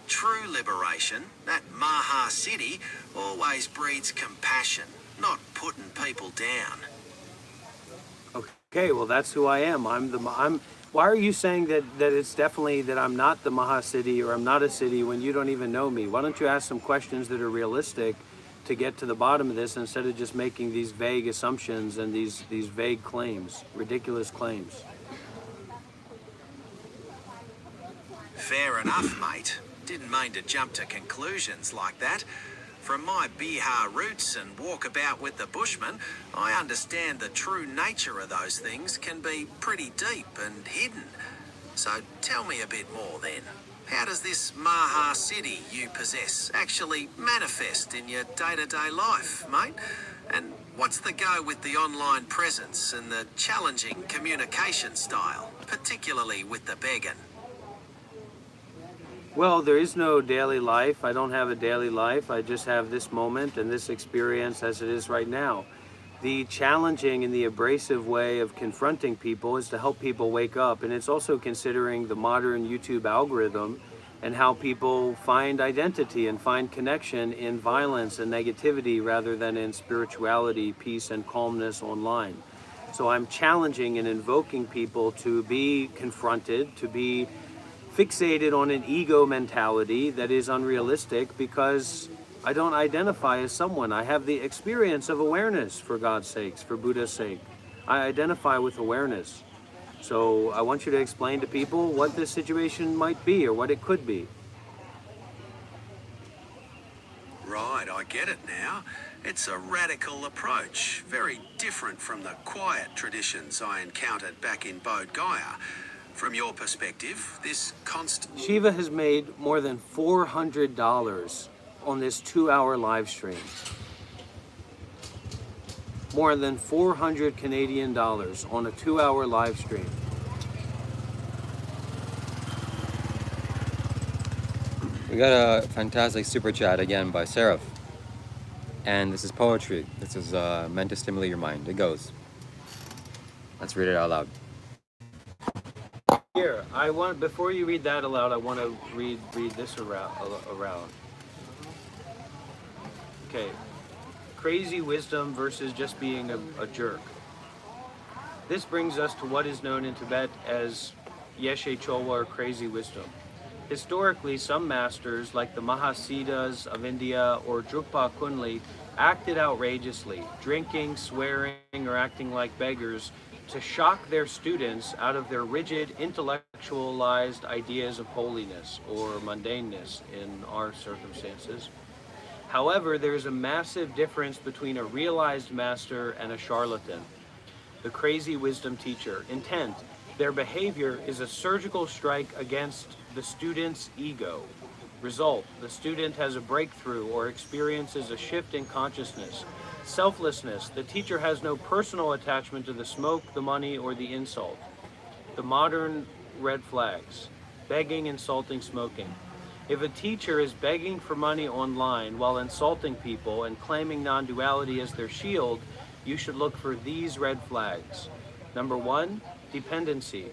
True liberation, that Maha-siddhi, always breeds compassion, not putting people down. Okay, well that's who I am. Why are you saying that it's definitely that I'm not the Maha-siddhi or I'm not a siddhi when you don't even know me? Why don't you ask some questions that are realistic to get to the bottom of this instead of just making these vague assumptions and these vague claims, ridiculous claims? Fair enough, mate. Didn't mean to jump to conclusions like that. From my Bihar roots and walkabout with the Bushmen, I understand the true nature of those things can be pretty deep and hidden. So tell me a bit more then. How does this Maha-siddhi you possess actually manifest in your day-to-day life, mate? And What's the go with the online presence and the challenging communication style, particularly with the begging? Well, there is no daily life. I don't have a daily life. I just have this moment and this experience as it is right now. The challenging and the abrasive way of confronting people is to help people wake up. And it's also considering the modern YouTube algorithm and how people find identity and find connection in violence and negativity rather than in spirituality, peace, and calmness online. So I'm challenging and invoking people to be confronted, to be fixated on an ego mentality that is unrealistic, because I don't identify as someone. I have the experience of awareness, for God's sakes, for Buddha's sake. I identify with awareness. So I want you to explain to people what this situation might be or what it could be. Right, I get it now. It's a radical approach, very different from the quiet traditions I encountered back in Bodh Gaya. From your perspective, this constant... Shiva has made more than $400 on this 2-hour live stream. More than 400 Canadian dollars on a 2-hour live stream. We got a fantastic super chat again by Seraph. And this is poetry. This is meant to stimulate your mind. It goes. Let's read it out loud. Here, before you read that aloud, I want to read this around. Okay. Crazy wisdom versus just being a jerk. This brings us to what is known in Tibet as Yeshe Chowa, or crazy wisdom. Historically, some masters, like the Mahasiddhas of India or Drukpa Kunli, acted outrageously, drinking, swearing, or acting like beggars, to shock their students out of their rigid, intellectualized ideas of holiness or mundaneness in our circumstances. However, there is a massive difference between a realized master and a charlatan. The crazy wisdom teacher. Intent. Their behavior is a surgical strike against the student's ego. Result. The student has a breakthrough or experiences a shift in consciousness. Selflessness. The teacher has no personal attachment to the smoke, the money, or the insult. The modern red flags. Begging, insulting, smoking. If a teacher is begging for money online while insulting people and claiming non-duality as their shield, you should look for these red flags. Number 1, dependency.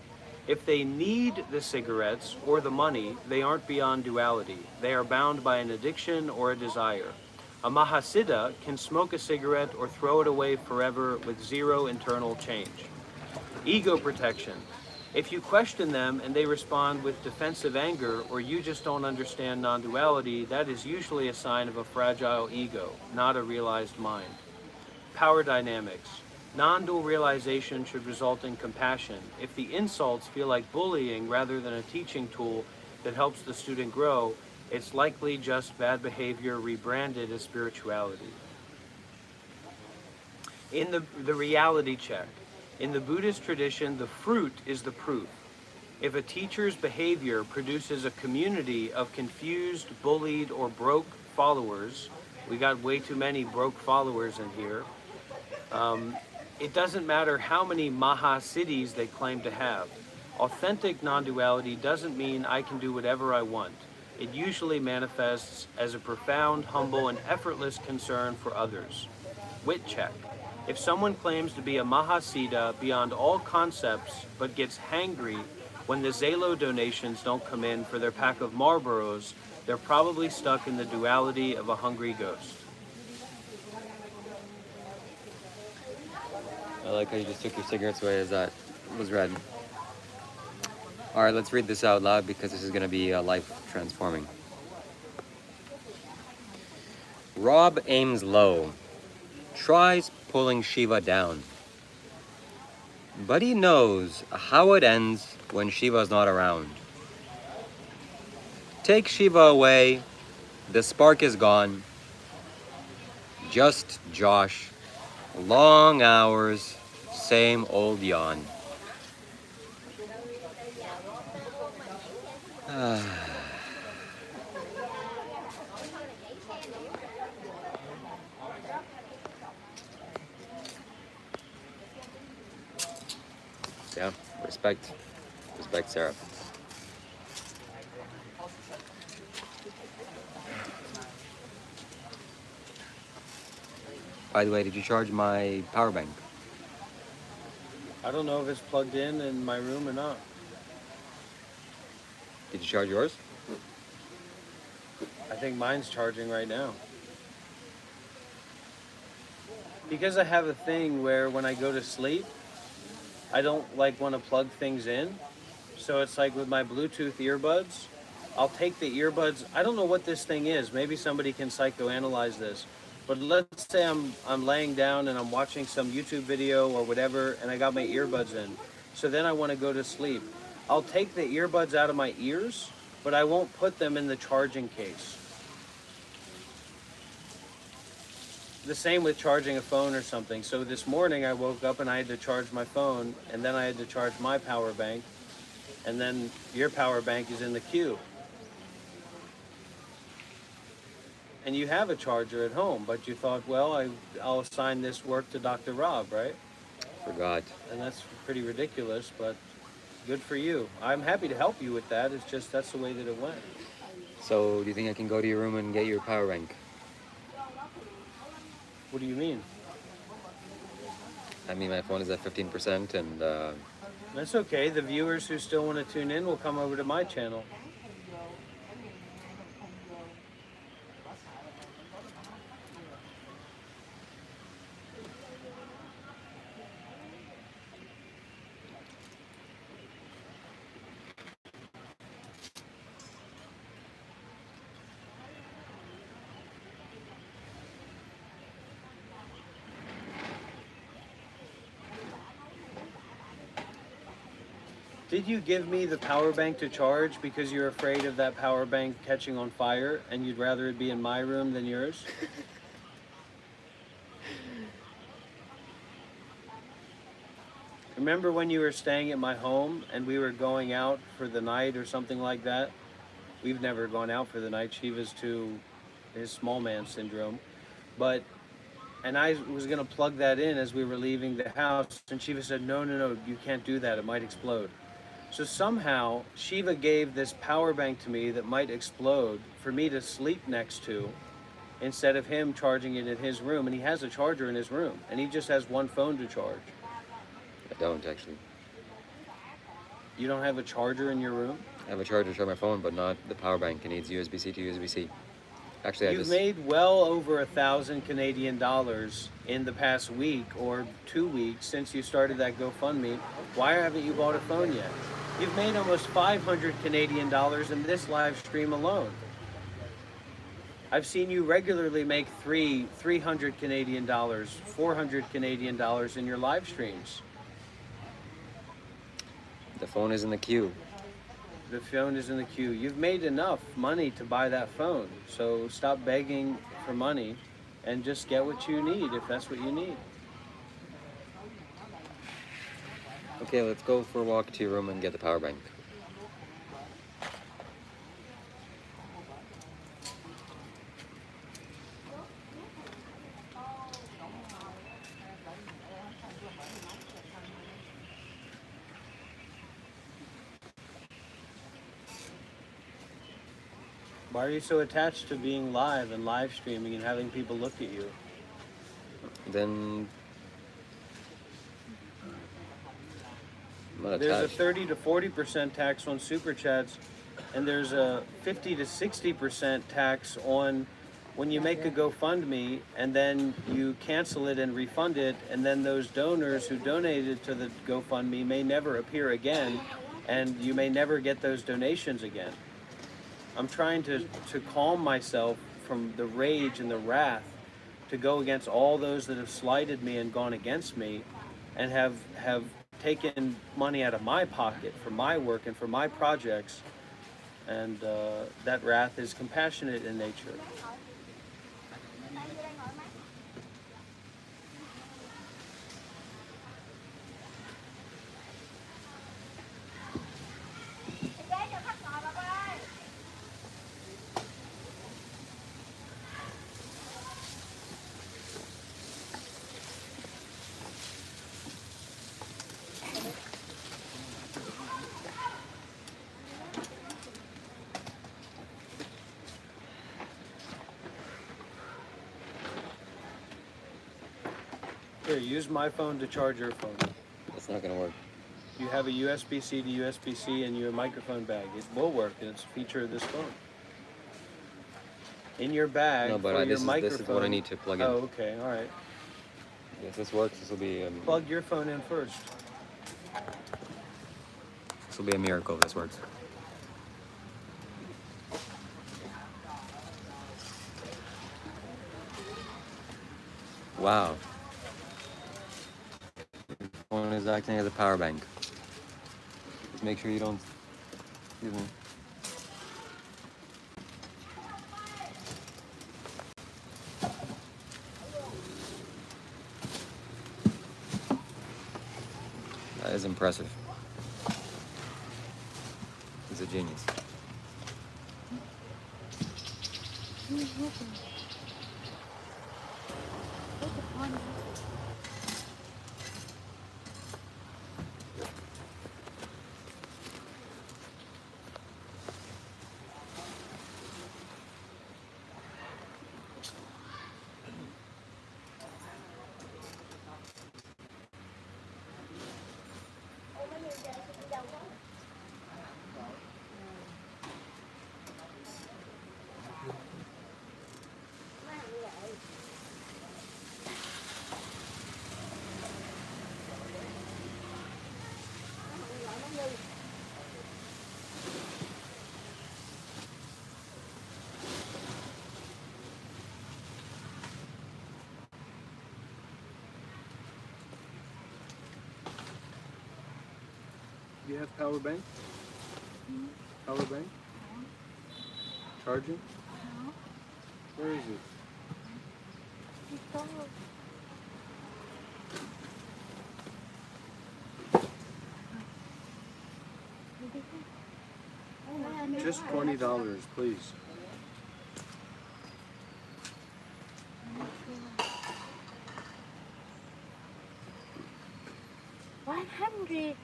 If they need the cigarettes or the money, they aren't beyond duality. They are bound by an addiction or a desire. A Mahasiddha can smoke a cigarette or throw it away forever with zero internal change. Ego protection. If you question them and they respond with defensive anger, or you just don't understand non-duality, that is usually a sign of a fragile ego, not a realized mind. Power dynamics. Non-dual realization should result in compassion. If the insults feel like bullying rather than a teaching tool that helps the student grow, it's likely just bad behavior rebranded as spirituality. In the reality check. In the Buddhist tradition, the fruit is the proof. If a teacher's behavior produces a community of confused, bullied, or broke followers, we got way too many broke followers in here, it doesn't matter how many Mahasiddhis they claim to have. Authentic non-duality doesn't mean I can do whatever I want. It usually manifests as a profound, humble, and effortless concern for others. Wit check. If someone claims to be a Mahasiddha beyond all concepts but gets hangry when the Zalo donations don't come in for their pack of Marlboros, they're probably stuck in the duality of a hungry ghost. I like how you just took your cigarettes away as that was read. All right, let's read this out loud because this is going to be life transforming. Rob aims low, tries pulling Shiva down, but he knows how it ends when Shiva's not around. Take Shiva away, the spark is gone. Just Josh, long hours, same old yawn. Yeah, respect. Respect, Sarah. By the way, did you charge my power bank? I don't know if it's plugged in my room or not. Did you charge yours? I think mine's charging right now. Because I have a thing where when I go to sleep, I don't like want to plug things in. So it's like with my Bluetooth earbuds, I'll take the earbuds. I don't know what this thing is. Maybe somebody can psychoanalyze this. But let's say I'm laying down and I'm watching some YouTube video or whatever, and I got my earbuds in. So then I want to go to sleep. I'll take the earbuds out of my ears, but I won't put them in the charging case. The same with charging a phone or something. So this morning I woke up and I had to charge my phone, and then I had to charge my power bank, and then your power bank is in the queue. And you have a charger at home, but you thought, well, I'll assign this work to Dr. Rob, right? Forgot. And that's pretty ridiculous, but good for you. I'm happy to help you with that. It's just that's the way that it went. So, do you think I can go to your room and get your power bank? What do you mean? I mean, my phone is at 15%, and That's okay. The viewers who still want to tune in will come over to my channel. Did you give me the power bank to charge because you're afraid of that power bank catching on fire and you'd rather it be in my room than yours? Remember when you were staying at my home and we were going out for the night or something like that? We've never gone out for the night. Shiva's too, his small man syndrome. And I was gonna plug that in as we were leaving the house, and Shiva said, no, you can't do that, it might explode. So somehow, Shiva gave this power bank to me that might explode for me to sleep next to, instead of him charging it in his room. And he has a charger in his room, and he just has one phone to charge. I don't actually. You don't have a charger in your room? I have a charger to charge my phone, but not the power bank. It needs USB-C to USB-C. Actually, You've made well over 1,000 Canadian dollars in the past week or 2 weeks since you started that GoFundMe. Why haven't you bought a phone yet? You've made almost 500 Canadian dollars in this live stream alone. I've seen you regularly make 300 Canadian dollars, 400 Canadian dollars in your live streams. The phone is in the queue. The phone is in the queue. You've made enough money to buy that phone. So stop begging for money and just get what you need if that's what you need. Okay, let's go for a walk to your room and get the power bank. Why are you so attached to being live and live streaming and having people look at you? Then I'm not There's a attached. 30 to 40% tax on super chats, and there's a 50 to 60% tax on when you make a GoFundMe and then you cancel it and refund it, and then those donors who donated to the GoFundMe may never appear again, and you may never get those donations again. I'm trying to calm myself from the rage and the wrath to go against all those that have slighted me and gone against me and have taken money out of my pocket for my work and for my projects. And that wrath is compassionate in nature. Here, use my phone to charge your phone. It's not gonna work. You have a USB-C to USB-C in your microphone bag. It will work, and it's a feature of this phone. In your bag, No, but for your this microphone. is what I need to plug in. Oh, okay, all right. If this works, this will be Plug your phone in first. a miracle if this works. Wow. Your phone is acting as a power bank. Just make sure you don't. Excuse me. That is impressive. He's a genius. Do you have power bank? Power bank? Charging? Where is it? Just $20, please. $100.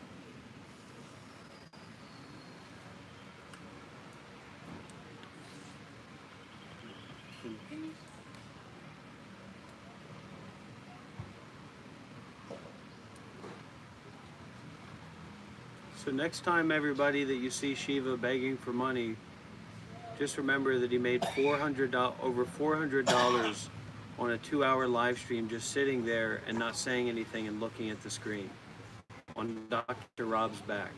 So next time, everybody, that you see Shiva begging for money, just remember that he made over $400 on a 2-hour live stream, just sitting there and not saying anything and looking at the screen on Dr. Rob's back.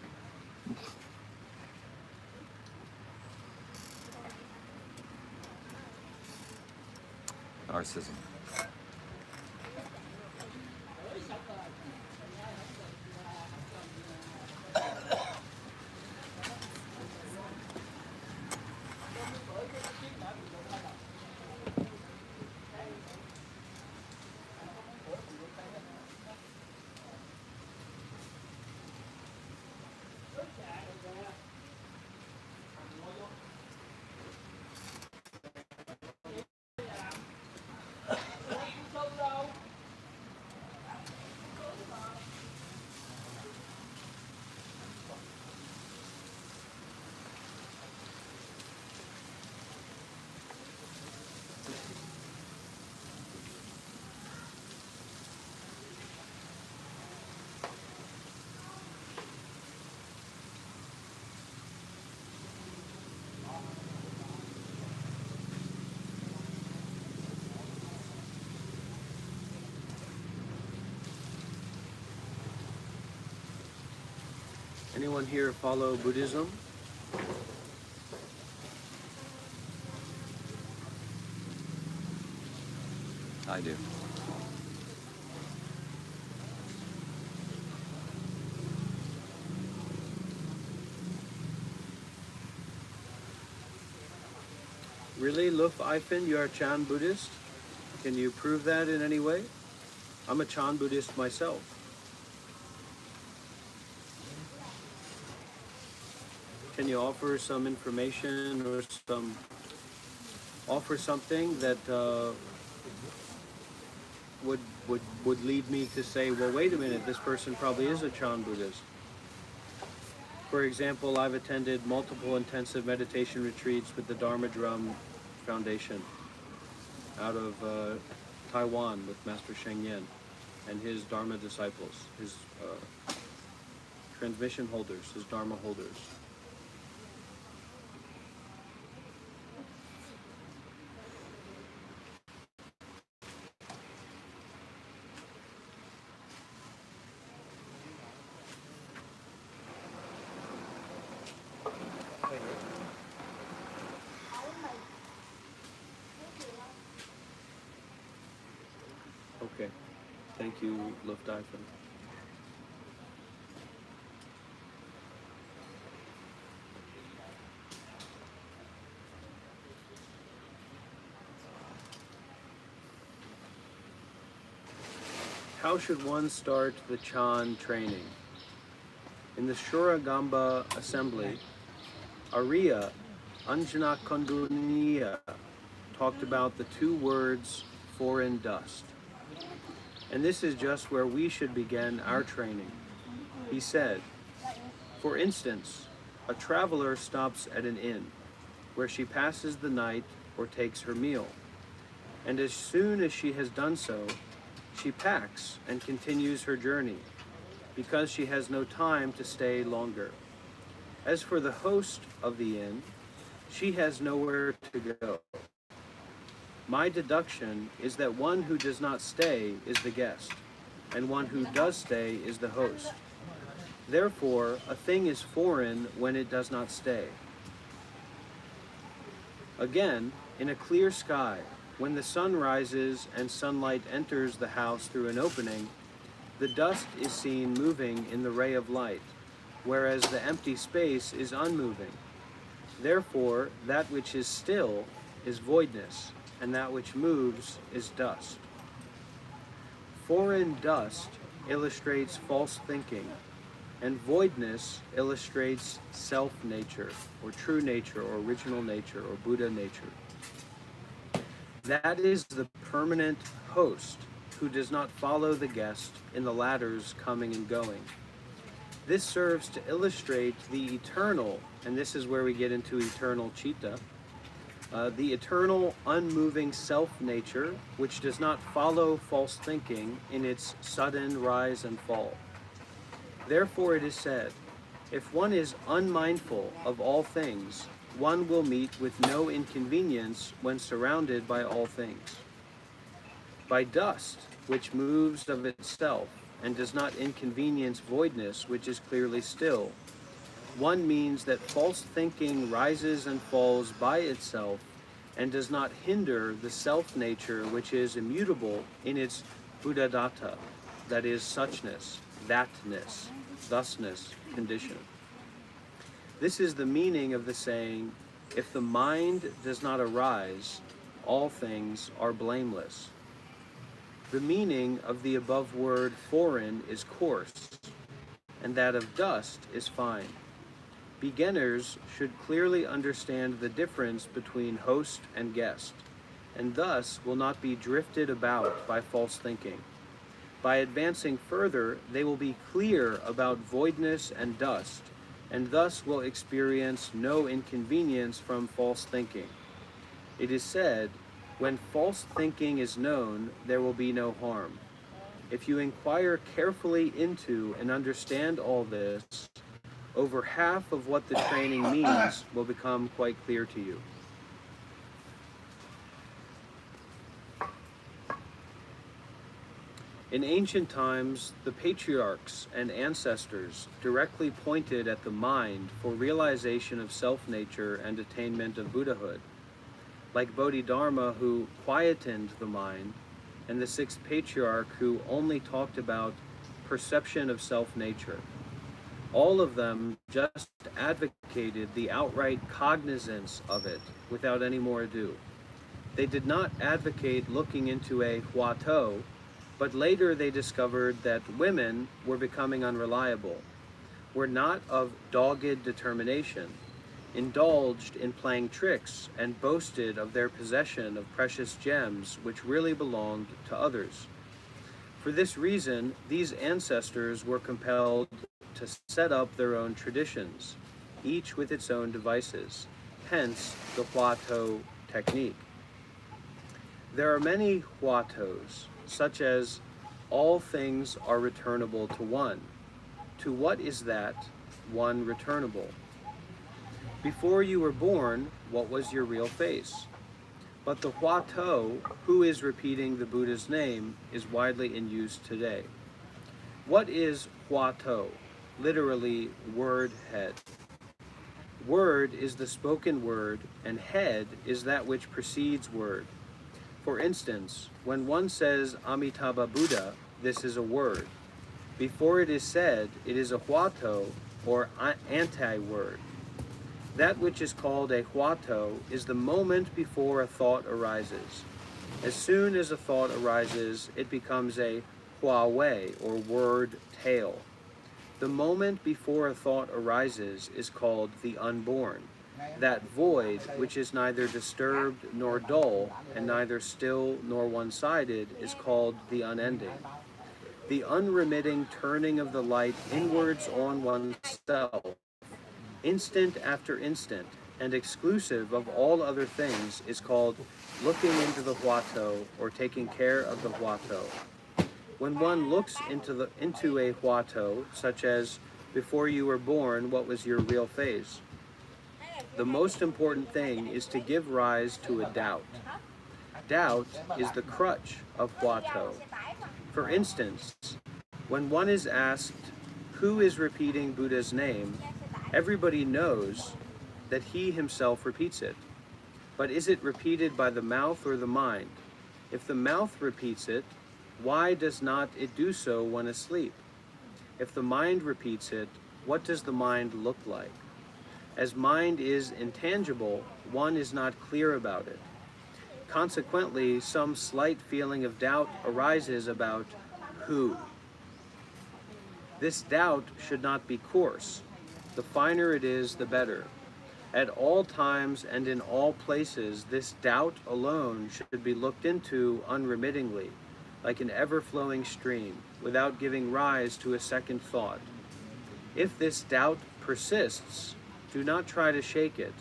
Narcissism. Anyone here follow Buddhism? I do. Really, Luf Ifen, you are a Chan Buddhist? Can you prove that in any way? I'm a Chan Buddhist myself. Can you offer some information or offer something that would lead me to say, well, wait a minute, this person probably is a Chan Buddhist. For example, I've attended multiple intensive meditation retreats with the Dharma Drum Foundation out of Taiwan with Master Sheng Yen. and his Dharma disciples, his transmission holders, his Dharma holders. Okay, thank you, Lufthansa. How should one start the Chan training? In the Shuragamba assembly, Arya Anjana Konduniya talked about the two words foreign dust. And this is just where we should begin our training. He said, for instance, a traveler stops at an inn where she passes the night or takes her meal. And as soon as she has done so, she packs and continues her journey because she has no time to stay longer. As for the host of the inn, she has nowhere to go. My deduction is that one who does not stay is the guest, and one who does stay is the host. Therefore, a thing is foreign when it does not stay. Again, in a clear sky, when the sun rises and sunlight enters the house through an opening, the dust is seen moving in the ray of light, whereas the empty space is unmoving. Therefore, that which is still is voidness, and that which moves is dust. Foreign dust illustrates false thinking, and voidness illustrates self-nature, or true nature, or original nature, or Buddha nature. That is the permanent host who does not follow the guest in the latter's coming and going. This serves to illustrate the eternal, and this is where we get into eternal citta, the eternal unmoving self-nature, which does not follow false thinking in its sudden rise and fall. Therefore it is said, if one is unmindful of all things, one will meet with no inconvenience when surrounded by all things. By dust, which moves of itself and does not inconvenience voidness, which is clearly still, one means that false thinking rises and falls by itself and does not hinder the self-nature which is immutable in its buddhadatta, that is suchness, thatness, thusness, condition. This is the meaning of the saying, if the mind does not arise, all things are blameless. The meaning of the above word foreign is coarse, and that of dust is fine. Beginners should clearly understand the difference between host and guest, and thus will not be drifted about by false thinking. By advancing further, they will be clear about voidness and dust, and thus will experience no inconvenience from false thinking. It is said, when false thinking is known, there will be no harm. If you inquire carefully into and understand all this, over half of what the training means will become quite clear to you. In ancient times, the patriarchs and ancestors directly pointed at the mind for realization of self-nature and attainment of Buddhahood, like Bodhidharma, who quietened the mind, and the sixth patriarch, who only talked about perception of self-nature. All of them just advocated the outright cognizance of it without any more ado. They did not advocate looking into a Huatau, but later they discovered that women were becoming unreliable, were not of dogged determination, indulged in playing tricks, and boasted of their possession of precious gems which really belonged to others. For this reason, these ancestors were compelled to set up their own traditions, each with its own devices, hence the Huatau technique. There are many Huataus, such as all things are returnable to one. To what is that one returnable? Before you were born, what was your real face? But the Huatau, who is repeating the Buddha's name, is widely in use today. What is Huatau? Literally, word head. Word is the spoken word, and head is that which precedes word. For instance, when one says Amitabha Buddha, this is a word. Before it is said, it is a Huatau, or anti-word. That which is called a Huatau is the moment before a thought arises. As soon as a thought arises, it becomes a Huawei, or word tale. The moment before a thought arises is called the unborn. That void, which is neither disturbed nor dull, and neither still nor one-sided, is called the unending. The unremitting turning of the light inwards on oneself, instant after instant, and exclusive of all other things, is called looking into the Huatau, or taking care of the Huatau. When one looks into a Huatau, such as, before you were born, what was your real face? The most important thing is to give rise to a doubt. Doubt is the crutch of Huatau. For instance, when one is asked, who is repeating Buddha's name, everybody knows that he himself repeats it. But is it repeated by the mouth or the mind? If the mouth repeats it, why does not it do so when asleep? If the mind repeats it, what does the mind look like? As mind is intangible, one is not clear about it. Consequently, some slight feeling of doubt arises about who. This doubt should not be coarse. The finer it is, the better. At all times and in all places, this doubt alone should be looked into unremittingly, like an ever-flowing stream, without giving rise to a second thought. If this doubt persists, do not try to shake it.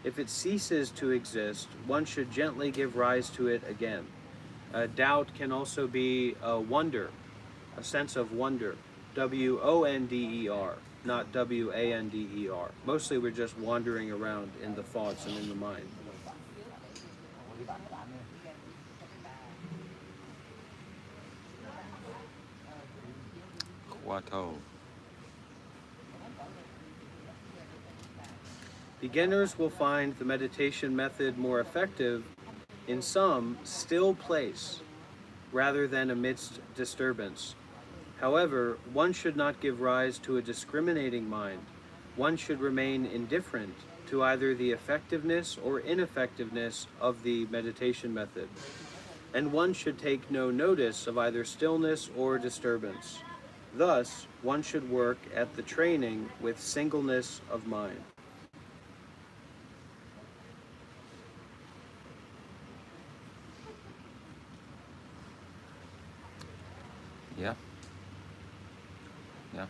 If it ceases to exist, one should gently give rise to it again. Doubt can also be wonder, a sense of wonder. W-O-N-D-E-R, not W-A-N-D-E-R. Mostly we're just wandering around in the thoughts and in the mind. Huatau. Beginners will find the meditation method more effective in some still place rather than amidst disturbance. However, one should not give rise to a discriminating mind. One should remain indifferent to either the effectiveness or ineffectiveness of the meditation method. And one should take no notice of either stillness or disturbance. Thus, one should work at the training with singleness of mind. Yeah. Yeah.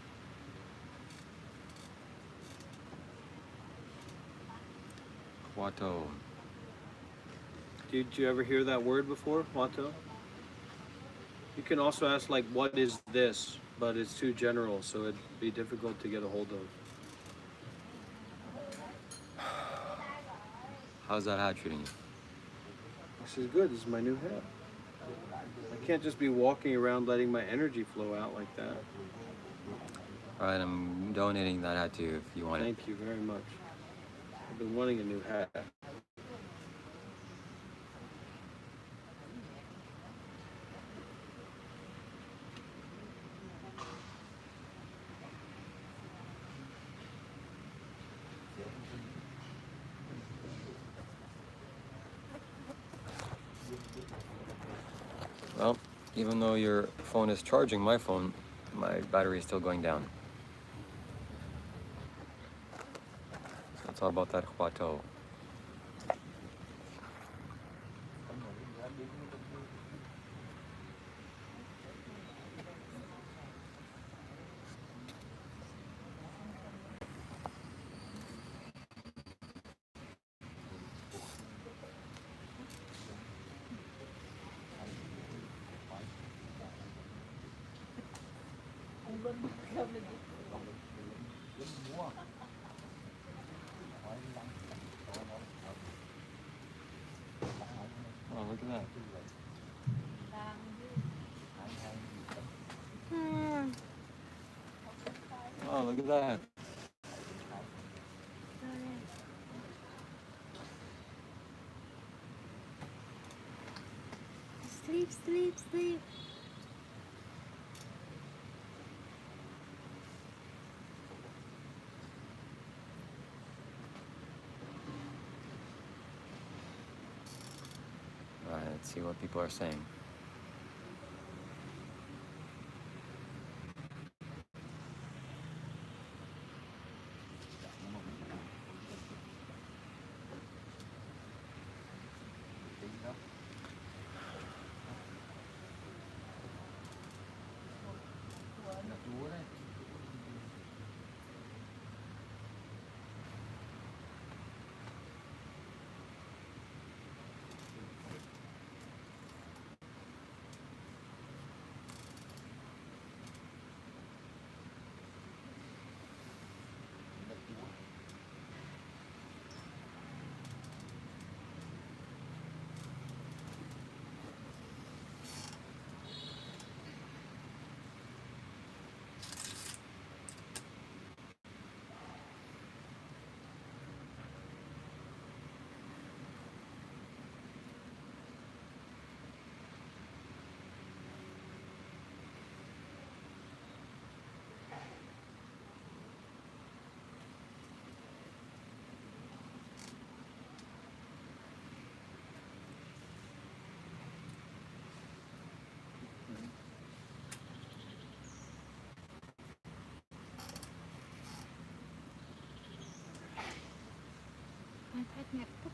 Huatau. Did you ever hear that word before, Huatau? You can also ask, like, what is this? But it's too general, so it'd be difficult to get a hold of. How's that hat treating you? This is good. This is my new hat. I can't just be walking around letting my energy flow out like that. All right, I'm donating that hat to you if you want it. Thank you very much. I've been wanting a new hat. Well, even though your phone is charging my phone, my battery is still going down. So it's all about that Huatau. look at that. Oh, look at that. Sleep, sleep, sleep. All right, let's see what people are saying. iPad MacBook.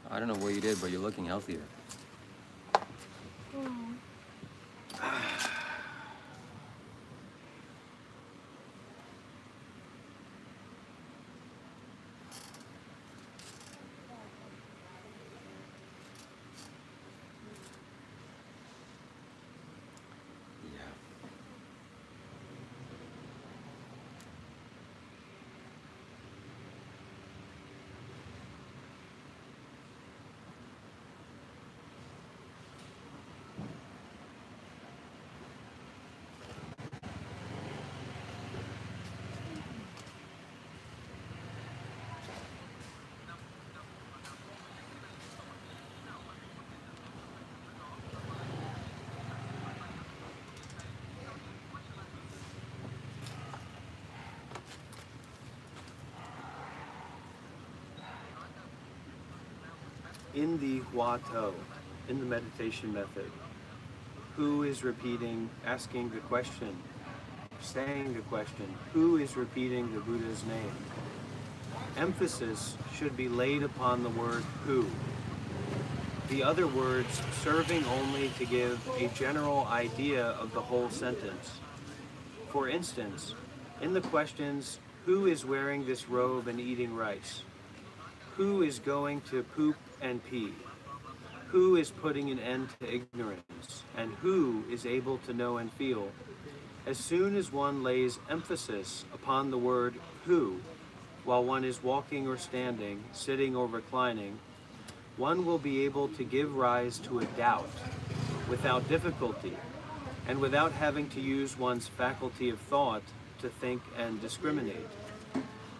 I don't know what you did, but you're looking healthier. Oh. Yeah. In the Huatau, in the meditation method, who is repeating, asking the question, saying the question, who is repeating the Buddha's name? Emphasis should be laid upon the word who. The other words serving only to give a general idea of the whole sentence. For instance, in the questions, who is wearing this robe and eating rice? Who is going to poop and pee? Who is putting an end to ignorance? And who is able to know and feel? As soon as one lays emphasis upon the word who, while one is walking or standing, sitting or reclining, one will be able to give rise to a doubt without difficulty and without having to use one's faculty of thought to think and discriminate.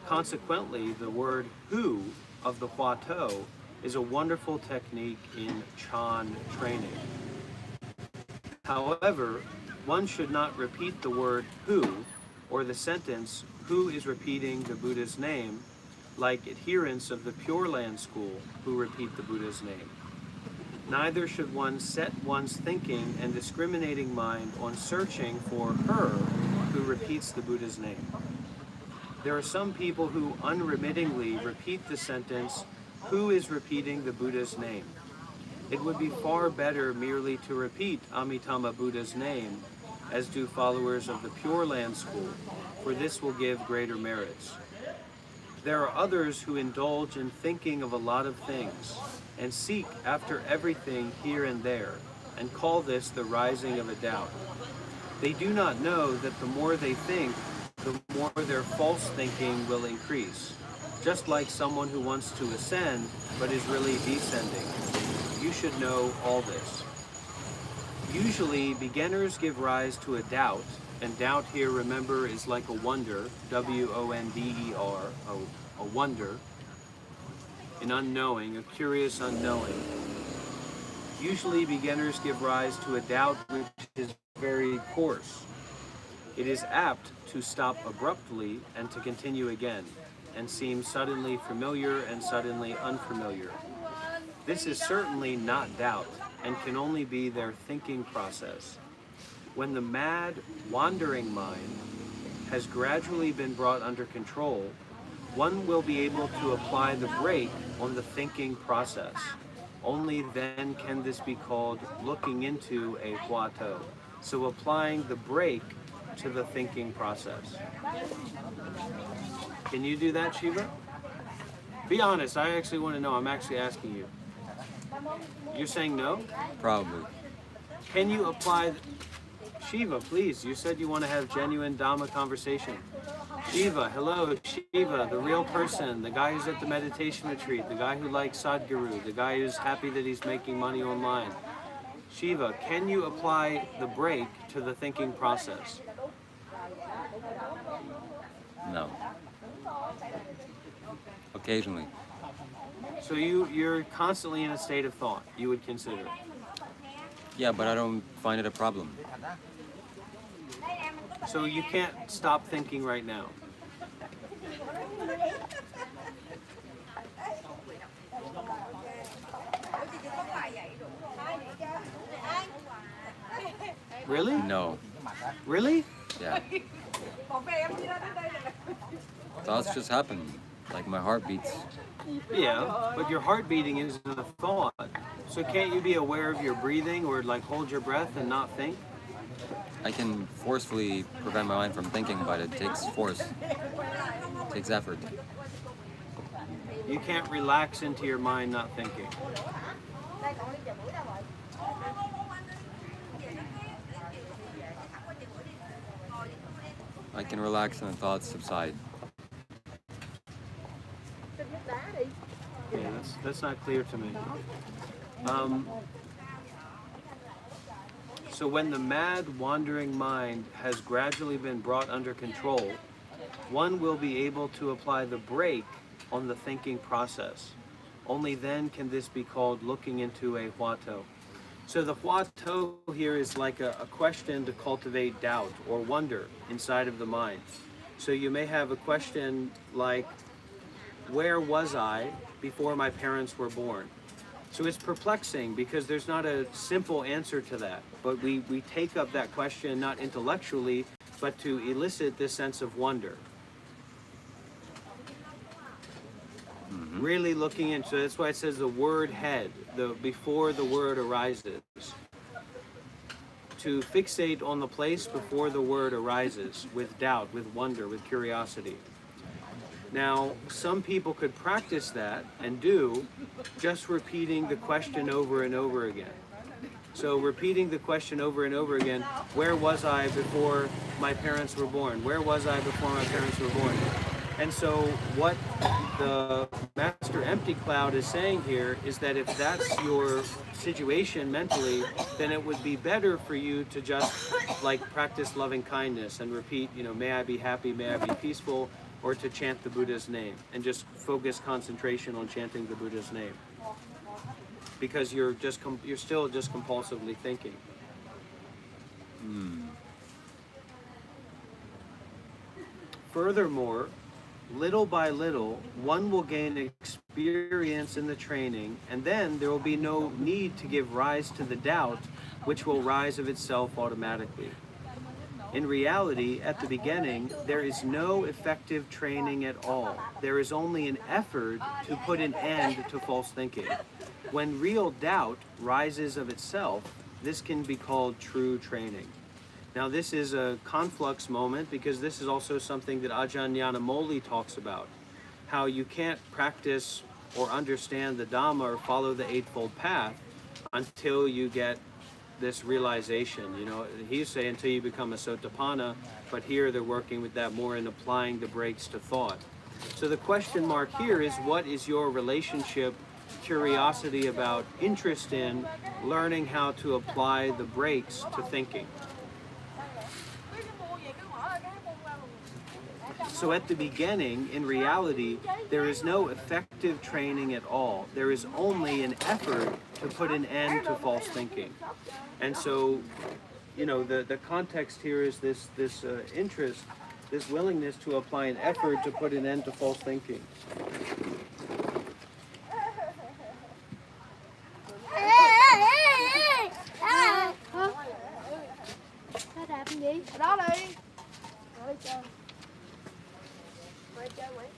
Consequently, the word who of the Huatau is a wonderful technique in Chan training. However, one should not repeat the word who or the sentence who is repeating the Buddha's name like adherents of the Pure Land school who repeat the Buddha's name. Neither should one set one's thinking and discriminating mind on searching for her who repeats the Buddha's name. There are some people who unremittingly repeat the sentence, who is repeating the Buddha's name? It would be far better merely to repeat Amitabha Buddha's name, as do followers of the Pure Land school, for this will give greater merits. There are others who indulge in thinking of a lot of things and seek after everything here and there, and call this the rising of a doubt. They do not know that the more they think, the more their false thinking will increase. Just like someone who wants to ascend, but is really descending. You should know all this. Usually, beginners give rise to a doubt, and doubt here, remember, is like a wonder, W-O-N-D-E-R, a wonder, an unknowing, a curious unknowing. Usually, beginners give rise to a doubt which is very coarse. It is apt to stop abruptly and to continue again, and seem suddenly familiar and suddenly unfamiliar. This is certainly not doubt, and can only be their thinking process. When the mad, wandering mind has gradually been brought under control, one will be able to apply the brake on the thinking process. Only then can this be called looking into a Huatau. So applying the brake to the thinking process. Can you do that, Shiva? Be honest, I actually want to know. I'm actually asking you. You're saying no? Probably. Can you apply... Shiva, please, you said you want to have genuine Dhamma conversation. Shiva, hello, Shiva, the real person, the guy who's at the meditation retreat, the guy who likes Sadhguru, the guy who's happy that he's making money online. Shiva, can you apply the brake to the thinking process? No. Occasionally. So you're constantly in a state of thought, you would consider. Yeah, but I don't find it a problem. So you can't stop thinking right now. Really? No. Really? Yeah. Thoughts just happen, like my heart beats. Yeah, but your heart beating isn't a thought. So can't you be aware of your breathing or like hold your breath and not think? I can forcefully prevent my mind from thinking, but it takes force. It takes effort. You can't relax into your mind not thinking. I can relax and the thoughts subside. Yeah, that's not clear to me. So when the mad, wandering mind has gradually been brought under control, one will be able to apply the brake on the thinking process. Only then can this be called looking into a Huatau. So the Huatau here is like a question to cultivate doubt or wonder inside of the mind. So you may have a question like, where was I before my parents were born? So it's perplexing because there's not a simple answer to that. But we take up that question not intellectually, but to elicit this sense of wonder. Really looking into, so that's why it says the word head, before the word arises. To fixate on the place before the word arises, with doubt, with wonder, with curiosity. Now, some people could practice that and do just repeating the question over and over again. So repeating the question over and over again, where was I before my parents were born? Where was I before my parents were born? And so what the Master Empty Cloud is saying here is that if that's your situation mentally, then it would be better for you to just like practice loving kindness and repeat, may I be happy, may I be peaceful, or to chant the Buddha's name and just focus concentration on chanting the Buddha's name. Because you're still just compulsively thinking. Furthermore, little by little, one will gain experience in the training, and then there will be no need to give rise to the doubt, which will rise of itself automatically. In reality, at the beginning, there is no effective training at all. There is only an effort to put an end to false thinking. When real doubt rises of itself, this can be called true training. Now this is a conflux moment because this is also something that Ajahn Nyanamoli talks about. how you can't practice or understand the Dhamma or follow the Eightfold Path until you get this realization. You know, he's saying until you become a Sotapanna, but here they're working with that more in applying the brakes to thought. So the question mark here is, what is your relationship, curiosity about, interest in learning how to apply the brakes to thinking? So at the beginning, in reality, there is no effective training at all. There is only an effort to put an end to false thinking. And so, you know, the context here is this interest, this willingness to apply an effort to put an end to false thinking. Nó đạp gì? Ở đó đi. Ngồi đi chơi. Ngồi chơi Nguyễn.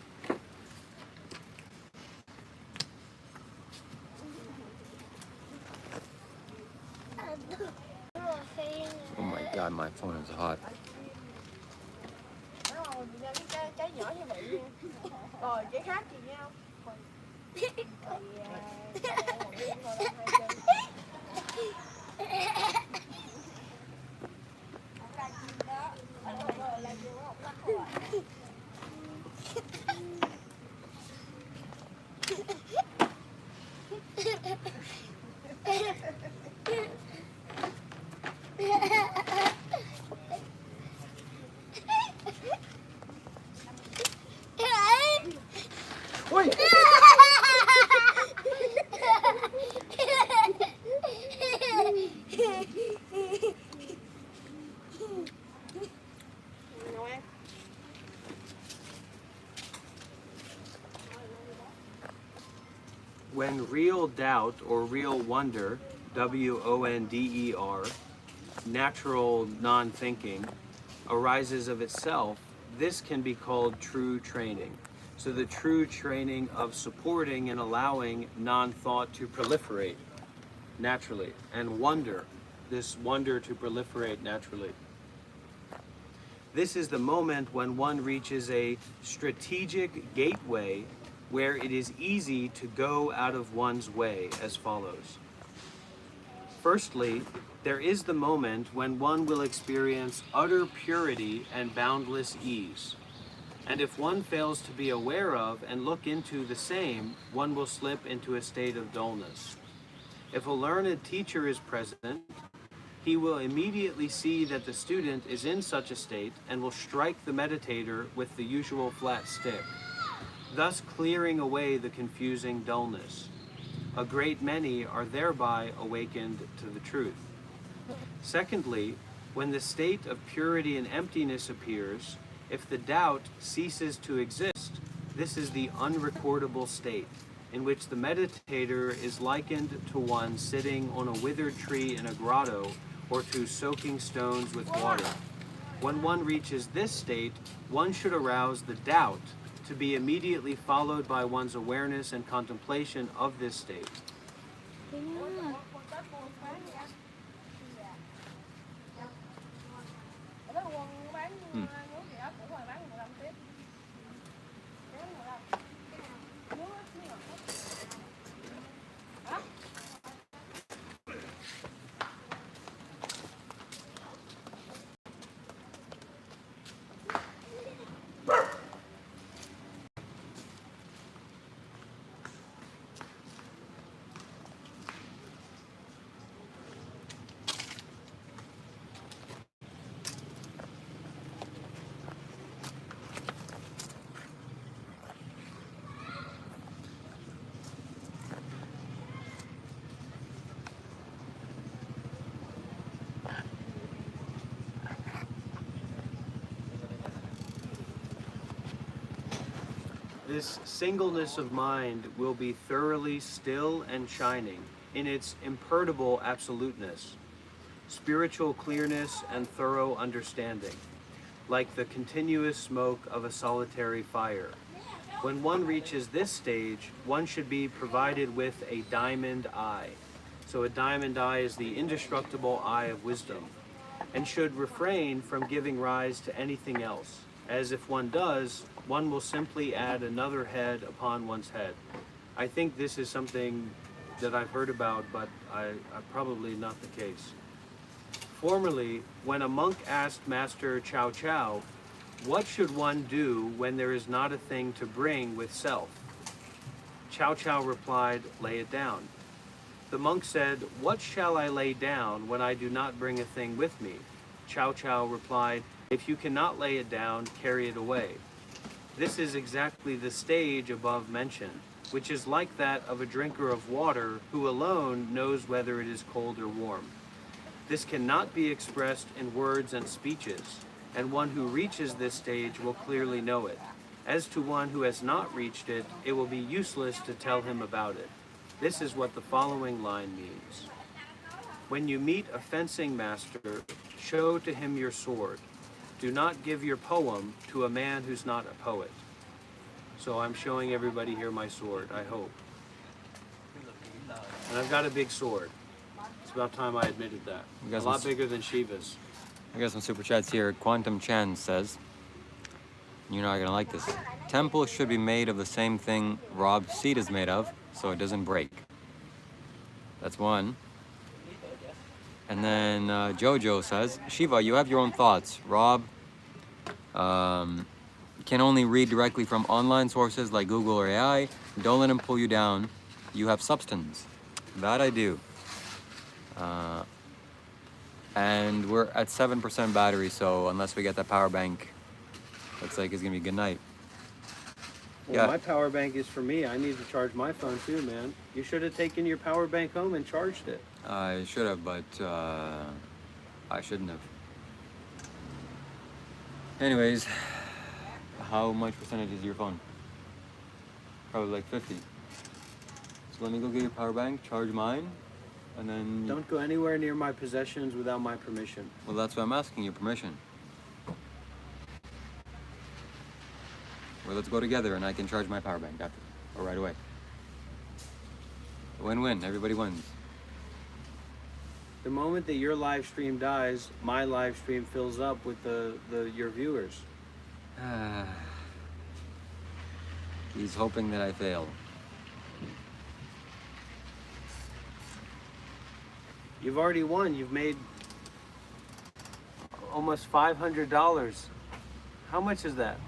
Oh my god, my phone is hot. Cái nhỏ như vậy nha. Rồi cái khác gì nhau. Ôi! When real doubt or real wonder, W-O-N-D-E-R, natural non-thinking, arises of itself, this can be called true training. So the true training of supporting and allowing non-thought to proliferate naturally, and wonder, this wonder to proliferate naturally. This is the moment when one reaches a strategic gateway where it is easy to go out of one's way as follows. Firstly, there is the moment when one will experience utter purity and boundless ease. And if one fails to be aware of and look into the same, one will slip into a state of dullness. If a learned teacher is present, he will immediately see that the student is in such a state and will strike the meditator with the usual flat stick, thus clearing away the confusing dullness. A great many are thereby awakened to the truth. Secondly, when the state of purity and emptiness appears, if the doubt ceases to exist, this is the unrecordable state, in which the meditator is likened to one sitting on a withered tree in a grotto, or to soaking stones with water. When one reaches this state, one should arouse the doubt, to be immediately followed by one's awareness and contemplation of this state. This singleness of mind will be thoroughly still and shining in its imperturbable absoluteness, spiritual clearness and thorough understanding, like the continuous smoke of a solitary fire. When one reaches this stage, one should be provided with a diamond eye. So a diamond eye is the indestructible eye of wisdom, and should refrain from giving rise to anything else. as if one does, one will simply add another head upon one's head. I think this is something that I've heard about, but I probably not the case. Formerly, when a monk asked Master Chow Chow, what should one do when there is not a thing to bring with self? Chow Chow replied, lay it down. The monk said, what shall I lay down when I do not bring a thing with me? Chow Chow replied, if you cannot lay it down, carry it away. This is exactly the stage above mentioned, which is like that of a drinker of water who alone knows whether it is cold or warm. This cannot be expressed in words and speeches, and one who reaches this stage will clearly know it. As to one who has not reached it, it will be useless to tell him about it. This is what the following line means. When you meet a fencing master, show to him your sword. Do not give your poem to a man who's not a poet. So I'm showing everybody here my sword, I hope. And I've got a big sword. It's about time I admitted that. A lot bigger than Shiva's. I got some super chats here. Quantum Chan says, you're not gonna like this. Temple should be made of the same thing Rob's seat is made of, so it doesn't break. That's one. And then Jojo says, Shiva, you have your own thoughts. Rob can only read directly from online sources like Google or AI. Don't let him pull you down. You have substance. That I do. And we're at 7% battery, so unless we get that power bank, looks like it's gonna be a good night. Well, my power bank is for me. I need to charge my phone too, man. You should have taken your power bank home and charged it. I should have, but I shouldn't have. Anyways, how much percentage is your phone? Probably like 50. So let me go get your power bank, charge mine, and then... Don't go anywhere near my possessions without my permission. Well, that's why I'm asking your permission. Well, let's go together and I can charge my power bank after, or right away. Win-win, everybody wins. The moment that your live stream dies, my live stream fills up with your viewers. He's hoping that I fail. You've already won. You've made almost $500. How much is that?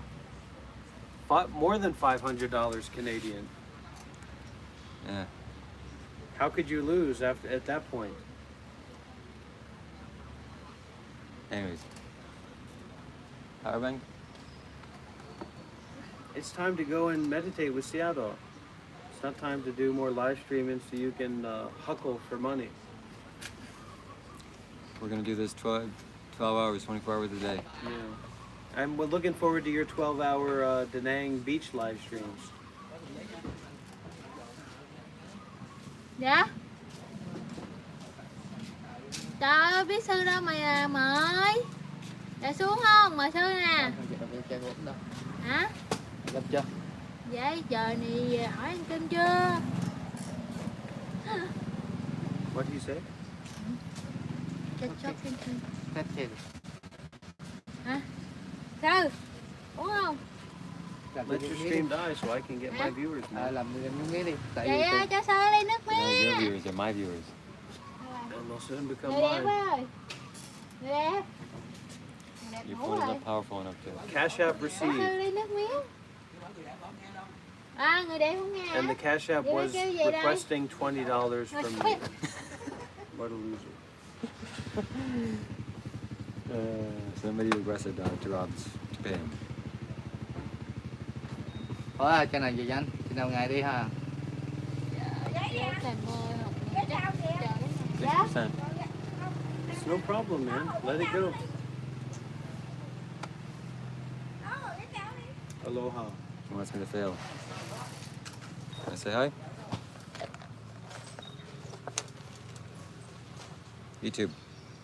More than $500 Canadian. Yeah. How could you lose at that point? Anyways. Power bank? It's time to go and meditate with Seattle. It's not time to do more live streaming so you can huckle for money. We're gonna do this 12 hours, 24 hours a day. Yeah. I'm looking forward to your 12-hour Da Nang beach live streams. Dạ. Trời ơi, biết sư đâu mà mời. Dạ xuống không? Mời sư nè. Hả? Gặp chưa? Dạ trời này hỏi ăn cơm chưa? What do you say? Tết thì Hả? Sư, uống không? Let your stream die so I can get my viewers. làm miếng mía đi. Tại Dạ, vì cho sư ly nước No, mía. your viewers are my viewers. And they'll soon become Người đẹp mine. ơi. Người đẹp. Người đẹp Your ngủ phone is rồi. not powerful enough to... Cash App Cho received. sư ly nước mía. À, người đẹp không nghe. And the Cash App Vậy was kêu gì đây? requesting $20 from me. What a loser. Somebody requested to Rob's to pay him. Ủa, cái này gì vậy anh? Khi nào ngày đi ha? Dạ, thầy mời học nghề chắc chờ đến 6%. It's no problem, man. Let it go. Aloha. He wants me to fail. Can I say hi? YouTube.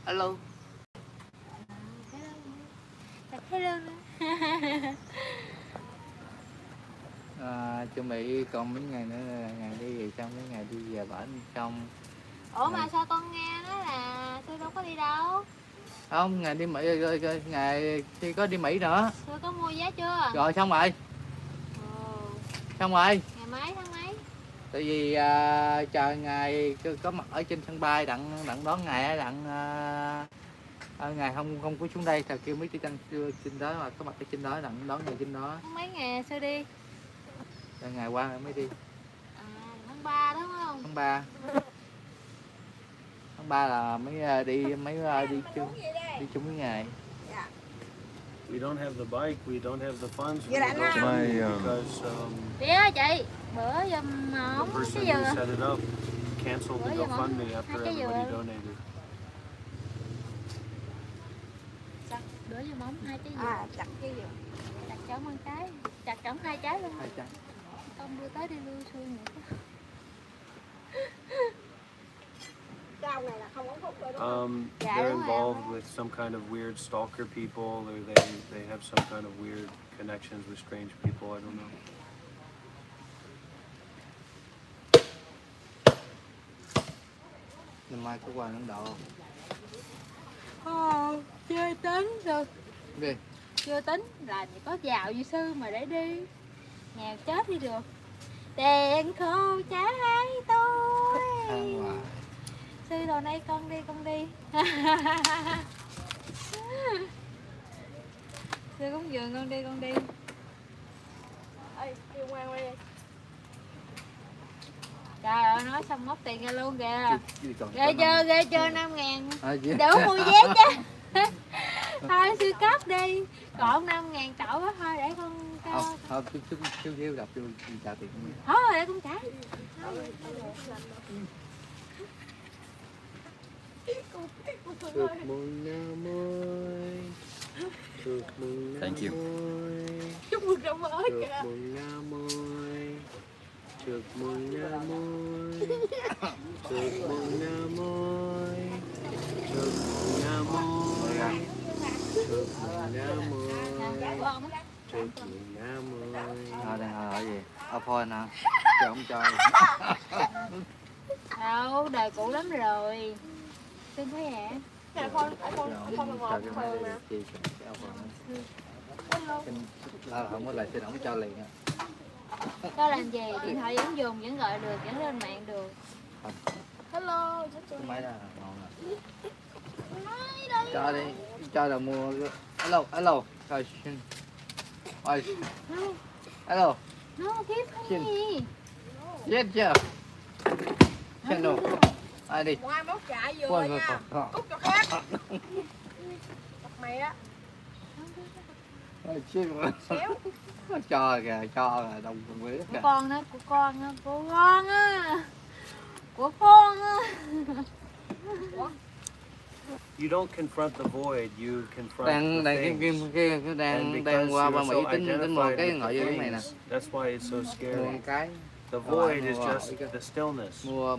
Hello. hello. Chuẩn bị còn mấy ngày nữa là ngày đi về xong, mấy ngày đi về bển xong. Ủa mà sao con nghe nói là tôi đâu có đi đâu? Không, ngày đi Mỹ, ngày thì có đi Mỹ nữa. Tôi có mua vé chưa? Rồi xong rồi. Ồ, Xong rồi. ngày mấy tháng mấy? Tại vì chờ ngày có mặt ở trên sân bay đặng đón ngày ngày không có xuống đây, thầy kêu mấy trên đó mà có mặt ở trên đó đặng đón ngày trên đó. Mấy ngày sao đi? Rồi ngày qua mới đi. À, tháng 3 đúng không? Tháng 3. Tháng 3 là mới đi chung với ngày. We don't have the bike, we don't have the funds. Vậy là We nó- don't because Tía chị, bữa giờ mà the không person cái who dừa. set it up canceled the Bữa giờ mà GoFundMe after hai cái everybody dừa. donated. Bữa giờ móng 2 trái dừa. À, chặt cái gì? Chặt trống 1 trái. Chặt trống 2 trái luôn. 2 trái. Con đưa tới đi lui xuôi nữa. Cao này là không ống hút rồi đúng không? They're đúng rồi, involved đúng. with some kind of weird stalker people, or they have some kind of weird connections with strange people. I don't know. Ngày mai có qua Ấn Độ không? Chưa tính được. Đi. Chưa tính là chỉ có giàu như sư mà để đi. Nghèo chết đi được. Tiền khô trả tôi. Ăn hoài. Sư đồ nay con đi Sư cúng dường con đi. Ê, kêu ngoan qua đi. Trời ơi, nói xong móc tiền ra luôn kìa. Chứ còn Ghê chưa 5.000. chứ. Đủ mua vé chứ. Thôi sư cấp đi. Còn 5.000 trậu quá thôi để con cho. Không, chút xíu gặp cho trả tiền của mình. Thôi để con trả. Chúc mừng năm mới. Chúc mừng Thank you. Chúc mừng năm mới Chúc kìa. mừng năm mới. Chúc mừng năm mới. Chúc mừng năm mới. Chúc mừng năm mới. Chúc mừng năm mới. Chúc mừng năm mới. Đang hỏi gì? Phone hả? Chứ không cho. Đâu, đời cũ lắm rồi. Xin thấy hả? Nè, con là một thường nè. Chị cái không có lại thì không cho liền á. Có làm gì? Điện thoại vẫn dùng, vẫn gọi được, vẫn lên mạng được. Hello, Cái máy đó ngon à. Cho đi, cho là mua. Hello. Rồi xin. Rồi. Hello. Nó kiếp Xin. cái gì? Yes chưa? Xin đâu. Ai đi. Ngoài mốt chạy vừa Quên nha. Cút cho khác. Mặt mày á. Rồi xin. Xéo. Cho kìa, đông quý Của kìa. con á, của con á. Của con á. You don't confront the void, you confront Đang the đang things. đang qua ba Mỹ tính mua cái gọi vô cái này nè. That's why it's so Mua scary. cái The void is just the stillness. mua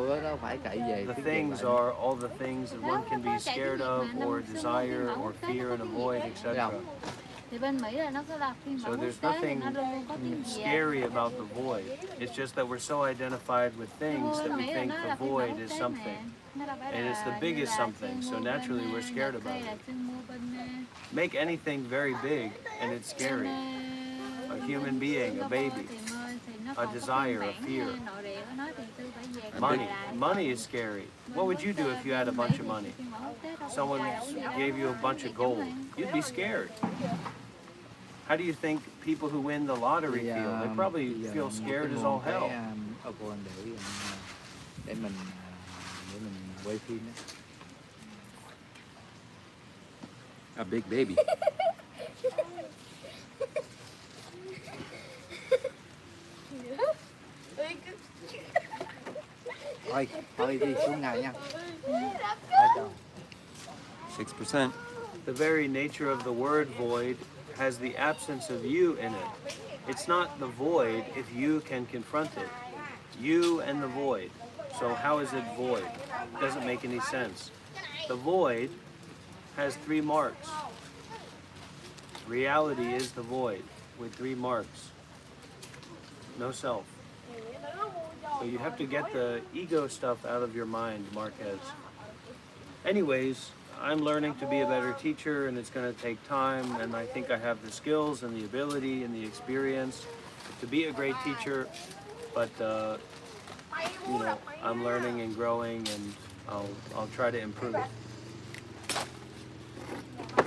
cái đó phải cậy về. The things are all the things that one can be scared of, or desire, or fear and avoid, etc. Thì bên Mỹ là nó có là phiên So bản quốc there's tế thì nothing nó luôn luôn có tiếng Việt. scary about the void. It's just that we're so identified with things that we think the void is something. And it's the biggest something, so naturally we're scared about it. Make anything very big and it's scary. A human being, a baby, a desire, a fear. Money is scary. What would you do if you had a bunch of money? Someone gave you a bunch of gold. You'd be scared. How do you think people who win the lottery feel? They probably feel scared as all hell. Để mình quay phim đó. A big baby. Thôi đi xuống ngày nha. 6%. The very nature of the word void has the absence of you in it. It's not the void if you can confront it. You and the void. So how is it void? It doesn't make any sense. The void has 3 marks. Reality is the void with 3 marks. No self. So you have to get the ego stuff out of your mind, Marquez. Anyways, I'm learning to be a better teacher, and it's going to take time, and I think I have the skills and the ability and the experience to be a great teacher, but you know, I'm learning and growing, and I'll try to improve it.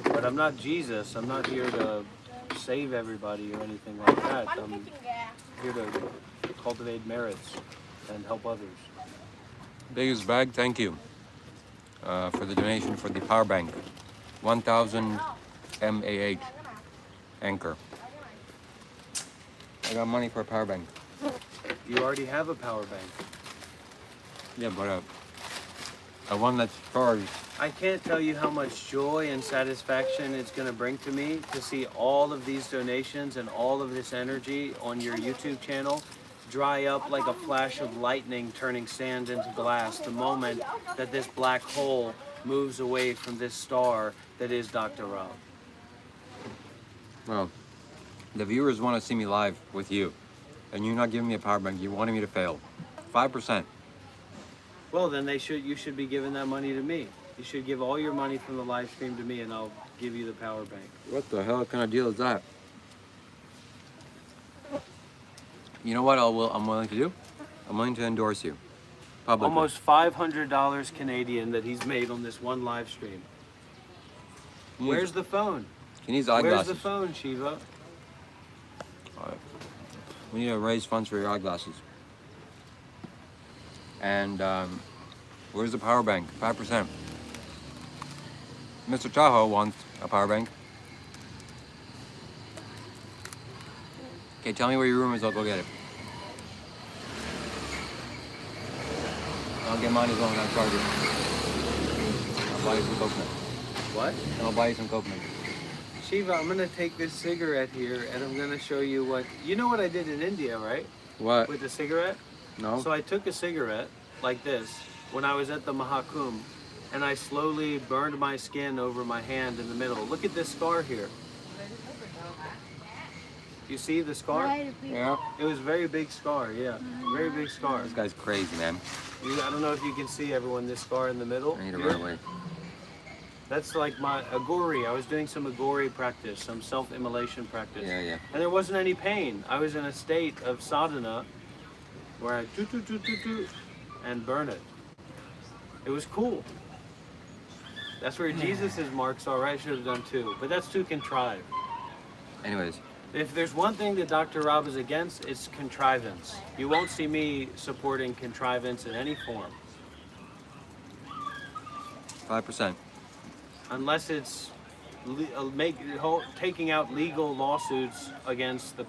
But I'm not Jesus. I'm not here to save everybody or anything like that. I'm here to cultivate merits and help others. Biggest bag, thank you for the donation for the power bank. 1,000 mAh Anchor. I got money for a power bank. You already have a power bank. Yeah, but a one that's charged. I can't tell you how much joy and satisfaction it's going to bring to me to see all of these donations and all of this energy on your YouTube channel dry up like a flash of lightning turning sand into glass the moment that this black hole moves away from this star that is Dr. Rob. Well, the viewers want to see me live with you, and you're not giving me a power bank. You're wanting me to fail. 5%. Well, then you should be giving that money to me. You should give all your money from the live stream to me, and I'll give you the power bank. What the hell kind of deal is that? You know what I'm willing to do? I'm willing to endorse you publicly. Almost $500 Canadian that he's made on this one live stream. Where's the phone? He needs eyeglasses. Where's the phone, Shiva? We need to raise funds for your eyeglasses. And where's the power bank? 5%. Mr. Tahoe wants a power bank. Okay, tell me where your room is, I'll go get it. I'll get mine as long as I charge it. I'll buy you some coconut. What? I'll buy you some coconut. Shiva, I'm gonna take this cigarette here and I'm gonna show you what, you know what I did in India, right? What? With the cigarette? No. So I took a cigarette like this when I was at the Mahakumbh, and I slowly burned my skin over my hand in the middle. Look at this scar here. You see the scar? Yeah. It was a very big scar, yeah. Very big scar. This guy's crazy, man. I don't know if you can see everyone this scar in the middle. I need to here. run away. That's like my agori. I was doing some agori practice, some self-immolation practice. Yeah, yeah. And there wasn't any pain. I was in a state of sadhana where I do and burn it. It was cool. That's where Jesus' marks are. I should have done too, but that's too contrived. Anyways. If there's one thing that Dr. Rob is against, it's contrivance. You won't see me supporting contrivance in any form. 5%. Unless it's taking out legal lawsuits against the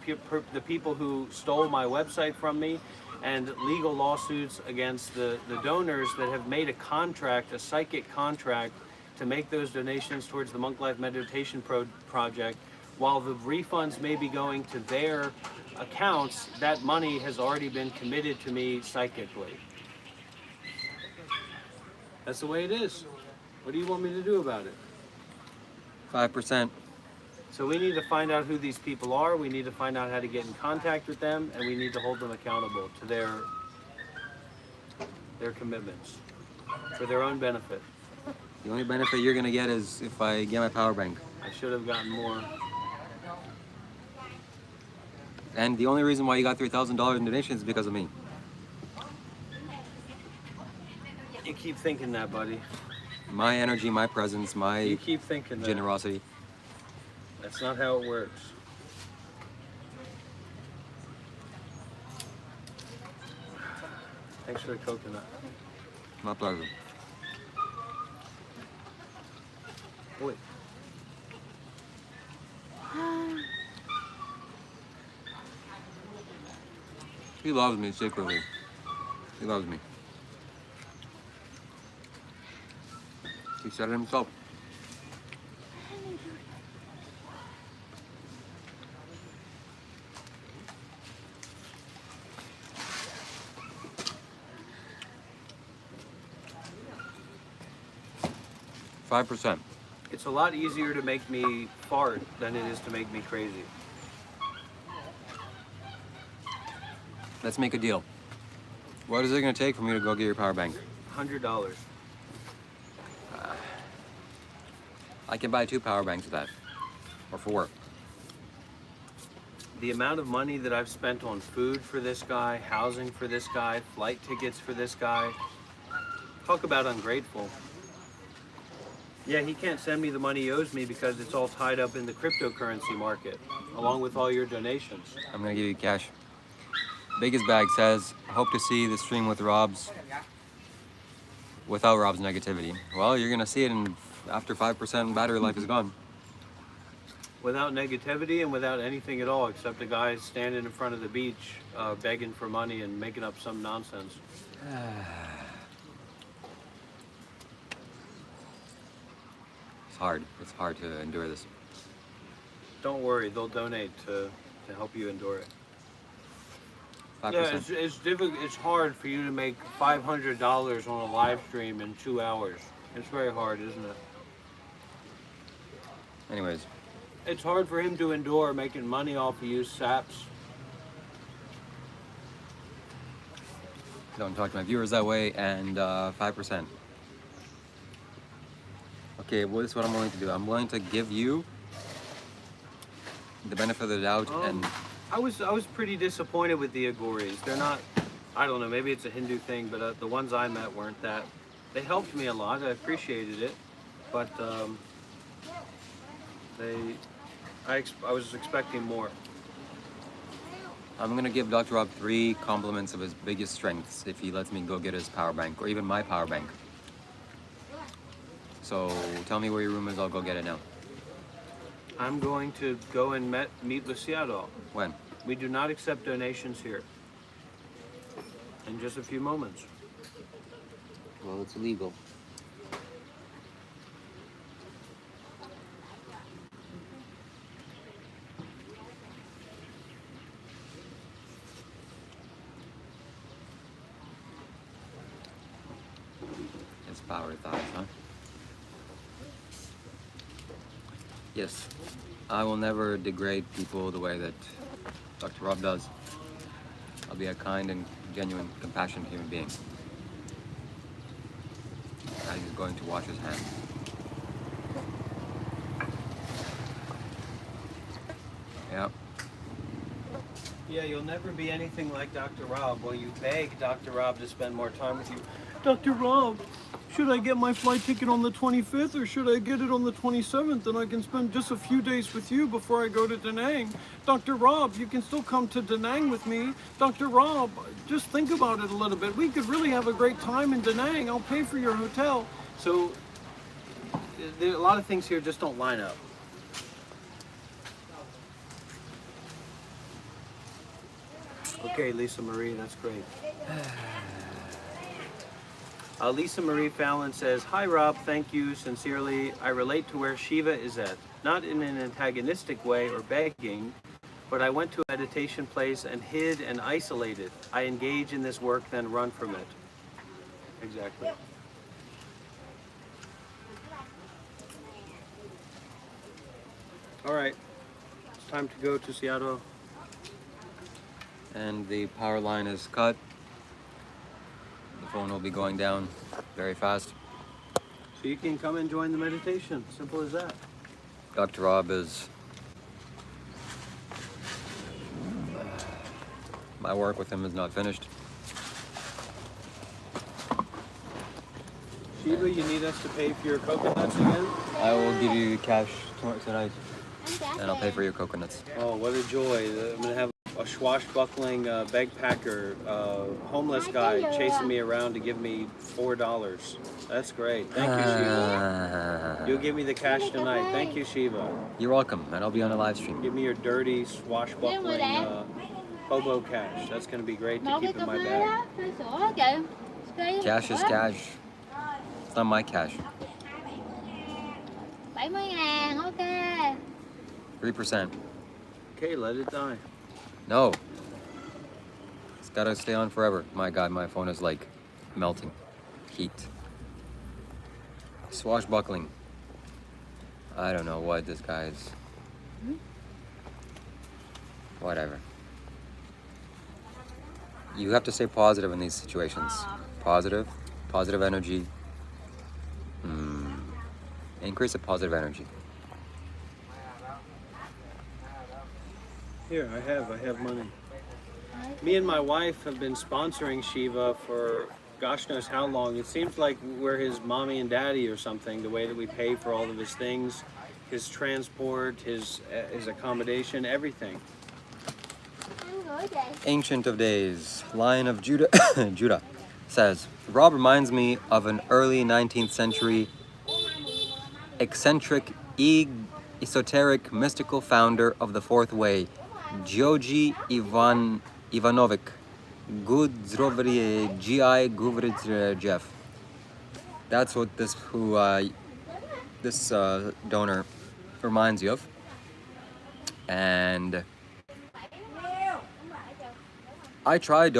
people who stole my website from me, and legal lawsuits against the donors that have made a contract, a psychic contract, to make those donations towards the Monk Life Meditation Project. While the refunds may be going to their accounts, that money has already been committed to me psychically. That's the way it is. What do you want me to do about it? 5%. So we need to find out who these people are, we need to find out how to get in contact with them, and we need to hold them accountable to their commitments for their own benefit. The only benefit you're gonna get is if I get my power bank. I should have gotten more. And the only reason why you got $3,000 in donations is because of me. You keep thinking that, buddy. My energy, my presence, my You keep thinking that. generosity. That's not how it works. Thanks for the coconut. My pleasure. Wait. He loves me secretly. He loves me. He said it himself. %. It's a lot easier to make me fart than it is to make me crazy. Let's make a deal. What is it going to take for me to go get your power bank? $100. I can buy 2 power banks with that. Or 4. The amount of money that I've spent on food for this guy, housing for this guy, flight tickets for this guy. Talk about ungrateful. Yeah, he can't send me the money he owes me because it's all tied up in the cryptocurrency market, along with all your donations. I'm gonna give you cash. Biggest Bag says, hope to see the stream without Rob's negativity. Well, you're gonna see it after 5% battery life is gone. Without negativity and without anything at all, except a guy standing in front of the beach begging for money and making up some nonsense. It's hard to endure this. Don't worry, they'll donate to help you endure it. 5%. Yeah, it's difficult. It's hard for you to make $500 on a live stream in 2 hours. It's very hard, isn't it? Anyways, It's hard for him to endure making money off of you saps. don't talk to my viewers that way, and 5%. Okay, well, this is what I'm willing to do. I'm willing to give you the benefit of the doubt, and I was pretty disappointed with the Agoris. They're not, I don't know, maybe it's a Hindu thing, but the ones I met weren't that. They helped me a lot. I appreciated it, but I was expecting more. I'm gonna give Dr. Rob 3 compliments of his biggest strengths if he lets me go get his power bank, or even my power bank. So tell me where your room is, I'll go get it now. I'm going to go and meet with Seattle. When? We do not accept donations here. In just a few moments. Well, it's illegal. It's power thoughts, huh? Yes, I will never degrade people the way that Dr. Rob does. I'll be a kind and genuine, compassionate human being. Now he's going to wash his hands. Yep. Yeah, you'll never be anything like Dr. Rob. Well, you beg Dr. Rob to spend more time with you. Dr. Rob, should I get my flight ticket on the 25th or should I get it on the 27th and I can spend just a few days with you before I go to Da Nang? Dr. Rob, you can still come to Da Nang with me. Dr. Rob, just think about it a little bit. We could really have a great time in Da Nang. I'll pay for your hotel. So, a lot of things here just don't line up. Okay, Lisa Marie, that's great. Lisa Marie Fallon says, "Hi Rob, thank you sincerely. I relate to where Shiva is at, not in an antagonistic way or begging, but I went to a meditation place and hid and isolated. I engage in this work, then run from it." Exactly. All right, it's time to go to Seattle. And the power line is cut. The phone will be going down very fast. So you can come and join the meditation. Simple as that. Dr. Rob is... my work with him is not finished. Shiva, you need us to pay for your coconuts again? I will give you cash tonight, and I'll pay for your coconuts. Oh, what a joy. I'm going to have a swashbuckling bagpacker, homeless guy chasing me around to give me $4. That's great. Thank you, Shiva. You'll give me the cash tonight. Thank you, Shiva. You're welcome, and I'll be on a live stream. Give me your dirty swashbuckling hobo cash. That's going to be great to keep in my bag. Cash is cash. It's not my cash. 70.000, okay. 3%. Okay, let it die. No. It's gotta stay on forever. My God, my phone is like melting. Heat. Swashbuckling. I don't know what this guy is. Whatever. You have to stay positive in these situations. Positive. Positive energy. Increase the positive energy. Here, I have money. Me and my wife have been sponsoring Shiva for gosh knows how long. It seems like we're his mommy and daddy or something, the way that we pay for all of his things, his transport, his accommodation, everything. Ancient of Days, Lion of Judah, Judah says, Rob reminds me of an early 19th century eccentric, esoteric, mystical founder of the Fourth Way, Georgy Ivanovic Gudrovjev. That's what this donor reminds you of. And I tried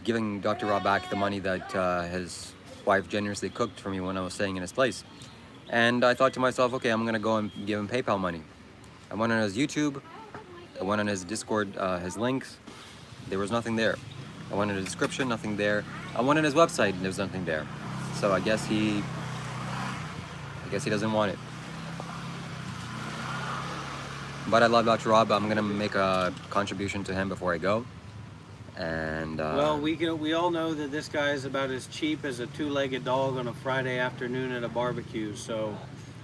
giving Dr. Rob back the money that his wife generously cooked for me when I was staying in his place. And I thought to myself, okay, I'm gonna go and give him PayPal money. I went on his YouTube, I went on his Discord, his links, there was nothing there. I went in the description, nothing there. I went on his website, and there was nothing there. So I guess he doesn't want it. But I love Dr. Rob. I'm gonna make a contribution to him before I go. And well, we all know that this guy is about as cheap as a two-legged dog on a Friday afternoon at a barbecue. So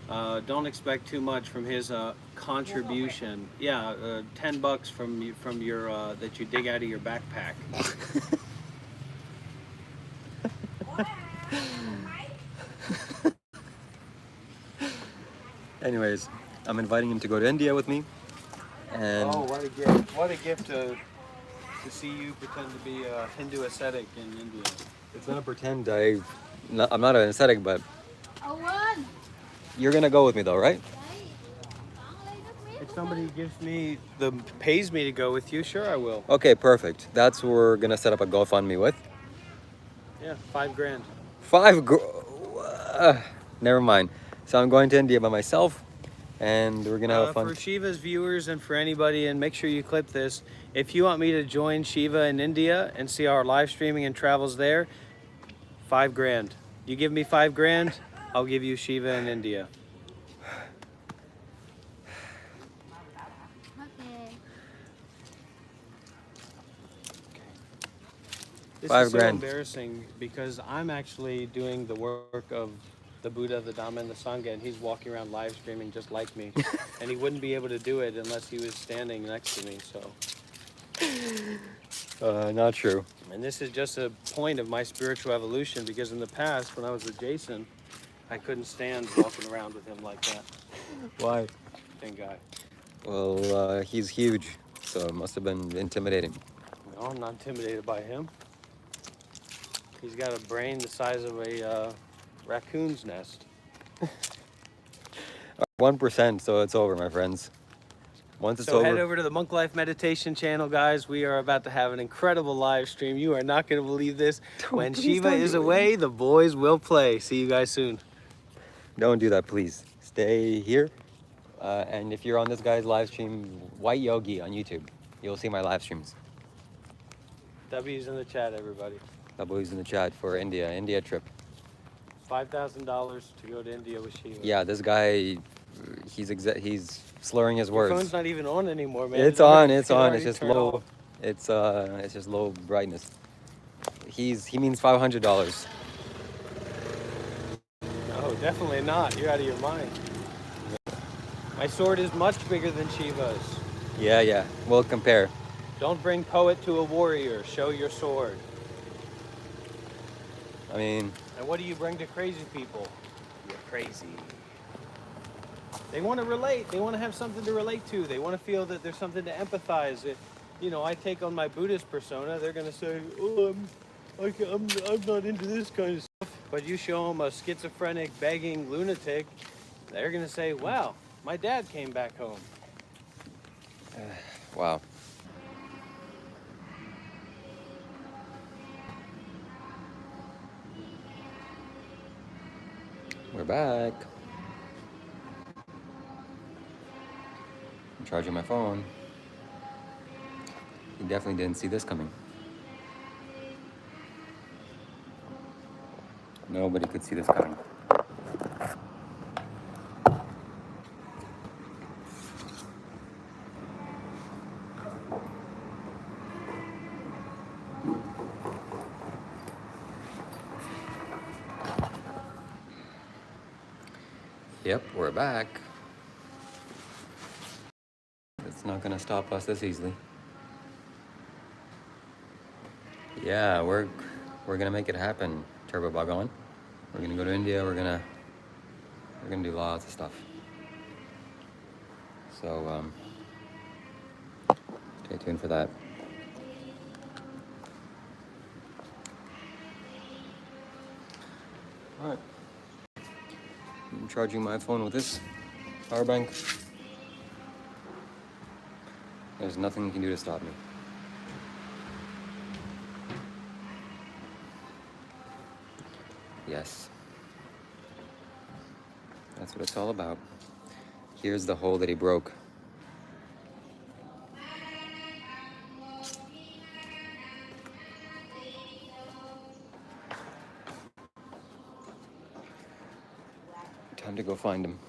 don't expect too much from his contribution. Yeah, $10 from your that you dig out of your backpack. Anyways, I'm inviting him to go to India with me. And oh, what a gift! What a gift to see you pretend to be a Hindu ascetic in India. it's not a pretend. I'm not an ascetic, but you're gonna go with me though, right? If somebody pays me to go with you, sure I will. Okay, perfect. That's what we're gonna set up a GoFundMe with. Yeah, $5,000. Never mind. So I'm going to India by myself, and we're gonna have fun. For Shiva's viewers and for anybody, and make sure you clip this, if you want me to join Shiva in India and see our live streaming and travels there, $5,000. You give me $5,000, I'll give you Shiva in India. This is so embarrassing because I'm actually doing the work of the Buddha, the Dharma, and the Sangha, and he's walking around live streaming just like me. And he wouldn't be able to do it unless he was standing next to me, so. Not true. And this is just a point of my spiritual evolution because in the past, when I was with Jason, I couldn't stand walking around with him like that. Why? Thank God. Well, he's huge, so it must have been intimidating. No, I'm not intimidated by him. He's got a brain the size of a raccoon's nest. 1%, so it's over, my friends. Once it's so over. Head over to the Monk Life Meditation channel, guys. We are about to have an incredible live stream. You are not going to believe this. When Shiva is away, the boys will play. See you guys soon. Don't do that, please. Stay here. And if you're on this guy's live stream, White Yogi on YouTube, you'll see my live streams. W's in the chat, everybody. W's in the chat for India trip. $5,000 to go to India with Shiva. Yeah, this guy, he's slurring his words. Your phone's not even on anymore, man. It's on. It's just low. It's just low brightness. He means $500. No, definitely not. You're out of your mind. My sword is much bigger than Shiva's. Yeah. We'll compare. Don't bring poet to a warrior. Show your sword. I mean... And what do you bring to crazy people? You're crazy. They want to relate. They want to have something to relate to. They want to feel that there's something to empathize. I take on my Buddhist persona. They're going to say, oh, I'm not into this kind of stuff. But you show them a schizophrenic, begging lunatic, they're going to say, wow, my dad came back home. Wow. We're back. I'm charging my phone. You definitely didn't see this coming. Nobody could see this coming. Yep, we're back. It's not gonna stop us this easily. Yeah, we're gonna make it happen, Turbo Bhagawan. We're gonna go to India. We're gonna do lots of stuff. So stay tuned for that. All right. I'm charging my phone with this power bank. There's nothing you can do to stop me. Yes. That's what it's all about. Here's the hole that he broke. Time to go find him.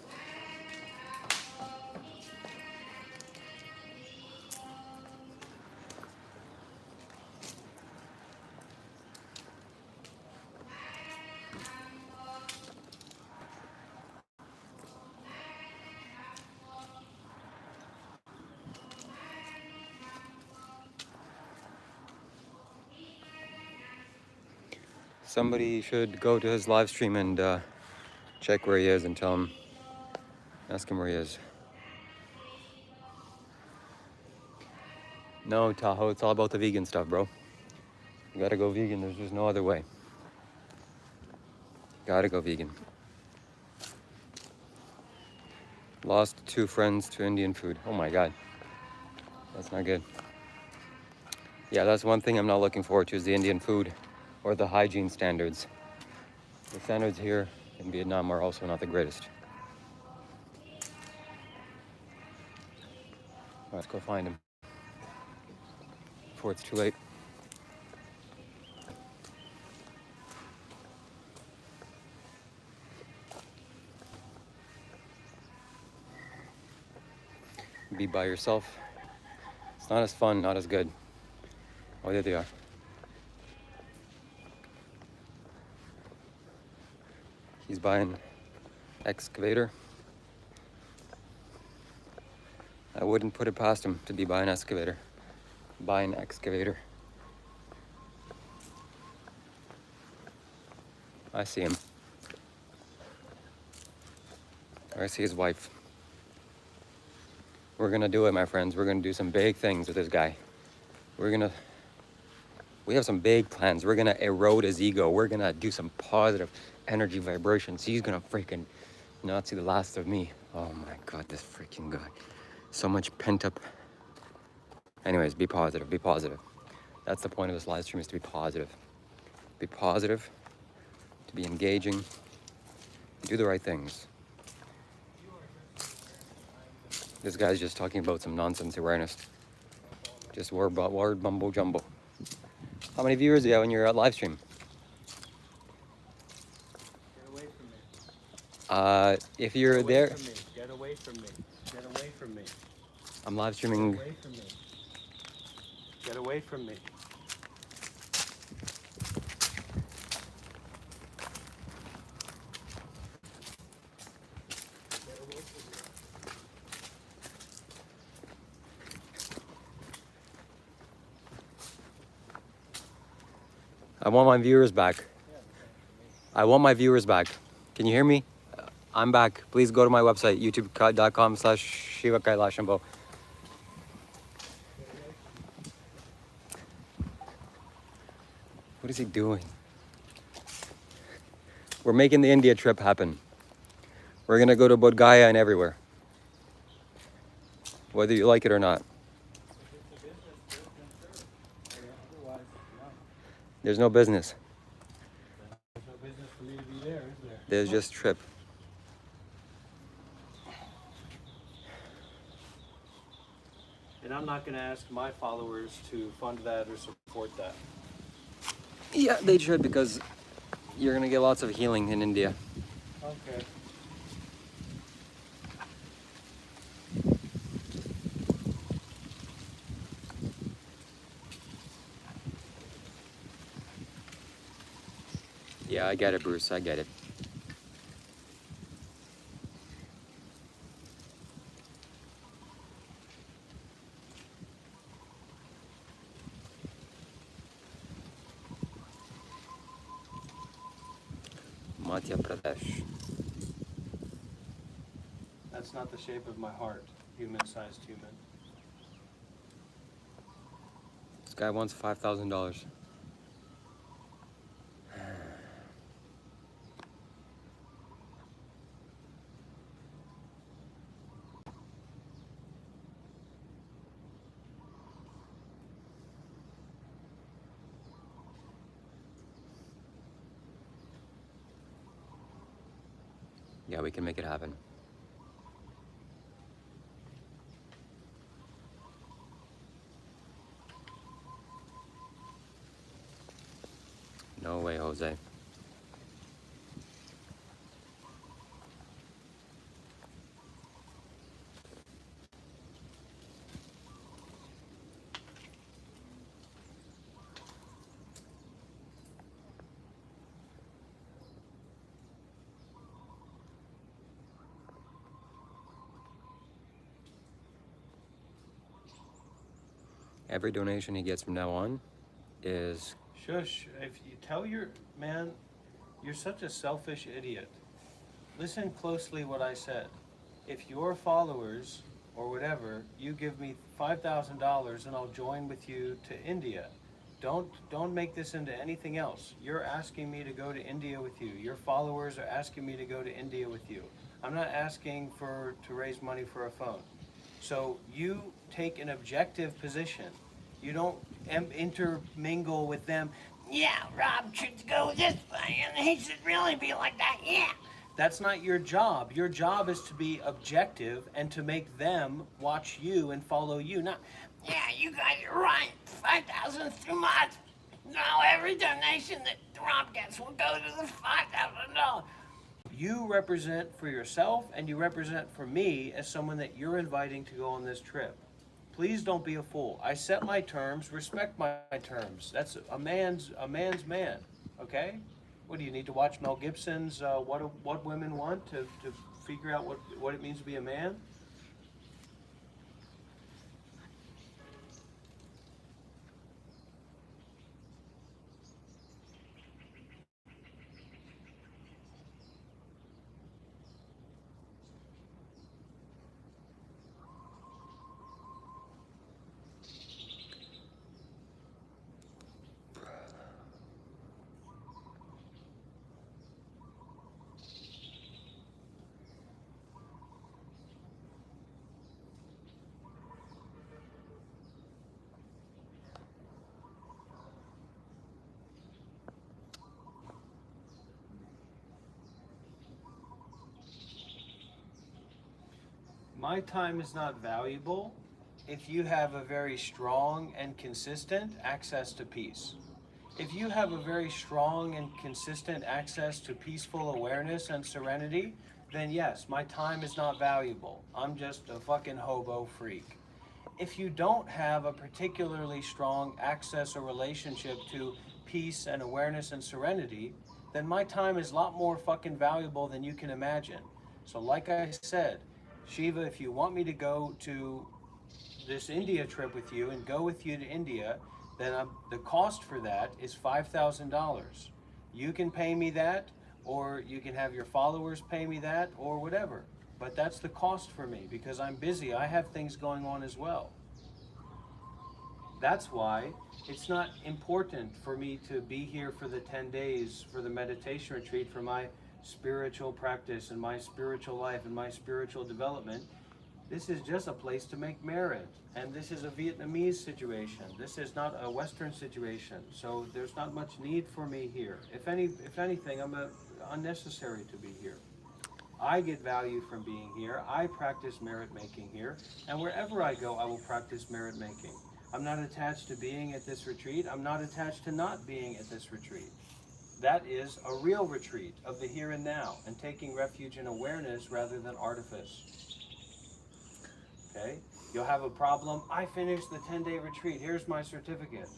Somebody should go to his live stream and check where he is and tell him, ask him where he is. No, Tahoe, it's all about the vegan stuff, bro. You gotta go vegan, there's just no other way. Gotta go vegan. Lost 2 friends to Indian food. Oh my God. That's not good. Yeah, that's one thing I'm not looking forward to is the Indian food or the hygiene standards. The standards here in Vietnam are also not the greatest. Let's go find him before it's too late. Be by yourself. It's not as fun, not as good. Oh, there they are. He's buying excavator. I wouldn't put it past him to be buying excavator. Buying excavator. I see him. I see his wife. We're gonna do it, my friends. We're gonna do some big things with this guy. We have some big plans. We're gonna erode his ego. We're gonna do some positive energy vibrations. He's gonna freaking not see the last of me. Oh my God, this freaking guy. So much pent up. Anyways, be positive, be positive. That's the point of this live stream, is to be positive. Be positive, to be engaging, do the right things. This guy's just talking about some nonsense awareness. Just word mumbo jumbo. How many viewers do you have on your live stream? Get away from me. If you're Get away there, from me. Get away from me. Get away from me. I'm live streaming. Get away from me. Get away from me. I want my viewers back. I want my viewers back. Can you hear me? I'm back. Please go to my website, youtube.com/Shiva Kailash Shambho. What is he doing? We're making the India trip happen. We're gonna go to Bodh Gaya and everywhere. Whether you like it or not. There's no business. There's no business for me to be there, is there? There's just trip. And I'm not going to ask my followers to fund that or support that. Yeah, they should, because you're gonna get lots of healing in India. Okay. Yeah, I get it, Bruce. I get it. Madhya Pradesh. That's not the shape of my heart, human-sized human. This guy wants $5,000. Yeah, we can make it happen. No way, Jose. Every donation he gets from now on is... Shush, if you tell your man, you're such a selfish idiot. Listen closely what I said. If your followers or whatever, you give me $5,000 and I'll join with you to India. Don't make this into anything else. You're asking me to go to India with you. Your followers are asking me to go to India with you. I'm not asking to raise money for a phone. So you take an objective position. You don't intermingle with them. Yeah, Rob should go this way, and he should really be like that. Yeah. That's not your job. Your job is to be objective and to make them watch you and follow you. Not, yeah, you guys are right. 5,000 is too much. Now every donation that Rob gets will go to the $5,000. You represent for yourself and you represent for me as someone that you're inviting to go on this trip. Please don't be a fool. I set my terms, respect my terms. That's a man's man, okay? What do you need to watch Mel Gibson's What Women Want to figure out what it means to be a man? My time is not valuable if you have a very strong and consistent access to peace. If you have a very strong and consistent access to peaceful awareness and serenity, then yes, my time is not valuable. I'm just a fucking hobo freak. If you don't have a particularly strong access or relationship to peace and awareness and serenity, then my time is a lot more fucking valuable than you can imagine. So like I said, Shiva, if you want me to go to this India trip with you and go with you to India, then the cost for that is $5,000. You can pay me that, or you can have your followers pay me that, or whatever. But that's the cost for me because I'm busy. I have things going on as well. That's why it's not important for me to be here for the 10 days for the meditation retreat for my spiritual practice and my spiritual life and my spiritual development. This is just a place to make merit, and this is a Vietnamese situation. This is not a Western situation, so there's not much need for me here. If anything, I'm unnecessary to be here. I get value from being here. I practice merit making here, and wherever I go, I will practice merit making. I'm not attached to being at this retreat. I'm not attached to not being at this retreat. That is a real retreat of the here and now and taking refuge in awareness rather than artifice. Okay? You'll have a problem. I finished the 10-day retreat. Here's my certificate.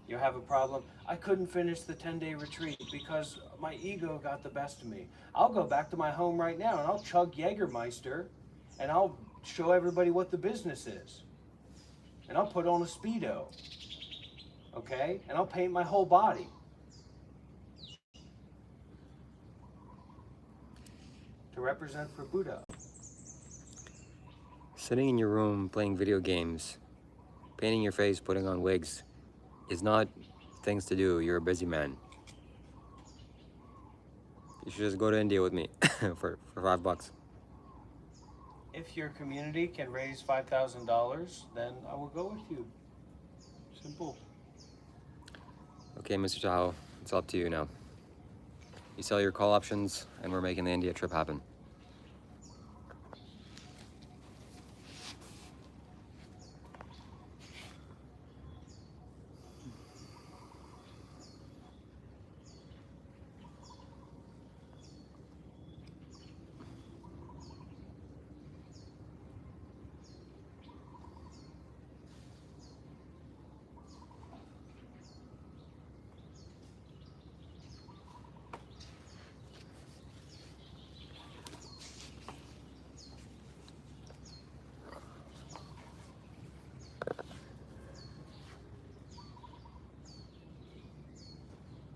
You'll have a problem. I couldn't finish the 10-day retreat because my ego got the best of me. I'll go back to my home right now and I'll chug Jägermeister and I'll show everybody what the business is. And I'll put on a Speedo. Okay? And I'll paint my whole body. to represent for Buddha. Sitting in your room playing video games, painting your face, putting on wigs is not things to do. You're a busy man. You should just go to India with me for $5. If your community can raise $5,000, then I will go with you. Simple. Okay, Mr. Tahoe, it's up to you now. You sell your call options, and we're making the India trip happen.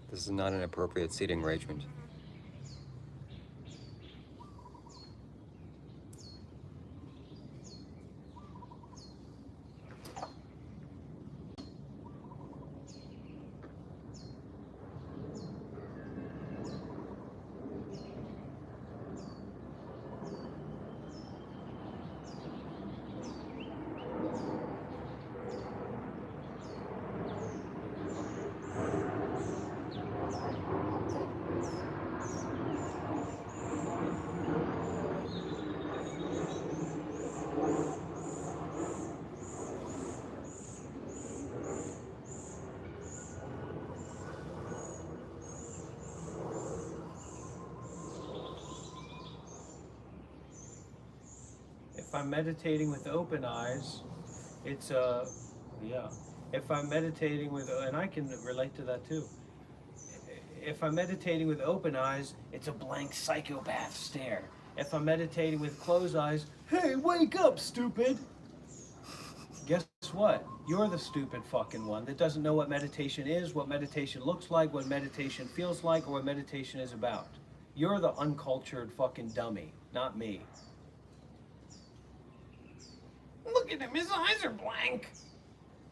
This is not an appropriate seating arrangement. If I'm meditating with open eyes, it's yeah. If I'm meditating with, and I can relate to that too. If I'm meditating with open eyes, it's a blank psychopath stare. If I'm meditating with closed eyes, hey, wake up, stupid. Guess what? You're the stupid fucking one that doesn't know what meditation is, what meditation looks like, what meditation feels like, or what meditation is about. You're the uncultured fucking dummy, not me. Look at him, his eyes are blank.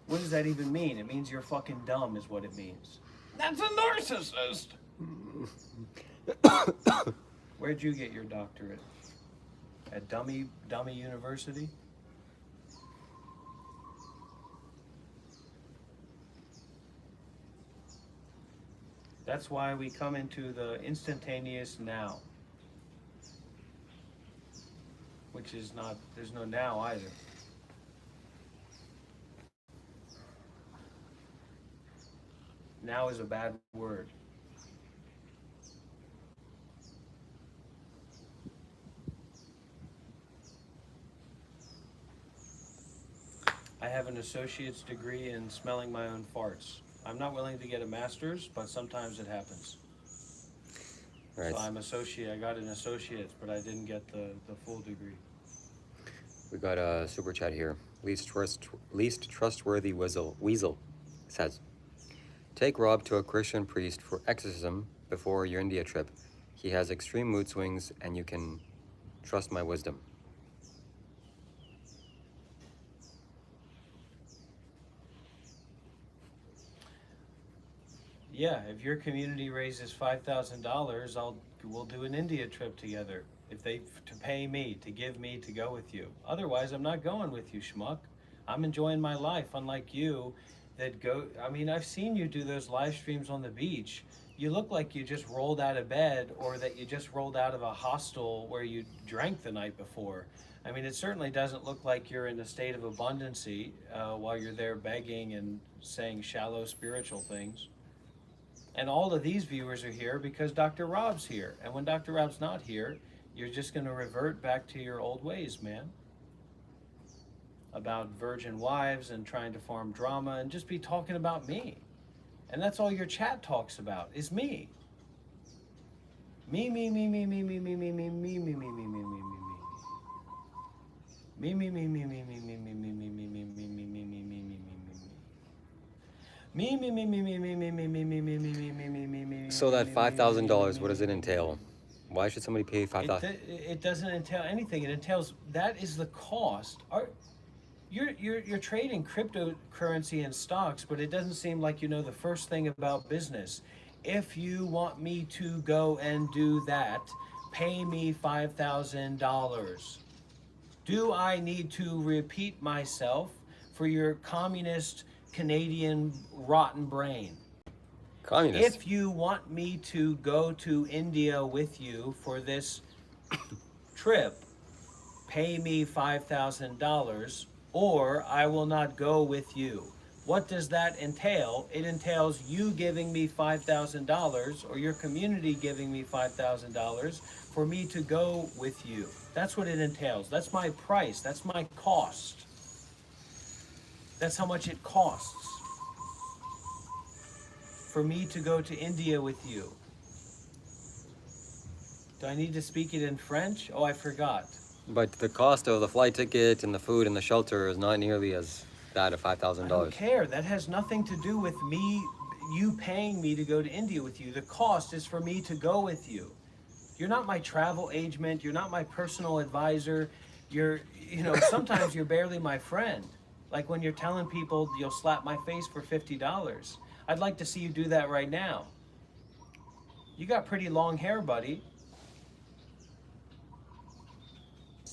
What does that even mean? It means you're fucking dumb is what it means. That's a narcissist. Where'd you get your doctorate? At Dummy University? That's why we come into the instantaneous now. Which is not, there's no now either. Now is a bad word. I have an associate's degree in smelling my own farts. I'm not willing to get a master's, but sometimes it happens. Right. So I'm associate. I got an associate's, but I didn't get the full degree. We got a super chat here. Least trustworthy weasel says, take Rob to a Christian priest for exorcism before your India trip. He has extreme mood swings and you can trust my wisdom. Yeah, if your community raises $5,000, we'll do an India trip together. If they to pay me, to give me, to go with you. Otherwise, I'm not going with you, schmuck. I'm enjoying my life, unlike you that go. I mean, I've seen you do those live streams on the beach. You look like you just rolled out of bed, or that you just rolled out of a hostel where you drank the night before. I mean, it certainly doesn't look like you're in a state of abundancy while you're there begging and saying shallow spiritual things. And all of these viewers are here because Dr. Rob's here. And when Dr. Rob's not here, you're just going to revert back to your old ways, man. About virgin wives and trying to farm drama and just be talking about me. And that's all your chat talks about, is me. Me, me, me, me, me, me, me, me, me, me, me, me, me, me, me, me, me. Me, me, me, me, me, me, me, me, me, me, me, me, me, me, me, me, me, me, me. Me, me, me, me, me, me, me, me, me, me, me, me, me, me, me, me. So that $5,000, what does it entail? Why should somebody pay 5,000? It doesn't entail anything. It entails that is the cost. You're trading cryptocurrency and stocks, but it doesn't seem like you know the first thing about business. If you want me to go and do that, pay me $5,000. Do I need to repeat myself for your communist Canadian rotten brain? Communist. If you want me to go to India with you for this trip, pay me $5,000 or I will not go with you. What does that entail? It entails you giving me $5,000 or your community giving me $5,000 for me to go with you. That's what it entails. That's my price. That's my cost. That's how much it costs for me to go to India with you. Do I need to speak it in French? Oh, I forgot. But the cost of the flight ticket and the food and the shelter is not nearly as that of I don't $5,000. care. That has nothing to do with me, you paying me to go to India with you. The cost is for me to go with you. You're not my travel agent. You're not my personal advisor. Sometimes you're barely my friend. Like when you're telling people you'll slap my face for $50. I'd like to see you do that right now. You got pretty long hair, buddy.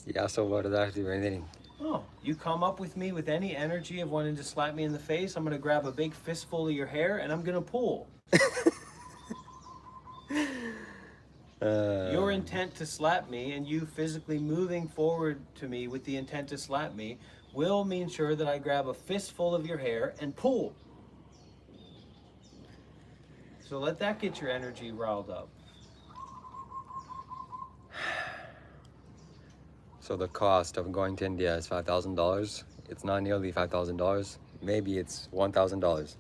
Yeah, so what does that have to do with anything? Oh, you come up with me with any energy of wanting to slap me in the face, I'm going to grab a big fistful of your hair and I'm going to pull. Your intent to slap me and you physically moving forward to me with the intent to slap me will mean sure that I grab a fistful of your hair and pull. So let that get your energy riled up. So the cost of going to India is $5,000. It's not nearly $5,000. Maybe it's $1,000.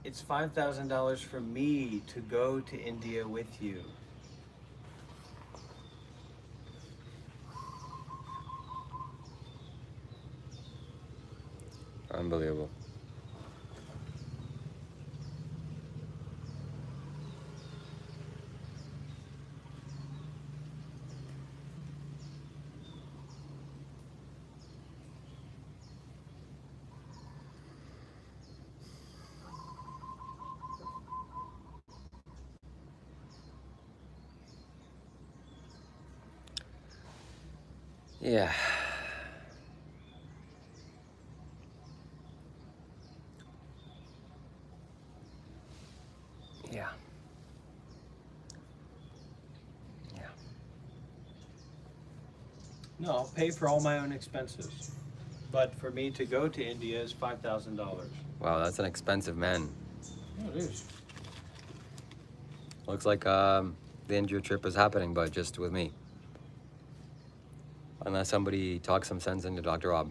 It's $5,000 for me to go to India with you. Unbelievable. Yeah. Yeah. Yeah. No, I'll pay for all my own expenses. But for me to go to India is $5,000. Wow, that's an expensive man. Yeah, it is. Looks like the India trip is happening, but just with me. Unless somebody talks some sense into Dr. Rob.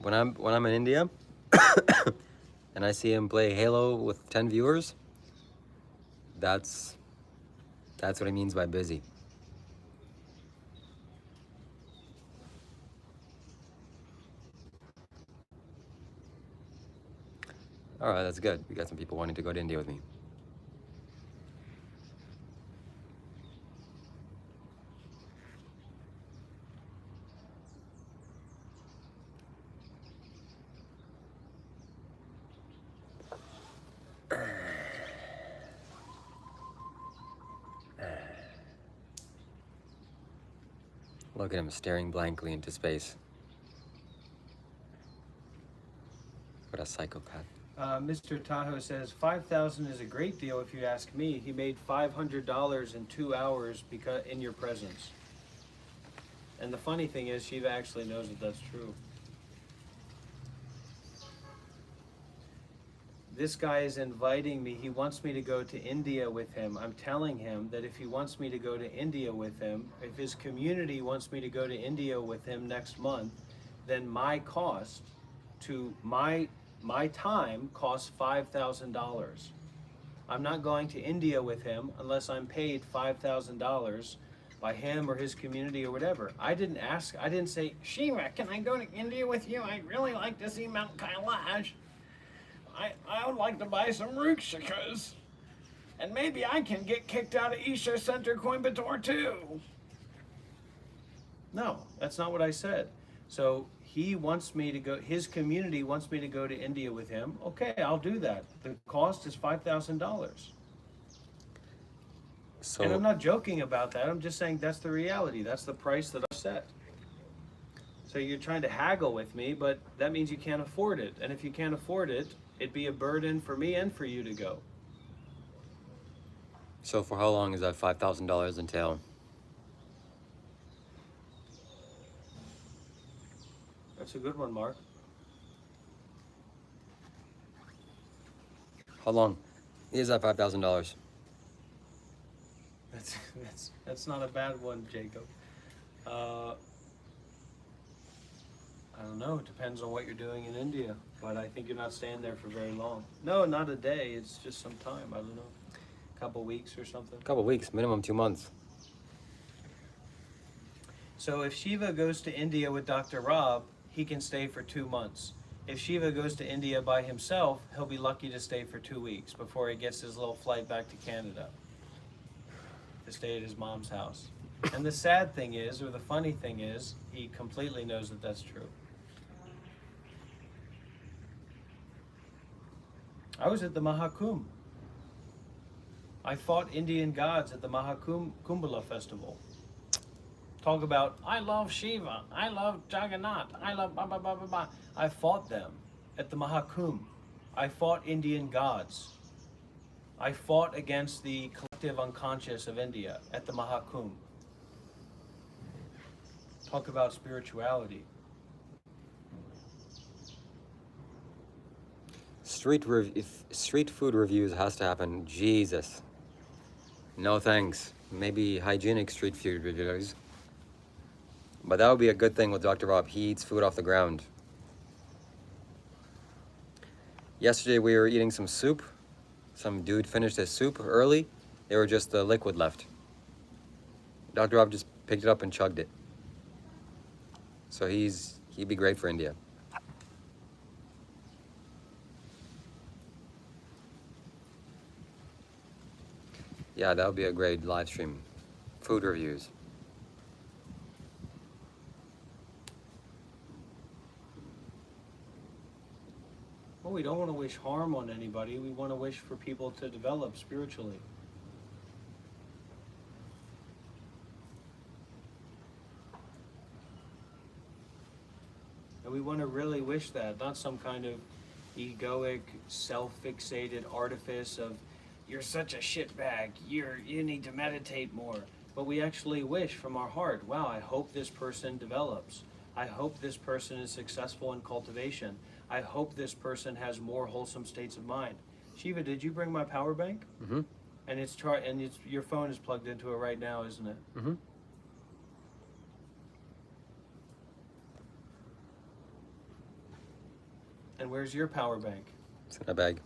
When I'm in India and I see him play Halo with 10 viewers, that's what he means by busy. All right, that's good. We got some people wanting to go to India with me. Look at him staring blankly into space. What a psychopath. Mr. Tahoe says, $5,000 is a great deal if you ask me. He made $500 in 2 hours because in your presence. And the funny thing is, Shiva actually knows that that's true. This guy is inviting me. He wants me to go to India with him. I'm telling him that if he wants me to go to India with him, if his community wants me to go to India with him next month, then my cost to my time costs $5,000. I'm not going to India with him unless I'm paid $5,000 by him or his community or whatever. I didn't say, Shiva, can I go to India with you? I'd really like to see Mount Kailash. I would like to buy some rickshaws. and maybe I can get kicked out of Isha Center Coimbatore too. No, that's not what I said. So he wants me to go, his community wants me to go to India with him. Okay, I'll do that. The cost is $5,000. So, And I'm not joking about that. I'm just saying that's the reality. That's the price that I set. So you're trying to haggle with me, but that means you can't afford it. And if you can't afford it, it'd be a burden for me and for you to go. so for how long is that $5,000 entail? That's a good one, Mark. How long is that $5,000? That's not a bad one, Jacob. I don't know. It depends on what you're doing in India, but I think you're not staying there for very long. No, not a day. It's just some time. I don't know, a couple weeks or something. A couple weeks, minimum 2 months. So if Shiva goes to India with Dr. Rob, he can stay for 2 months. If Shiva goes to India by himself, he'll be lucky to stay for 2 weeks before he gets his little flight back to Canada to stay at his mom's house. And the sad thing is, or the funny thing is, he completely knows that that's true. I was at the Mahakumbh. I fought Indian gods at the Mahakumbh festival. Talk about, I love Shiva, I love Jagannath, I love blah, blah, blah, blah, blah. I fought them at the Mahakumbh. I fought Indian gods. I fought against the collective unconscious of India at the Mahakumbh. Talk about spirituality. If street food reviews has to happen, Jesus. No thanks. Maybe hygienic street food reviews. But that would be a good thing with Dr. Rob. He eats food off the ground. Yesterday we were eating some soup. Some dude finished his soup early. There were just the liquid left. Dr. Rob just picked it up and chugged it. So he'd be great for India. Yeah, that would be a great live stream. Food reviews. Well, we don't want to wish harm on anybody. We want to wish for people to develop spiritually. And we want to really wish that, not some kind of egoic, self-fixated artifice of, you're such a shitbag, you need to meditate more. But we actually wish from our heart, wow, I hope this person develops. I hope this person is successful in cultivation. I hope this person has more wholesome states of mind. Shiva, did you bring my power bank? Mm-hmm. And your phone is plugged into it right now, isn't it? Mm-hmm. And where's your power bank? It's in a bag.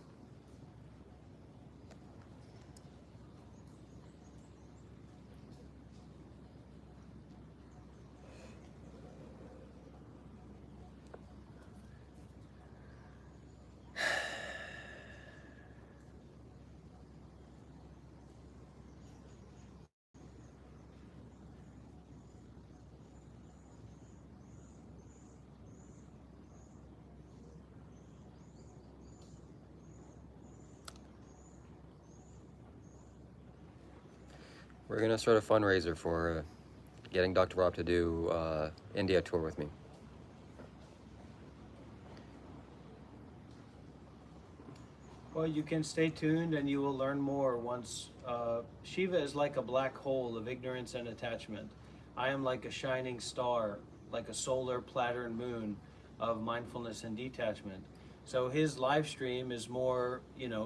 We're gonna start a fundraiser for getting Dr. Rob to do India tour with me. Well, you can stay tuned and you will learn more once. Shiva is like a black hole of ignorance and attachment. I am like a shining star, like a solar Plattern moon of mindfulness and detachment. So his live stream is more,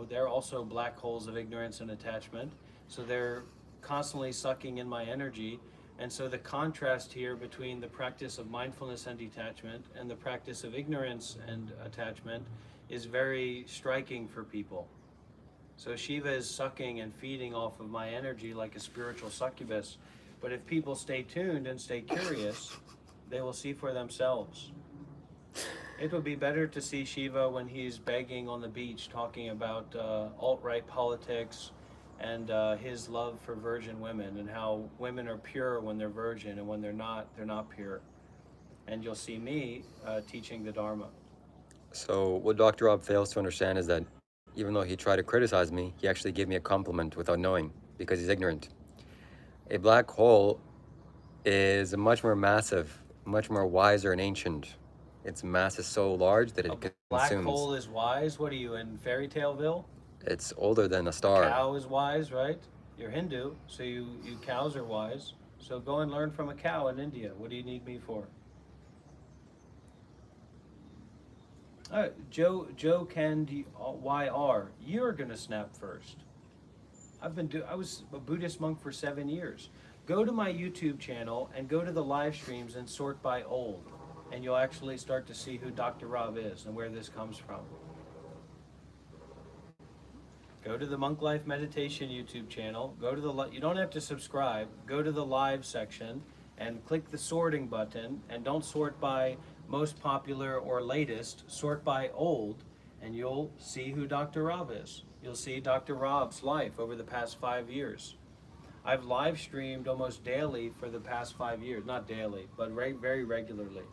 they're also black holes of ignorance and attachment. So they're constantly sucking in my energy. And so the contrast here between the practice of mindfulness and detachment and the practice of ignorance and attachment is very striking for people. So Shiva is sucking and feeding off of my energy like a spiritual succubus. But if people stay tuned and stay curious, they will see for themselves. It would be better to see Shiva when he's begging on the beach talking about alt-right politics and his love for virgin women, and how women are pure when they're virgin, and when they're not pure. And you'll see me teaching the Dharma. So what Dr. Rob fails to understand is that even though he tried to criticize me, he actually gave me a compliment without knowing, because he's ignorant. A black hole is much more massive, much more wiser and ancient. Its mass is so large that it consumes. Black hole is wise? What are you, in Fairy Taleville? It's older than a star. A cow is wise, right? You're Hindu, so you cows are wise. So go and learn from a cow in India. What do you need me for? Joe Ken YR, you're gonna snap first. I was a Buddhist monk for 7 years. Go to my YouTube channel and go to the live streams and sort by old, and you'll actually start to see who Dr. Rob is and where this comes from. Go to the Monk Life Meditation YouTube channel. Go to you don't have to subscribe. Go to the live section and click the sorting button, and don't sort by most popular or latest, sort by old, and you'll see who Dr. Rob is. You'll see Dr. Rob's life over the past 5 years. I've live streamed almost daily for the past 5 years. Not daily, but very regularly.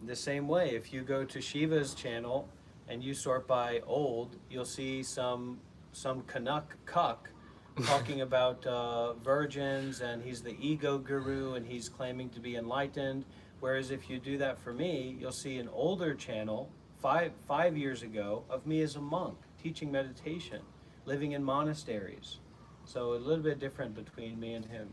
The same way, if you go to Shiva's channel and you sort by old, you'll see some Canuck cuck talking about virgins, and he's the ego guru and he's claiming to be enlightened. Whereas if you do that for me, you'll see an older channel, five years ago, of me as a monk, teaching meditation, living in monasteries. So a little bit different between me and him.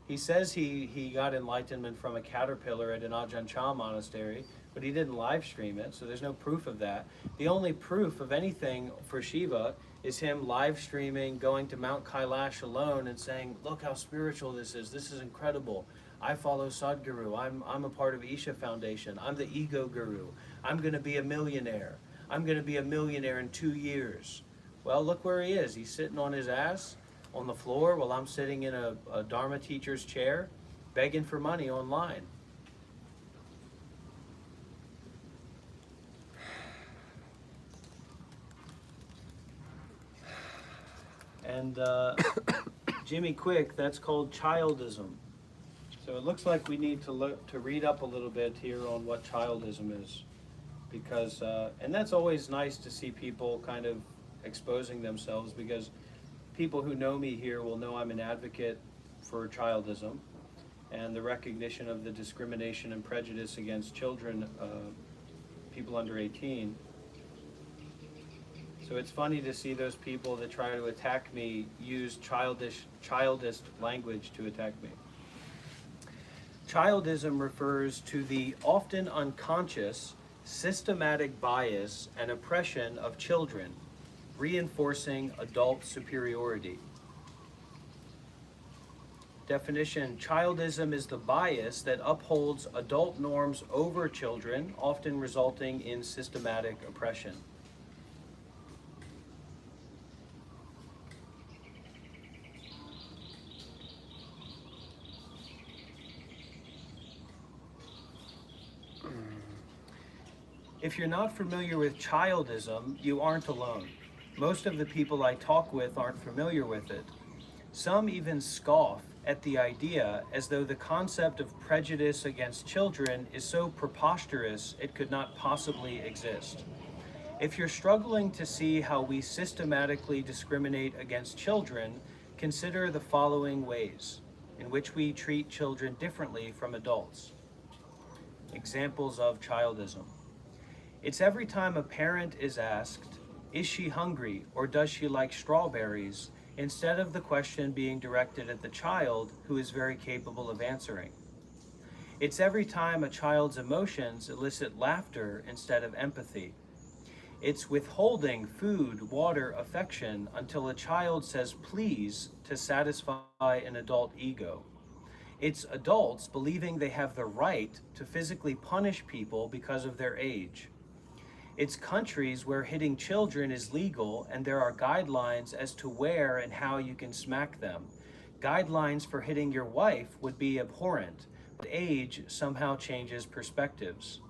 He says he got enlightenment from a caterpillar at an Ajahn Chah monastery, but he didn't live stream it, so there's no proof of that. The only proof of anything for Shiva is him live streaming, going to Mount Kailash alone and saying, look how spiritual this is incredible. I follow Sadhguru, I'm a part of Isha Foundation, I'm the ego guru, I'm gonna be a millionaire. I'm gonna be a millionaire in 2 years. Well, look where he is. He's sitting on his ass on the floor while I'm sitting in a Dharma teacher's chair, begging for money online. And Jimmy Quick, that's called childism. So it looks like we need to read up a little bit here on what childism is, because and that's always nice to see people kind of exposing themselves, because people who know me here will know I'm an advocate for childism and the recognition of the discrimination and prejudice against children, people under 18. So it's funny to see those people that try to attack me use childish language to attack me. Childism refers to the often unconscious, systematic bias and oppression of children, reinforcing adult superiority. Definition: childism is the bias that upholds adult norms over children, often resulting in systematic oppression. If you're not familiar with childism, you aren't alone. Most of the people I talk with aren't familiar with it. Some even scoff at the idea, as though the concept of prejudice against children is so preposterous it could not possibly exist. If you're struggling to see how we systematically discriminate against children, consider the following ways in which we treat children differently from adults. Examples of childism. It's every time a parent is asked, is she hungry or does she like strawberries, instead of the question being directed at the child, who is very capable of answering. It's every time a child's emotions elicit laughter instead of empathy. It's withholding food, water, affection until a child says please to satisfy an adult ego. It's adults believing they have the right to physically punish people because of their age. It's countries where hitting children is legal and there are guidelines as to where and how you can smack them. Guidelines for hitting your wife would be abhorrent, but age somehow changes perspectives.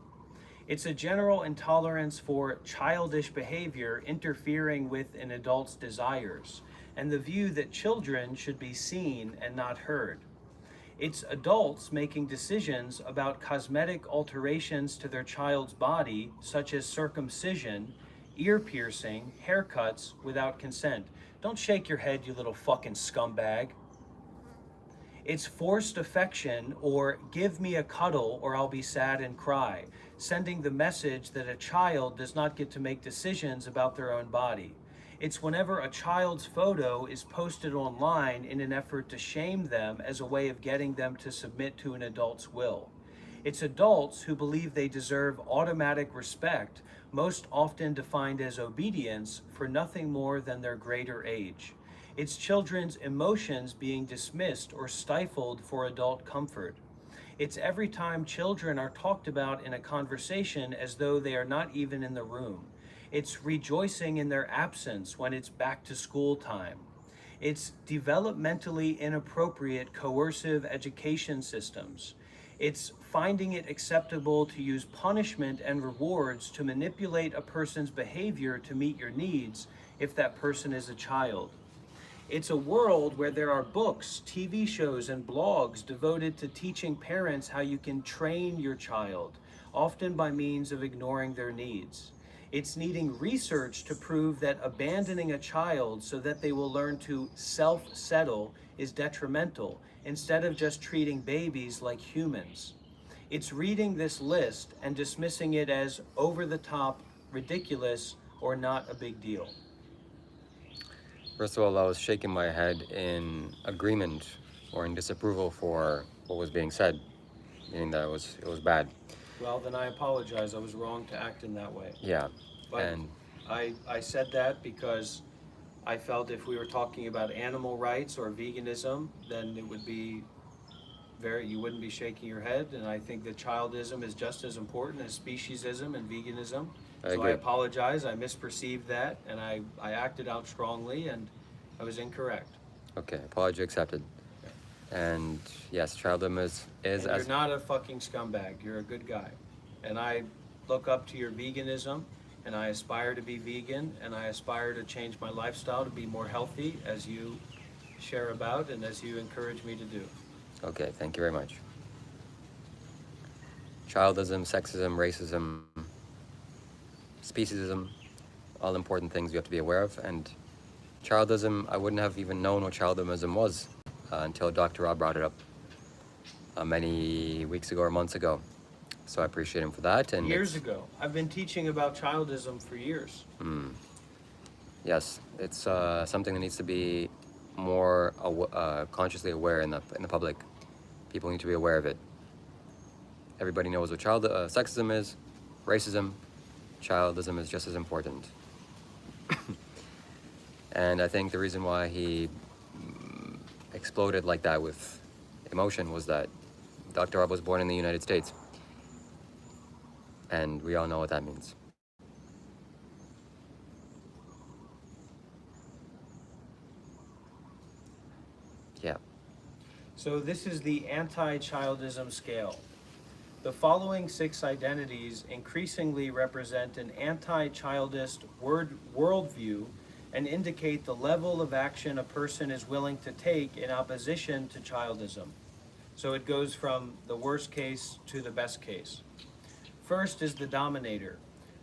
It's a general intolerance for childish behavior interfering with an adult's desires, and the view that children should be seen and not heard. It's adults making decisions about cosmetic alterations to their child's body, such as circumcision, ear piercing, haircuts, without consent. Don't shake your head, you little fucking scumbag. It's forced affection, or give me a cuddle or I'll be sad and cry, sending the message that a child does not get to make decisions about their own body. It's whenever a child's photo is posted online in an effort to shame them as a way of getting them to submit to an adult's will. It's adults who believe they deserve automatic respect, most often defined as obedience, for nothing more than their greater age. It's children's emotions being dismissed or stifled for adult comfort. It's every time children are talked about in a conversation as though they are not even in the room. It's rejoicing in their absence when it's back to school time. It's developmentally inappropriate coercive education systems. It's finding it acceptable to use punishment and rewards to manipulate a person's behavior to meet your needs if that person is a child. It's a world where there are books, TV shows, and blogs devoted to teaching parents how you can train your child, often by means of ignoring their needs. It's needing research to prove that abandoning a child so that they will learn to self-settle is detrimental, instead of just treating babies like humans. It's reading this list and dismissing it as over-the-top, ridiculous, or not a big deal. First of all, I was shaking my head in agreement or in disapproval for what was being said, meaning that it was bad. Well, then I apologize. I was wrong to act in that way. Yeah, But and I said that because I felt if we were talking about animal rights or veganism, then it would be you wouldn't be shaking your head. And I think that childism is just as important as speciesism and veganism. So I apologize. I misperceived that, and I acted out strongly, and I was incorrect. Okay, apology accepted. And yes, childism is And you're not a fucking scumbag. You're a good guy. And I look up to your veganism, and I aspire to be vegan, and I aspire to change my lifestyle to be more healthy, as you share about and as you encourage me to do. Okay, thank you very much. Childism, sexism, racism, speciesism, all important things you have to be aware of. And childism, I wouldn't have even known what childism was until Dr. Rob brought it up many weeks ago or months ago. So I appreciate him for that. And years ago. I've been teaching about childism for years. Yes, it's something that needs to be more consciously aware in the public. People need to be aware of it. Everybody knows what sexism is, racism. Childism is just as important. And I think the reason why he exploded like that with emotion was that Dr. Rob was born in the United States. And we all know what that means. Yeah. So this is the anti-childism scale. The following 6 identities increasingly represent an anti-childist worldview and indicate the level of action a person is willing to take in opposition to childism. So it goes from the worst case to the best case. First is the dominator.